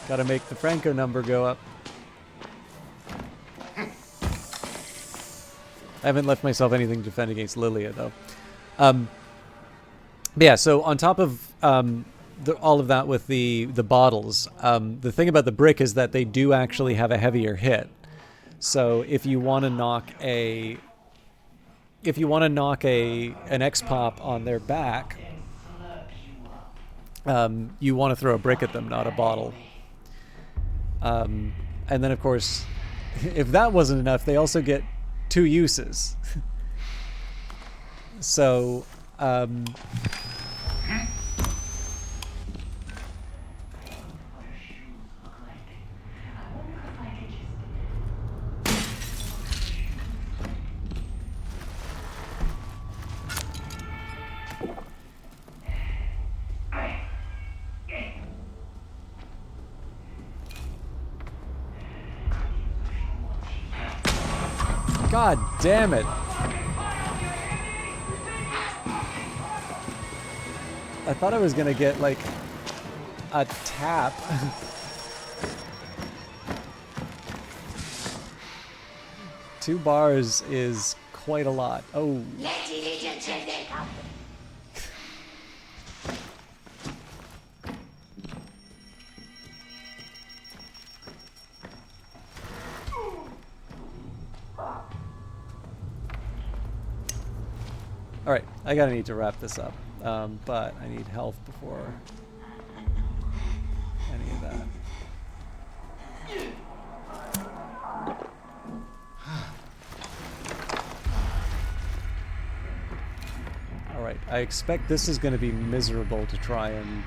S1: Gotta make the Franco number go up. I haven't left myself anything to defend against Lilia, though. But yeah, so on top of all of that with the bottles, the thing about the brick is that they do actually have a heavier hit. So if you want to knock an X-pop on their back, you want to throw a brick at them, not a bottle. And then, of course, if that wasn't enough, they also get 2 uses. So, God damn it. I thought I was gonna get, like, a tap. 2 bars is quite a lot. Oh. Alright, I gotta need to wrap this up. But I need health before any of that. Alright, I expect this is gonna be miserable to try and...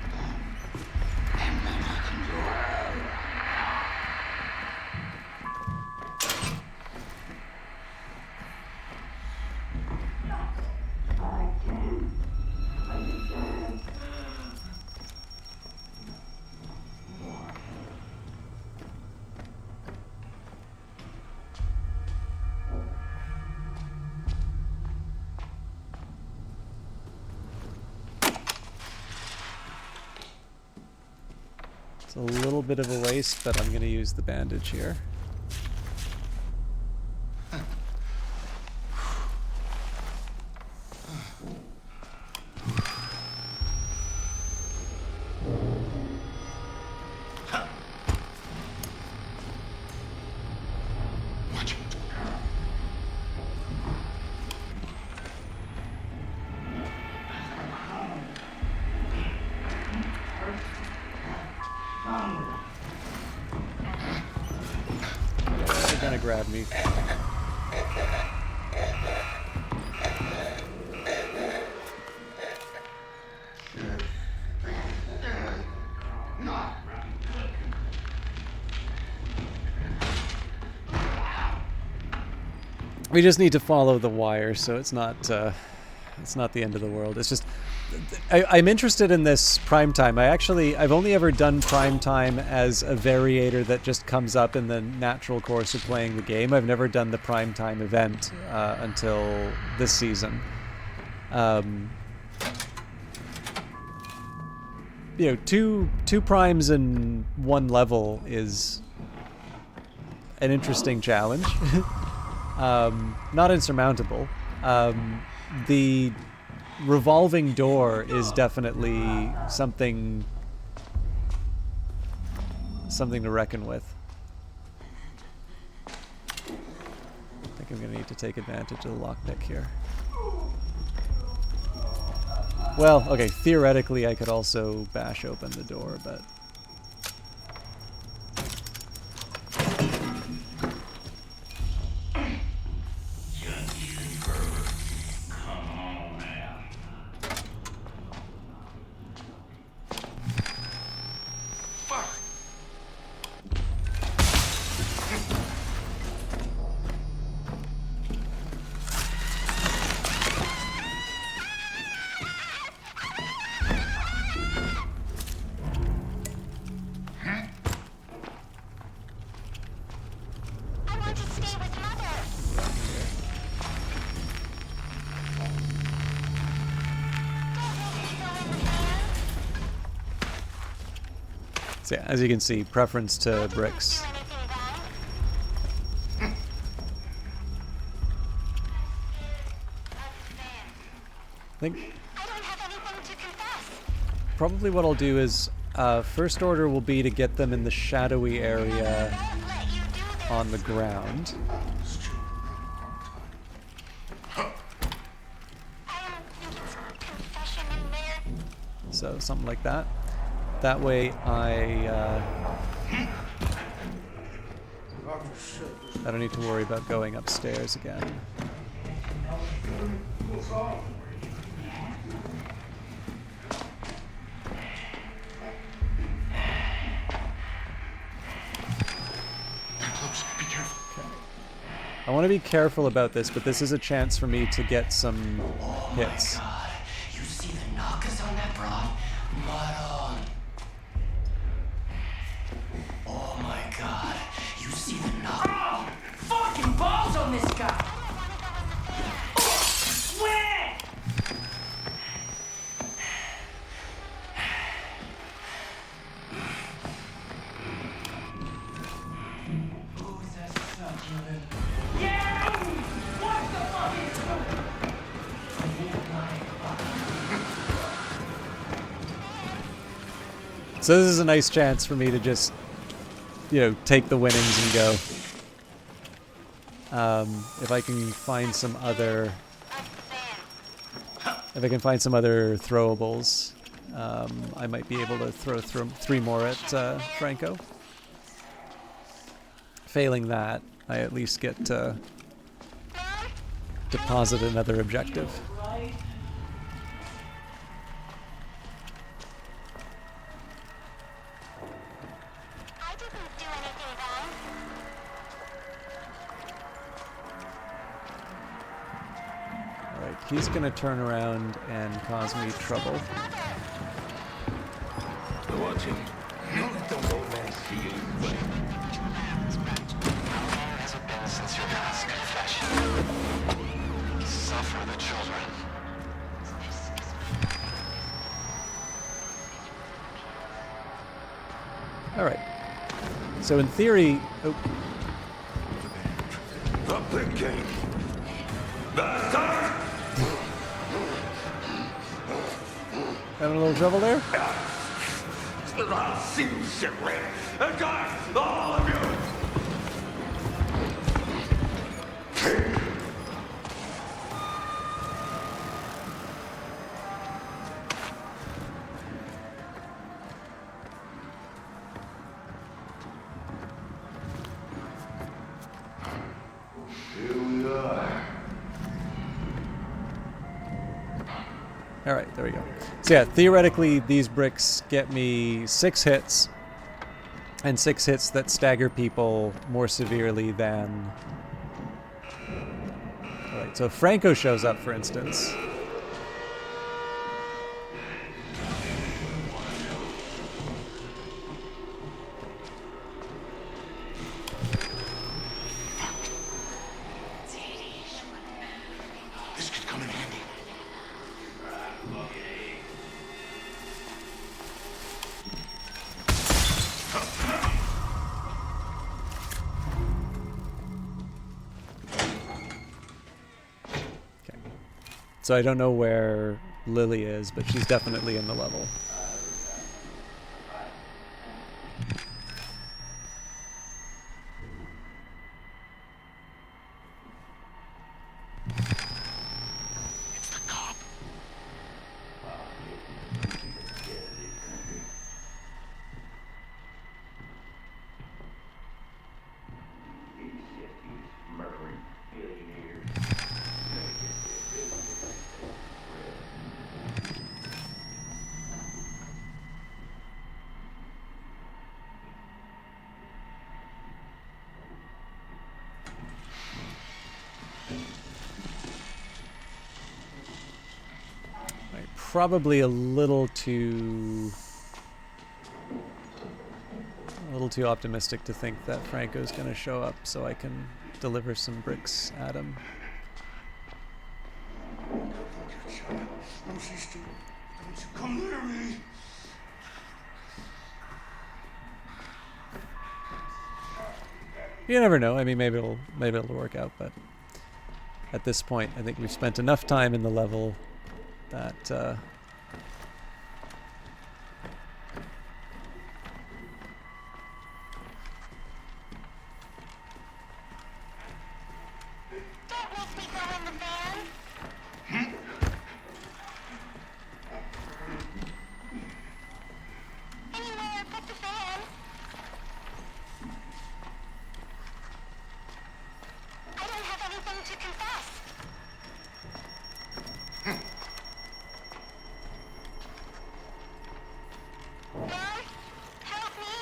S1: It's a little bit of a waste, but I'm going to use the bandage here. They're gonna grab me. We just need to follow the wire, so it's not the end of the world. It's just I'm interested in this prime time. I've only ever done prime time as a variator that just comes up in the natural course of playing the game. I've never done the prime time event until this season. You know, two primes in one level is an interesting challenge. Not insurmountable. The revolving door is definitely something to reckon with. I think I'm gonna need to take advantage of the lockpick here. Well, okay, theoretically I could also bash open the door, but... So yeah, as you can see, preference to bricks. I think probably what I'll do is first order will be to get them in the shadowy area on the ground. So something like that. That way I don't need to worry about going upstairs again. I want to be careful about this, but this is a chance for me to get some hits.
S8: Oh my god, you see the knockers on that broad? Mud on. Oh my god, you see the knock? Oh, fucking balls on this guy!
S1: So this is a nice chance for me to just, take the winnings and go. If I can find some other... If I can find some other throwables, I might be able to throw 3 more at Franco. Failing that, I at least get to deposit another objective. Alright, he's gonna turn around and cause me trouble.
S7: They're watching.
S2: How long has it been since your last confession? Suffer the children.
S1: Alright. So in theory... Oh,
S7: Up the gate. Bastard!
S1: having a little trouble there?
S7: I'll see you, shipwreck. And die, all of you! Here we are.
S1: Alright, there we go. So yeah, theoretically these bricks get me 6 hits, and 6 hits that stagger people more severely than... Alright, so if Franco shows up, for instance...
S2: This could come in handy.
S1: Okay. So I don't know where Lily is, but she's definitely in the level.
S2: It's the cop.
S1: Right, probably a little too optimistic to think that Franco's going to show up so I can deliver some bricks at him.
S7: Don't you come near me.
S1: You never know. I mean, maybe it'll work out, but at this point, I think we've spent enough time in the level that
S5: Don't make me go in the van. Anywhere but the van. I don't have anything to confess. Mom, help me.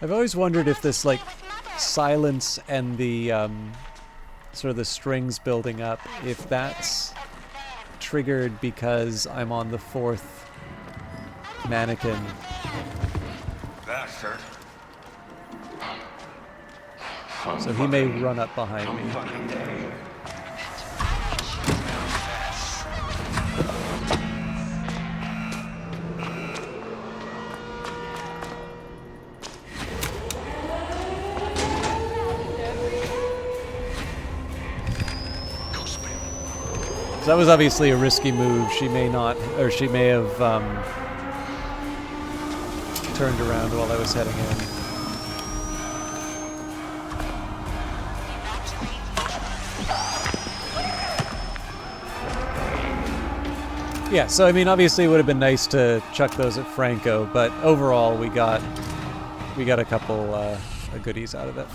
S1: I've always wondered if this like silence and the sort of the strings building up, if that's triggered because I'm on the 4th mannequin.
S7: Bastard.
S1: So he may run up behind me.
S7: Fucking day.
S2: Go spin.
S1: So that was obviously a risky move. She may not, or she may have turned around while I was heading in. Yeah, so I mean, obviously it would have been nice to chuck those at Franco, but overall we got a couple goodies out of it.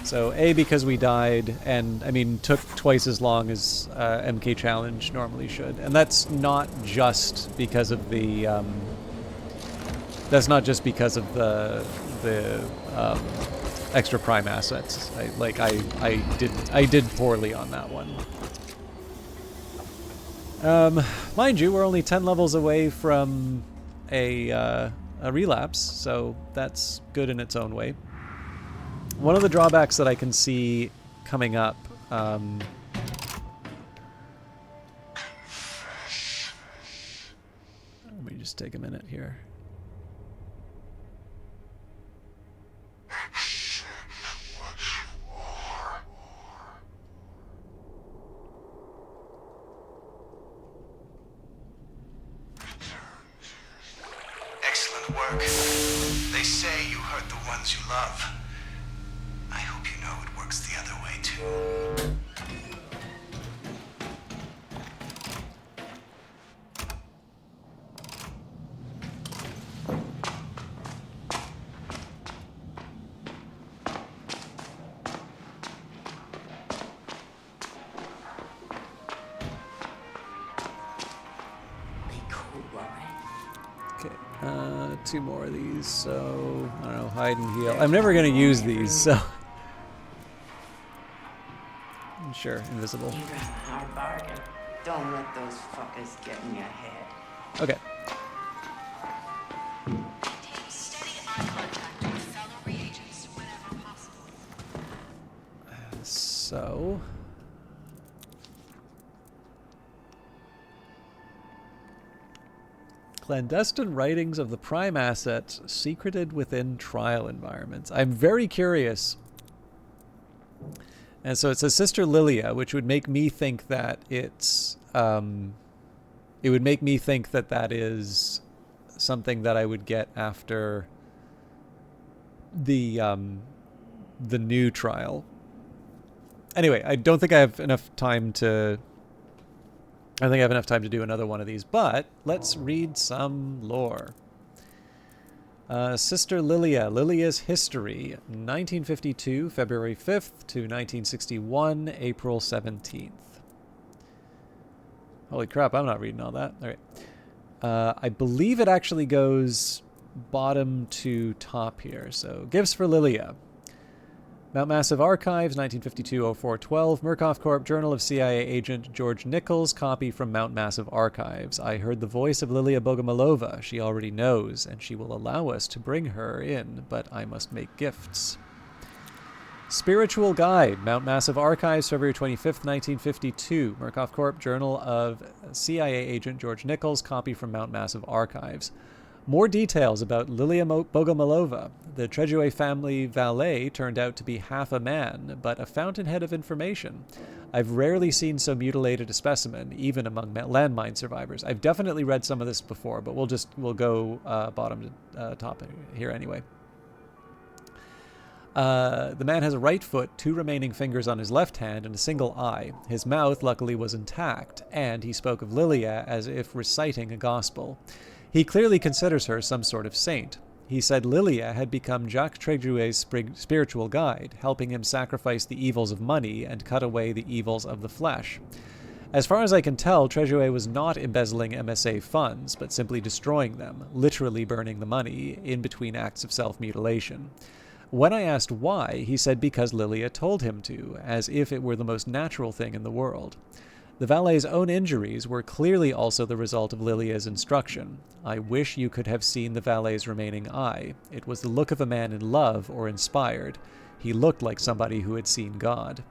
S1: So A, because we died, and I mean took twice as long as MK Challenge normally should, and that's not just because of the extra prime assets. I did poorly on that one. Mind you, we're only 10 levels away from a relapse, so that's good in its own way. One of the drawbacks that I can see coming up, let me just take a minute here.
S2: Excellent work. They say you hurt the ones you love. I hope you know it works the other way, too.
S1: Okay, 2 more of these, so, I don't know, hide and heal. I'm never going to use these, so... Sure, invisible.
S8: You got a hard bargain. Don't let those fuckers get in your head.
S1: Okay.
S6: Take steady eye contact with fellow reagents whenever possible.
S1: So... Clandestine writings of the prime assets secreted within trial environments. I'm very curious. And so it says Sister Lilia, which would make me think that it's... it would make me think that that is something that I would get after the new trial. Anyway, I don't think I have enough time to... I don't think I have enough time to do another one of these, but let's read some lore. Sister Lilia, Lilia's history, 1952, February 5th to 1961, April 17th. Holy crap, I'm not reading all that. All right. I believe it actually goes bottom to top here. So, gifts for Lilia. Mount Massive Archives, 1952-04-12, Murkoff Corp, Journal of CIA Agent George Nichols, copy from Mount Massive Archives. I heard the voice of Lilia Bogomolova. She already knows, and she will allow us to bring her in, but I must make gifts. Spiritual Guide, Mount Massive Archives, February 25th, 1952, Murkoff Corp, Journal of CIA Agent George Nichols, copy from Mount Massive Archives. More details about Lilia Bogomolova. The Tredue family valet turned out to be half a man, but a fountainhead of information. I've rarely seen so mutilated a specimen, even among landmine survivors. I've definitely read some of this before, but we'll go bottom to top here anyway. The man has a right foot, 2 remaining fingers on his left hand, and a single eye. His mouth, luckily, was intact, and he spoke of Lilia as if reciting a gospel. He clearly considers her some sort of saint. He said Lilia had become Jacques Tréguet's spiritual guide, helping him sacrifice the evils of money and cut away the evils of the flesh. As far as I can tell, Tréguet was not embezzling MSA funds, but simply destroying them, literally burning the money, in between acts of self-mutilation. When I asked why, he said because Lilia told him to, as if it were the most natural thing in the world. The valet's own injuries were clearly also the result of Lilia's instruction. I wish you could have seen the valet's remaining eye. It was the look of a man in love or inspired. He looked like somebody who had seen God.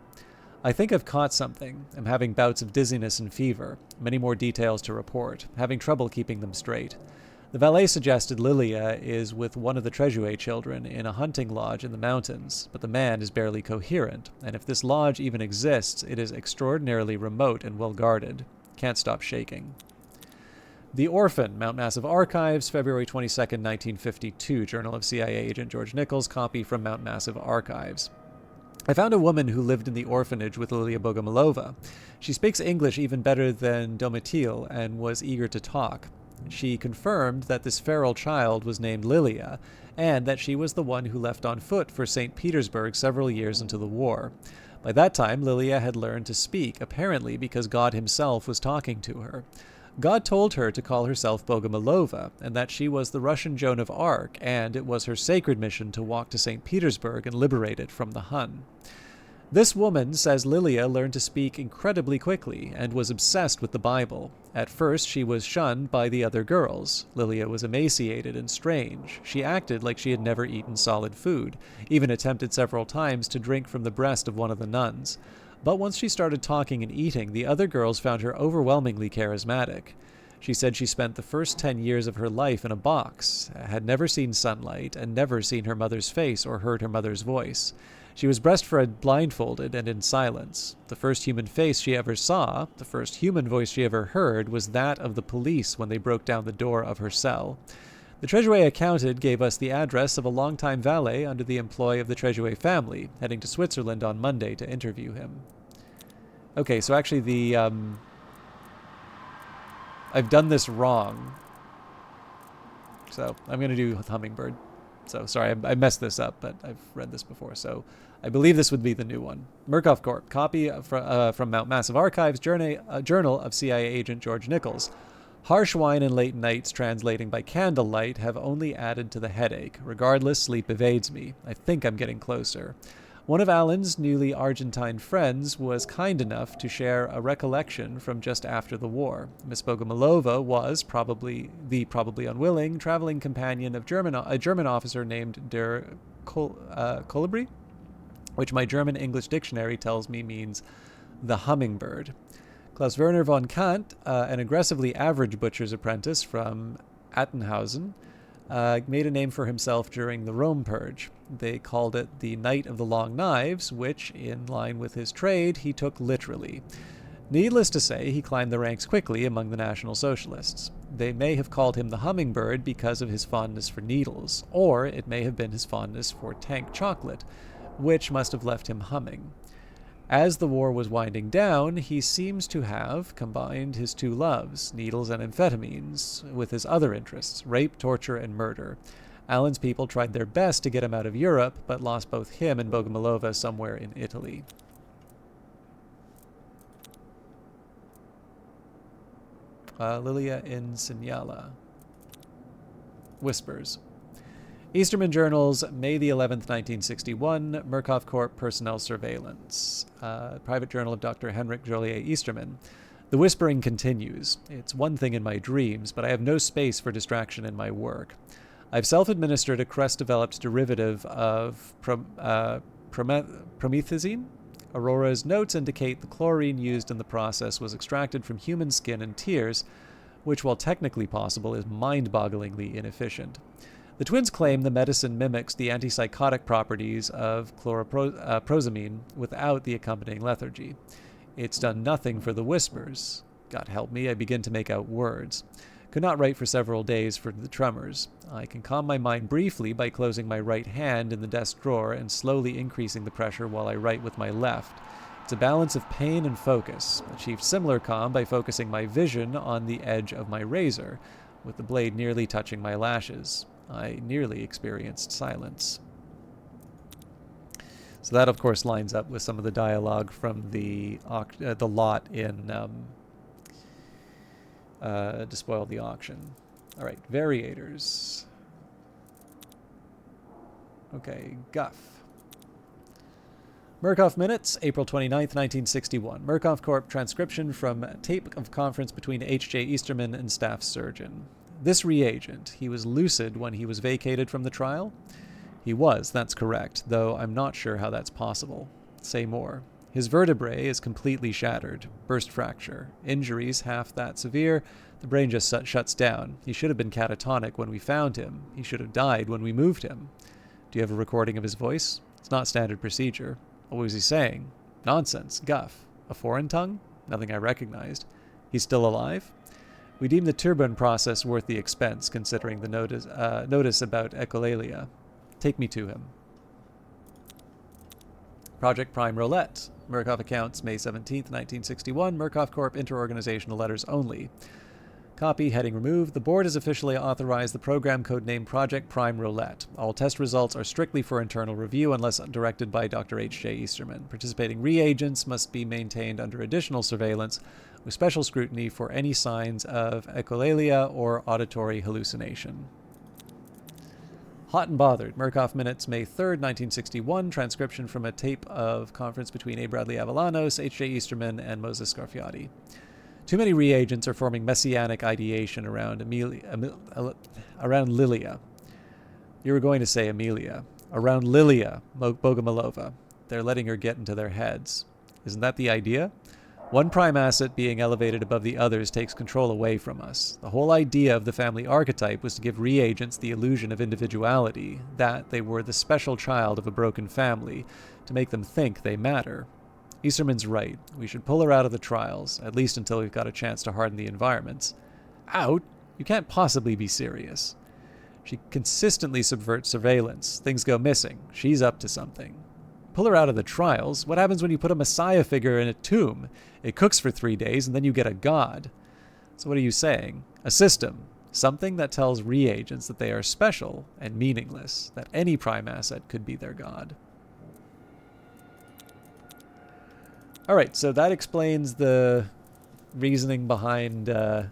S1: I think I've caught something. I'm having bouts of dizziness and fever. Many more details to report. Having trouble keeping them straight. The valet suggested Lilia is with one of the Treasuet children in a hunting lodge in the mountains, but the man is barely coherent, and if this lodge even exists, it is extraordinarily remote and well guarded. Can't stop shaking. The Orphan, Mount Massive Archives, February 22nd, 1952, Journal of CIA Agent George Nichols, copy from Mount Massive Archives. I found a woman who lived in the orphanage with Lilia Bogomolova. She speaks English even better than Domitil and was eager to talk. She confirmed that this feral child was named Lilia, and that she was the one who left on foot for St. Petersburg several years into the war. By that time, Lilia had learned to speak, apparently because God himself was talking to her. God told her to call herself Bogomolova, and that she was the Russian Joan of Arc, and it was her sacred mission to walk to St. Petersburg and liberate it from the Hun. This woman says Lilia learned to speak incredibly quickly and was obsessed with the Bible. At first, she was shunned by the other girls. Lilia was emaciated and strange. She acted like she had never eaten solid food, even attempted several times to drink from the breast of one of the nuns. But once she started talking and eating, the other girls found her overwhelmingly charismatic. She said she spent the first 10 years of her life in a box, had never seen sunlight, and never seen her mother's face or heard her mother's voice. She was breastfed blindfolded and in silence. The first human face she ever saw, the first human voice she ever heard, was that of the police when they broke down the door of her cell. The Treasuet accountant gave us the address of a longtime valet under the employ of the Treasuet family, heading to Switzerland on Monday to interview him. Okay, so actually I've done this wrong. So I'm going to do Hummingbird. So sorry, I messed this up, but I've read this before. So I believe this would be the new one. Murkoff Corp. Copy from Mount Massive Archives, Journal of CIA Agent George Nichols. Harsh wine and late nights translating by candlelight have only added to the headache. Regardless, sleep evades me. I think I'm getting closer. One of Alan's newly Argentine friends was kind enough to share a recollection from just after the war. Miss Bogomolova was probably unwilling traveling companion of a German officer named Der Kolibri, which my German-English dictionary tells me means the hummingbird. Klaus Werner von Kant, an aggressively average butcher's apprentice from Attenhausen, made a name for himself during the Rome Purge. They called it the Night of the Long Knives, which, in line with his trade, he took literally. Needless to say, he climbed the ranks quickly among the National Socialists. They may have called him the Hummingbird because of his fondness for needles, or it may have been his fondness for tank chocolate, which must have left him humming. As the war was winding down, he seems to have combined his two loves, needles and amphetamines, with his other interests, rape, torture, and murder. Alan's people tried their best to get him out of Europe, but lost both him and Bogomolova somewhere in Italy. Lilia in Signala. Whispers. Easterman Journals, May the 11th, 1961, Murkoff Corp. Personnel Surveillance. Private Journal of Dr. Henrik Joliet Easterman. The whispering continues. It's one thing in my dreams, but I have no space for distraction in my work. I've self-administered a Crest-developed derivative of promethazine. Aurora's notes indicate the chlorine used in the process was extracted from human skin and tears, which, while technically possible, is mind-bogglingly inefficient. The twins claim the medicine mimics the antipsychotic properties of chlorprozamine without the accompanying lethargy. It's done nothing for the whispers. God help me, I begin to make out words. Could not write for several days for the tremors. I can calm my mind briefly by closing my right hand in the desk drawer and slowly increasing the pressure while I write with my left. It's a balance of pain and focus. Achieved similar calm by focusing my vision on the edge of my razor, with the blade nearly touching my lashes. I nearly experienced silence. So that, of course, lines up with some of the dialogue from the lot in Despoil the Auction. All right, variators. Okay, Guff. Murkoff Minutes, April 29th, 1961. Murkoff Corp. Transcription from tape of conference between H.J. Easterman and staff surgeon. This reagent, he was lucid when he was vacated from the trial? He was, that's correct, though I'm not sure how that's possible. Say more. His vertebrae is completely shattered, burst fracture. Injuries half that severe. The brain just shuts down. He should have been catatonic when we found him. He should have died when we moved him. Do you have a recording of his voice? It's not standard procedure. What was he saying? Nonsense. Guff. A foreign tongue? Nothing I recognized. He's still alive? We deem the turbine process worth the expense, considering the notice about echolalia. Take me to him. Project Prime Roulette. Murkoff accounts, May 17th, 1961. Murkoff Corp. Interorganizational letters only. Copy, heading removed. The board has officially authorized the program codenamed Project Prime Roulette. All test results are strictly for internal review unless directed by Dr. H.J. Easterman. Participating reagents must be maintained under additional surveillance with special scrutiny for any signs of echolalia or auditory hallucination. Hot and Bothered. Murkoff Minutes, May 3rd, 1961. Transcription from a tape of conference between A. Bradley Avalanos, H.J. Easterman, and Moses Scarfiati. Too many reagents are forming messianic ideation around Lilia. You were going to say Amelia. Around Lilia Bogomolova. They're letting her get into their heads. Isn't that the idea? One prime asset being elevated above the others takes control away from us. The whole idea of the family archetype was to give reagents the illusion of individuality, that they were the special child of a broken family, to make them think they matter. Easterman's right. We should pull her out of the trials, at least until we've got a chance to harden the environments. Out? You can't possibly be serious. She consistently subverts surveillance. Things go missing. She's up to something. Pull her out of the trials? What happens when you put a messiah figure in a tomb? It cooks for 3 days, and then you get a god. So what are you saying? A system. Something that tells reagents that they are special and meaningless, that any prime asset could be their god. All right, so that explains the reasoning behind the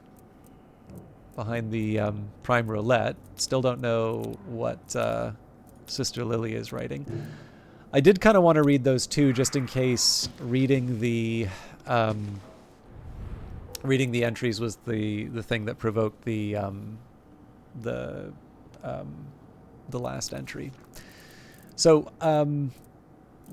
S1: Prime Roulette. Still don't know what Sister Lily is writing. I did kind of want to read those two, just in case reading the entries was the thing that provoked the last entry. So.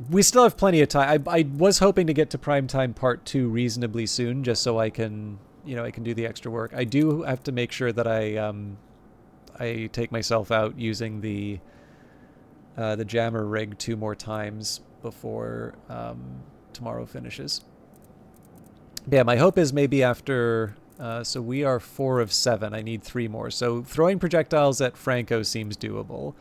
S1: We still have plenty of time. I was hoping to get to Primetime Part 2 reasonably soon, just so I can do the extra work. I do have to make sure that I take myself out using the jammer rig 2 more times before tomorrow finishes. But yeah, my hope is maybe after... so we are 4 of 7. I need 3 more. So throwing projectiles at Franco seems doable,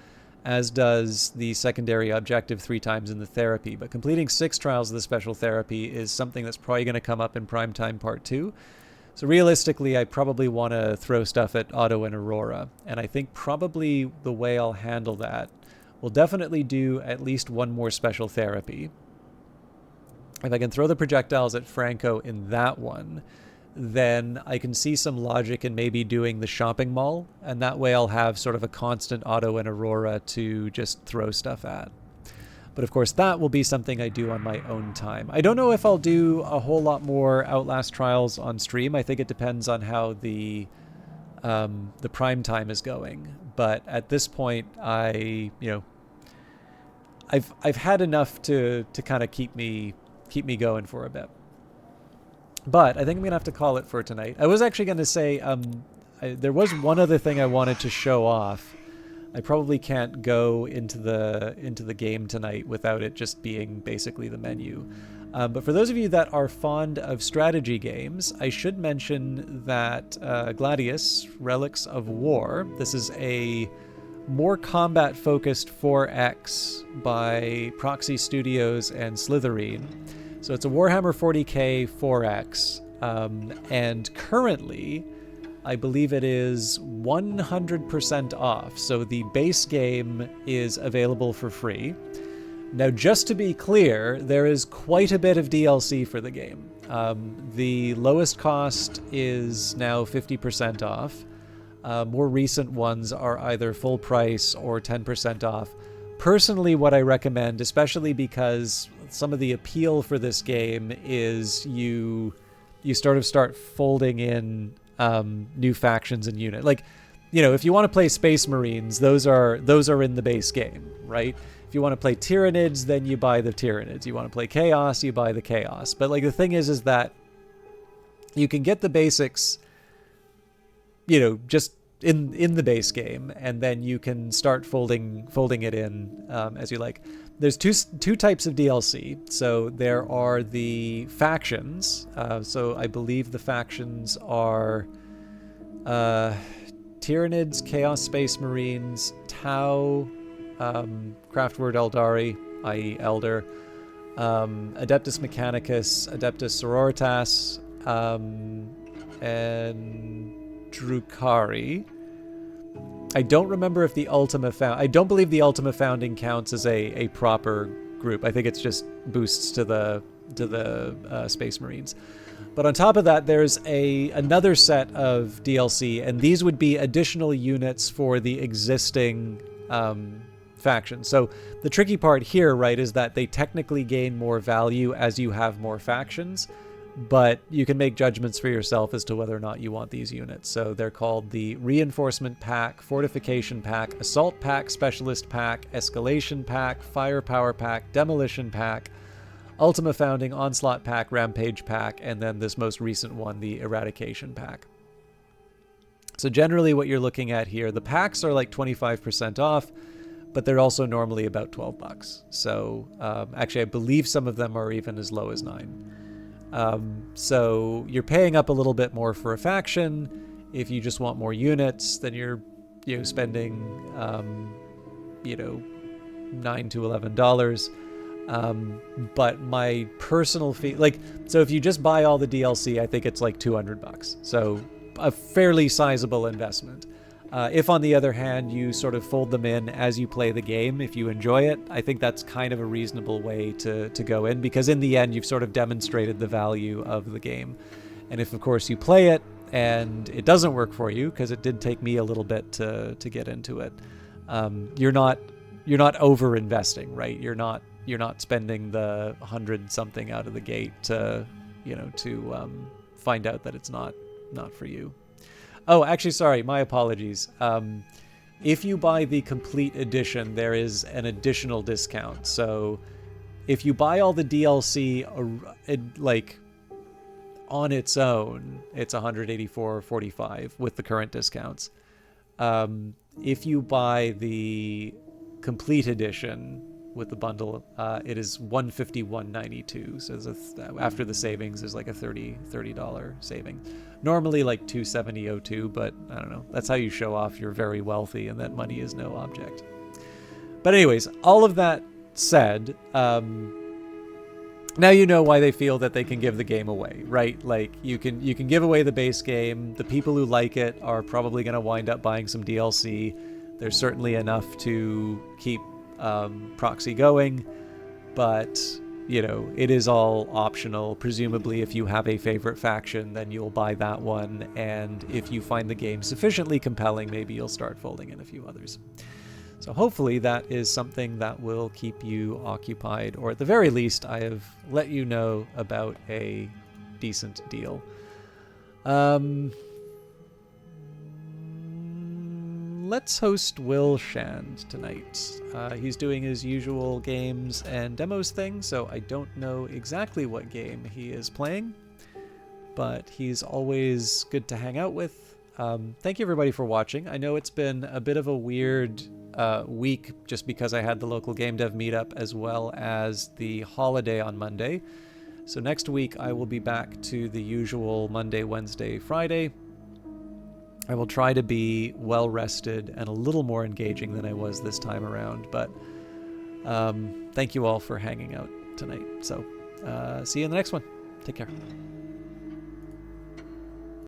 S1: as does the secondary objective 3 times in the therapy. But completing 6 trials of the special therapy is something that's probably going to come up in Primetime Part 2. So realistically, I probably want to throw stuff at Otto and Aurora. And I think probably the way I'll handle that will definitely do at least 1 more special therapy. If I can throw the projectiles at Franco in that one, then I can see some logic in maybe doing the shopping mall, and that way I'll have sort of a constant Otto and Aurora to just throw stuff at. But of course, that will be something I do on my own time. I don't know if I'll do a whole lot more Outlast Trials on stream. I think it depends on how the prime time is going. But at this point, I've had enough to kind of keep me going for a bit. But I think I'm going to have to call it for tonight. I was actually going to say there was one other thing I wanted to show off. I probably can't go into the game tonight without it just being basically the menu. But for those of you that are fond of strategy games, I should mention that Gladius, Relics of War, this is a more combat-focused 4X by Proxy Studios and Slitherine. So it's a Warhammer 40k 4X, and currently, I believe it is 100% off. So the base game is available for free. Now, just to be clear, there is quite a bit of DLC for the game. The lowest cost is now 50% off. More recent ones are either full price or 10% off. Personally, what I recommend, especially because some of the appeal for this game is you sort of start folding in new factions and units. Like, if you want to play Space Marines, those are in the base game, right? If you want to play Tyranids, then you buy the Tyranids. You want to play Chaos, you buy the Chaos. But like the thing is that you can get the basics, just in the base game, and then you can start folding it in as you like. There's two types of DLC. So there are the factions. So I believe the factions are Tyranids, Chaos Space Marines, Tau, Craftword Eldari, i.e. Elder, Adeptus Mechanicus, Adeptus Sororitas, and Drukari. I don't remember if the Ultima I don't believe the Ultima Founding counts as a proper group. I think it's just boosts to the Space Marines. But on top of that, there's another set of DLC, and these would be additional units for the existing faction. So the tricky part here, right, is that they technically gain more value as you have more factions, but you can make judgments for yourself as to whether or not you want these units. So they're called the Reinforcement Pack, Fortification Pack, Assault Pack, Specialist Pack, Escalation Pack, Firepower Pack, Demolition Pack, Ultima Founding, Onslaught Pack, Rampage Pack, and then this most recent one, the Eradication Pack. So generally what you're looking at here, the packs are like 25% off, but they're also normally about $12. So actually I believe some of them are even as low as $9. So you're paying up a little bit more for a faction. If you just want more units, then you're spending $9 to $11. But my personal fee, so if you just buy all the DLC, I think it's like $200. So a fairly sizable investment. If on the other hand, you sort of fold them in as you play the game, if you enjoy it, I think that's kind of a reasonable way to go in, because in the end, you've sort of demonstrated the value of the game. And if, of course, you play it and it doesn't work for you, because it did take me a little bit to get into it, you're not over investing, right? You're not spending the 100 something out of the gate to find out that it's not for you. Oh, actually, sorry, my apologies. If you buy the complete edition, there is an additional discount. So if you buy all the DLC on its own, it's $184.45 with the current discounts. If you buy the complete edition with the bundle, it is $151.92. So after the savings, there's like a $30 saving. Normally like $270.02, but I don't know. That's how you show off you're very wealthy and that money is no object. But anyways, all of that said, now you know why they feel that they can give the game away, right? Like you can give away the base game. The people who like it are probably going to wind up buying some DLC. There's certainly enough to keep proxy going, but it is all optional. Presumably if you have a favorite faction, then you'll buy that one, and if you find the game sufficiently compelling, maybe you'll start folding in a few others. So hopefully that is something that will keep you occupied, or at the very least I have let you know about a decent deal. Let's host Will Shand tonight. He's doing his usual games and demos thing, so I don't know exactly what game he is playing, but he's always good to hang out with. Thank you everybody for watching. I know it's been a bit of a weird week just because I had the local game dev meetup as well as the holiday on Monday. So next week I will be back to the usual Monday, Wednesday, Friday. I will try to be well rested and a little more engaging than I was this time around, but thank you all for hanging out tonight. So see you in the next one. Take care.